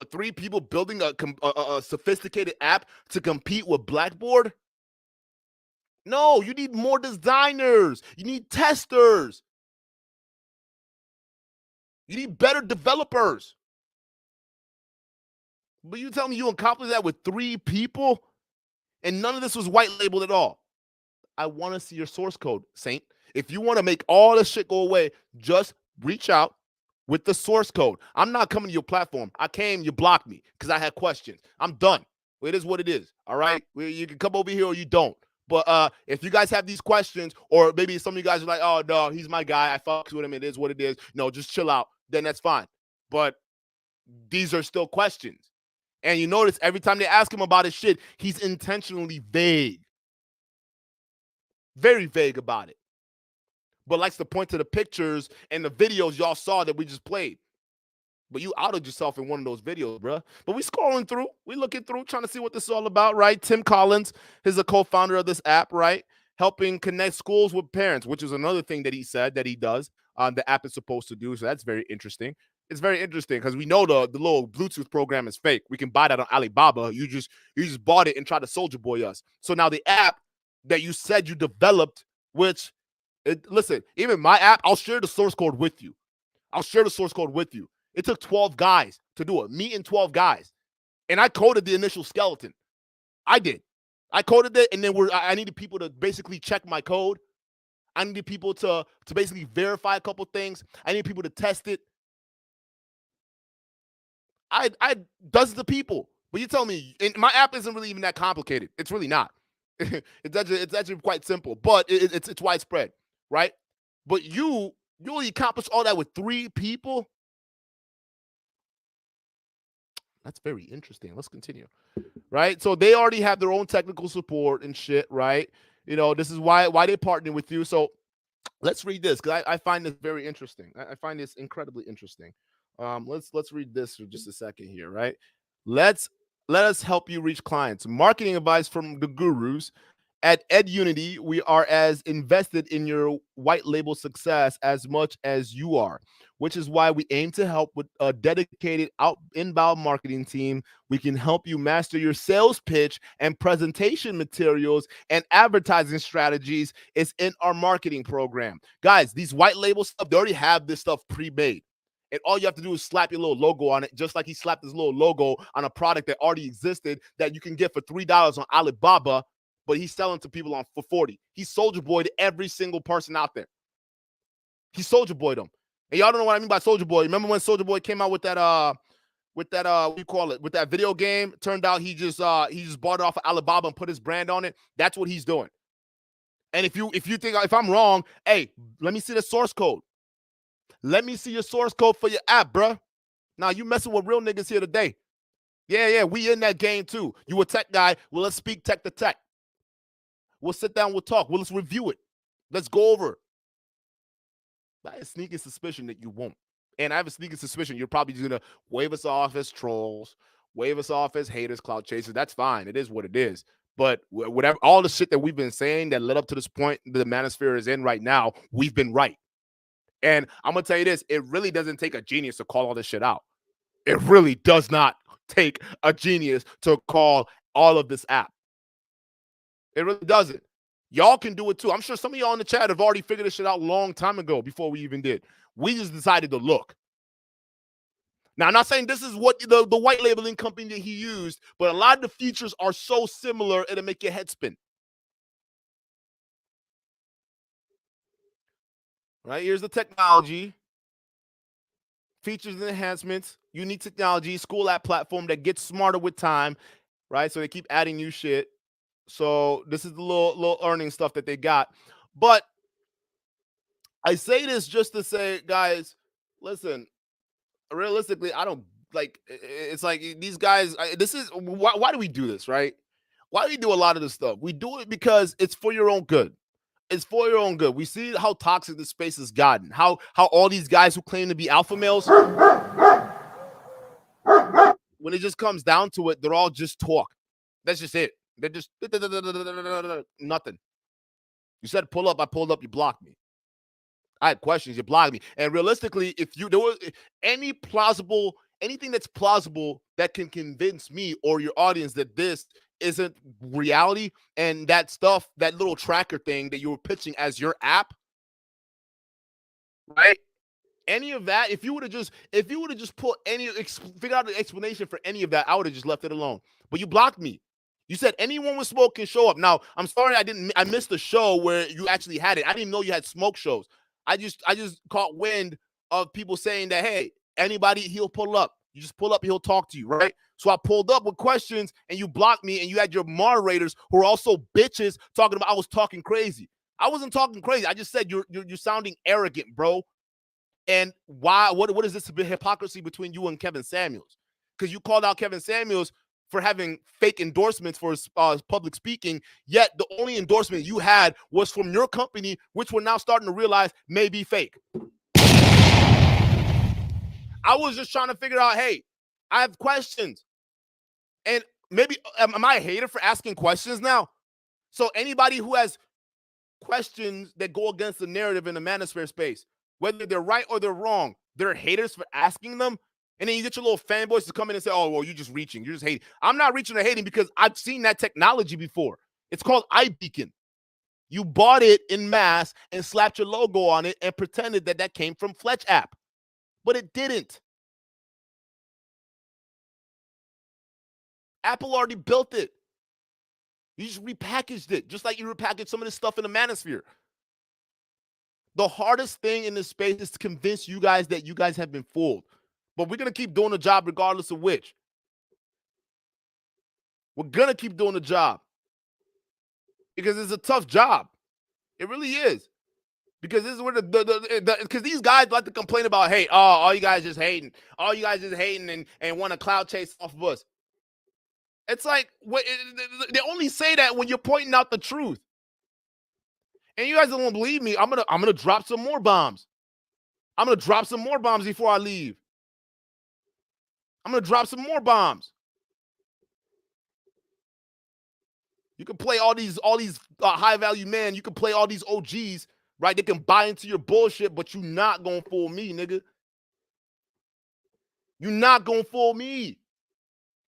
3 people building a sophisticated app to compete with Blackboard? No, you need more designers. You need testers. You need better developers. But you tell me you accomplished that with 3 people, and none of this was white labeled at all. I want to see your source code, Saint. If you want to make all this shit go away, just reach out with the source code. I'm not coming to your platform. I came, you blocked me because I had questions. I'm done. It is what it is. All right? You can come over here or you don't. But if you guys have these questions, or maybe some of you guys are like, oh, no, he's my guy. I fucks with him. It is what it is. No, just chill out. Then that's fine. But these are still questions. And you notice every time they ask him about his shit, he's intentionally vague. Very vague about it. But likes to point to the pictures and the videos y'all saw that we just played. But you outed yourself in one of those videos, bro. But we scrolling through. We looking through, trying to see what this is all about, right? Tim Collins is a co-founder of this app, right? Helping connect schools with parents, which is another thing that he said that he does. The app is supposed to do. So that's very interesting. It's very interesting because we know the little Bluetooth program is fake. We can buy that on Alibaba. You just bought it and tried to Soldier Boy us. So now the app that you said you developed, which, listen, even my app, I'll share the source code with you. It took 12 guys to do it. Me and 12 guys. And I coded the initial skeleton. I did. I coded it, and then I needed people to basically check my code. I needed people to basically verify a couple things. I needed people to test it. I dozens of people. But you tell me, and my app isn't really even that complicated. It's really not. It's actually quite simple, but it's widespread, right? But you only accomplished all that with 3 people. That's very interesting. Let's continue, right? So they already have their own technical support and shit, right? This is why they partner with you. So let's read this because I find this very interesting. I find this incredibly interesting. Let's read this for just a second here, right? Let us help you reach clients. Marketing advice from the gurus. At EdUnity, we are as invested in your white label success as much as you are, which is why we aim to help with a dedicated inbound marketing team. We can help you master your sales pitch and presentation materials and advertising strategies. It's in our marketing program. Guys, these white label stuff, they already have this stuff pre-made. And all you have to do is slap your little logo on it, just like he slapped his little logo on a product that already existed that you can get for $3 on Alibaba, but he's selling to people for $40. He Soldier Boyed every single person out there. He Soldier Boyed them. And y'all don't know what I mean by Soldier Boy. Remember when Soldier Boy came out with that what do you call it? With that video game? Turned out he just bought it off of Alibaba and put his brand on it. That's what he's doing. And if you think if I'm wrong, hey, let me see the source code. Let me see your source code for your app, bruh. Now you messing with real niggas here today. Yeah, we in that game too. You a tech guy. Well, let's speak tech to tech. We'll sit down, we'll talk. Well, let's review it. Let's go over it. I have a sneaking suspicion that you won't. And I have a sneaking suspicion you're probably just going to wave us off as trolls, wave us off as haters, clout chasers. That's fine. It is what it is. But whatever, all the shit that we've been saying that led up to this point the Manosphere is in right now, we've been right. And I'm going to tell you this, it really doesn't take a genius to call all this shit out. It really does not take a genius to call all of this app. It really doesn't. Y'all can do it too. I'm sure some of y'all in the chat have already figured this shit out a long time ago before we even did. We just decided to look. Now, I'm not saying this is what the white labeling company that he used, but a lot of the features are so similar, it'll make your head spin. Right, here's the technology. Features and enhancements, unique technology, school app platform that gets smarter with time, right? So they keep adding new shit. So this is the little earning stuff that they got. But I say this just to say, guys, listen, realistically, I don't like, it's like these guys, this is, why do we do this, right? Why do we do a lot of this stuff? We do it because it's for your own good. It's for your own good. We see how toxic this space has gotten, how all these guys who claim to be alpha males, when it just comes down to it, they're all just talk. That's just it. They're just nothing. You said pull up, I pulled up, you blocked me. I had questions, you blocked me. And realistically, if there was anything that's plausible that can convince me or your audience that this isn't reality, and that stuff, that little tracker thing that you were pitching as your app, right? Any of that, if you would have just put figure out the explanation for any of that, I would have just left it alone. But you blocked me. You said anyone with smoke can show up. Now, I'm sorry I missed the show where you actually had it. I didn't even know you had smoke shows. I just caught wind of people saying that, hey, anybody, he'll pull up. You just pull up, he'll talk to you, right? So I pulled up with questions and you blocked me, and you had your moderators who are also bitches talking about I was talking crazy. I wasn't talking crazy. I just said you're sounding arrogant, bro. And why? What is this hypocrisy between you and Kevin Samuels? Because you called out Kevin Samuels for having fake endorsements for his public speaking, yet the only endorsement you had was from your company, which we're now starting to realize may be fake. I was just trying to figure out, hey, I have questions. And maybe, am I a hater for asking questions now? So anybody who has questions that go against the narrative in the Manosphere space, whether they're right or they're wrong, they're haters for asking them. And then you get your little fanboys to come in and say, oh, well, you're just reaching. You're just hating. I'm not reaching or hating because I've seen that technology before. It's called iBeacon. You bought it in mass and slapped your logo on it and pretended that that came from Fletch App. But it didn't. Apple already built it. You just repackaged it, just like you repackaged some of this stuff in the Manosphere. The hardest thing in this space is to convince you guys that you guys have been fooled. But we're going to keep doing the job regardless of which. We're going to keep doing the job. Because it's a tough job. It really is. Because this is where because these guys like to complain about, hey, all you guys just hating. All you guys just hating and want to cloud chase off of us. It's like, they only say that when you're pointing out the truth. And you guys don't believe me. I'm gonna drop some more bombs. I'm gonna drop some more bombs before I leave. I'm gonna drop some more bombs. You can play all these high value men. You can play all these OGs, right? They can buy into your bullshit, but you're not gonna fool me, nigga. You're not gonna fool me.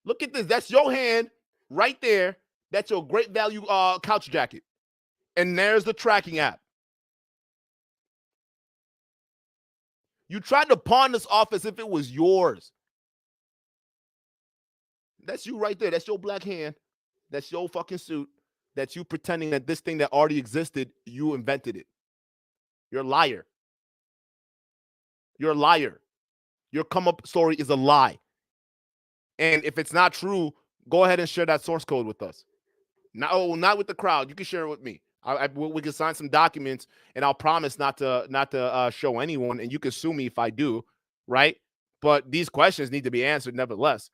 Look at this. That's your hand right there. That's your great value couch jacket. And there's the tracking app. You tried to pawn this off as if it was yours. That's you right there. That's your black hand. That's your fucking suit. That's you pretending that this thing that already existed, you invented it. You're a liar. You're a liar. Your come up story is a lie. And if it's not true, go ahead and share that source code with us. Not with the crowd. You can share it with me. We can sign some documents, and I'll promise not to show anyone, and you can sue me if I do, right? But these questions need to be answered nevertheless,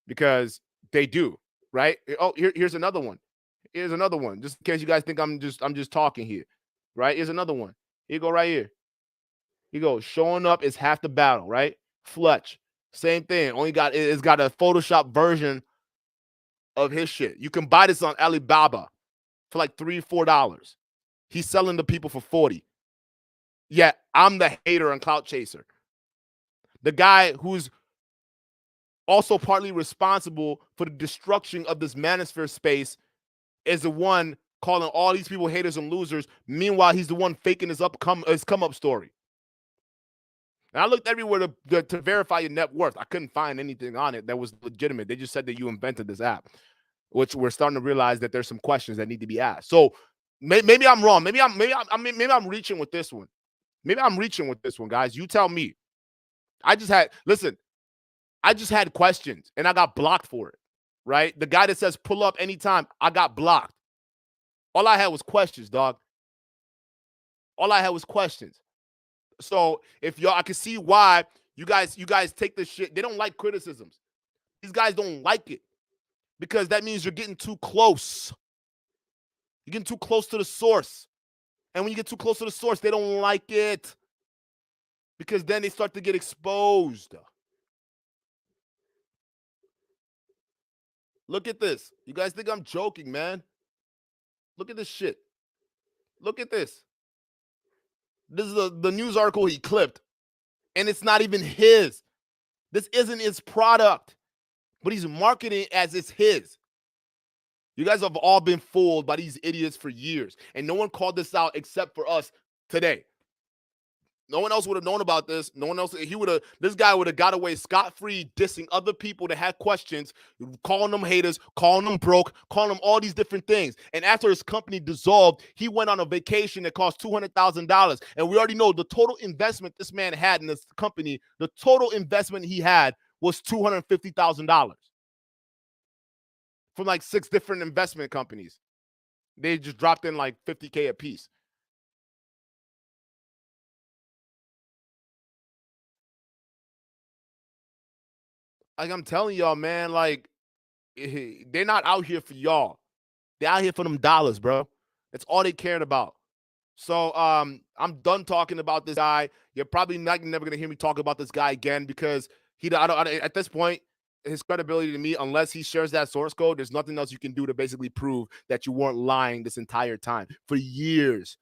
because they do, right? Oh, here's another one. Here's another one, just in case you guys think I'm just talking here, right? Here's another one. Here you go, right here. He goes, showing up is half the battle, right? Fletch, same thing. It's got a Photoshop version of his shit. You can buy this on Alibaba for like $3-4. He's selling to people for 40. Yeah, I'm the hater and clout chaser. The guy who's also partly responsible for the destruction of this Manosphere space is the one calling all these people haters and losers. Meanwhile, he's the one faking his come up story. And I looked everywhere to verify your net worth. I couldn't find anything on it that was legitimate. They just said that you invented this app, which we're starting to realize that there's some questions that need to be asked. So maybe I'm wrong. Maybe I'm reaching with this one. Maybe I'm reaching with this one, guys. You tell me. I just had questions and I got blocked for it, right? The guy that says pull up anytime, I got blocked. All I had was questions, dog. All I had was questions. So if y'all, I can see why you guys take this shit. They don't like criticisms. These guys don't like it because that means you're getting too close. You're getting too close to the source. And when you get too close to the source, they don't like it because then they start to get exposed. Look at this. You guys think I'm joking, man? Look at this shit. Look at this. This is the news article he clipped, and it's not even his. This isn't his product, but he's marketing it as it's his. You guys have all been fooled by these idiots for years, and no one called this out except for us today. No one else would have known about this. No one else. This guy would have got away scot-free dissing other people that had questions, calling them haters, calling them broke, calling them all these different things. And after his company dissolved, he went on a vacation that cost $200,000. And we already know the total investment this man had in this company, the total investment he had was $250,000 from like 6 different investment companies. They just dropped in like $50K a piece. Like I'm telling y'all, man, like they're not out here for y'all. They're out here for them dollars, bro. That's all they caring about. So I'm done talking about this guy. You're probably never gonna hear me talk about this guy again because at this point, his credibility to me, unless he shares that source code, there's nothing else you can do to basically prove that you weren't lying this entire time for years.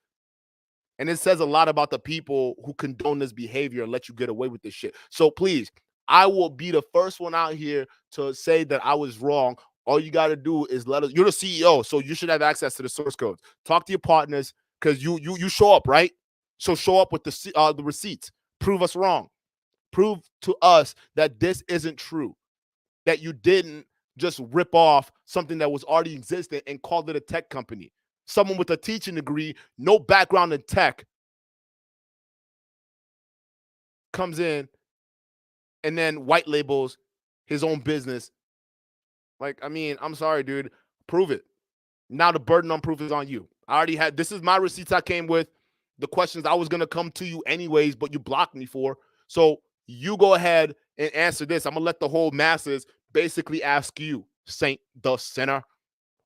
And it says a lot about the people who condone this behavior and let you get away with this shit. So please, I will be the first one out here to say that I was wrong. All you got to do is let us. You're the CEO, so you should have access to the source codes. Talk to your partners because you show up, right? So show up with the receipts. Prove us wrong. Prove to us that this isn't true. That you didn't just rip off something that was already existing and called it a tech company. Someone with a teaching degree, no background in tech, comes in and then white labels his own business. Like, I mean, I'm sorry, dude. Prove it. Now the burden on proof is on you. I already had, this is my receipts I came with, the questions I was going to come to you anyways, but you blocked me for. So you go ahead and answer this. I'm going to let the whole masses basically ask you, Saint the Sinner,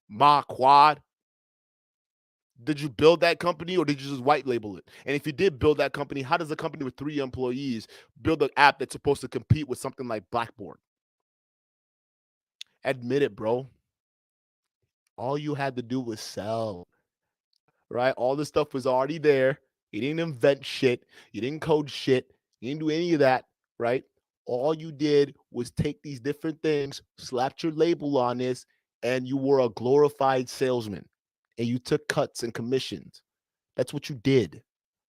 Ma Quad. Did you build that company or did you just white label it? And if you did build that company, how does a company with 3 employees build an app that's supposed to compete with something like Blackboard? Admit it, bro. All you had to do was sell, right? All this stuff was already there. You didn't invent shit. You didn't code shit. You didn't do any of that, right? All you did was take these different things, slapped your label on this, and you were a glorified salesman. And you took cuts and commissions. That's what you did.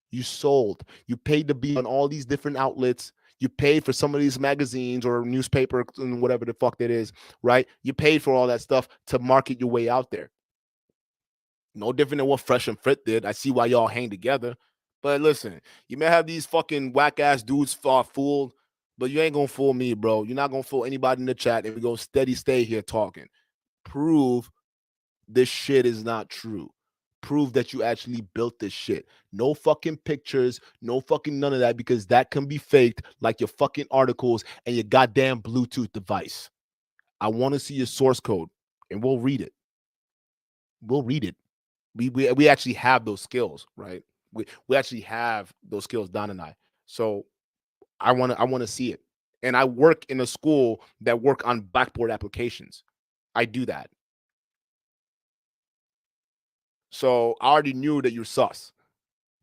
You sold. You paid to be on all these different outlets. You paid for some of these magazines or newspaper and whatever the fuck that is, right? You paid for all that stuff to market your way out there. No different than what Fresh and Fit did. I see why y'all hang together. But listen, you may have these fucking whack-ass dudes fooled, but you ain't going to fool me, bro. You're not going to fool anybody in the chat, and we go steady stay here talking. Prove this shit is not true. prove that you actually built this shit. No fucking pictures, no fucking none of that, because that can be faked like your fucking articles and your goddamn Bluetooth device. I want to see your source code and we'll read it. We'll read it. We actually have those skills, right? We actually have those skills, Don and I. So I want to see it. And I work in a school that work on Blackboard applications. I do that. So I already knew that you're sus.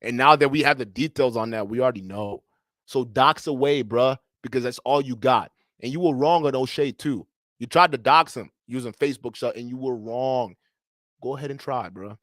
And now that we have the details on that, we already know. So dox away, bruh, because that's all you got. And you were wrong on O'Shea too. You tried to dox him using Facebook shut, and you were wrong. Go ahead and try, bruh.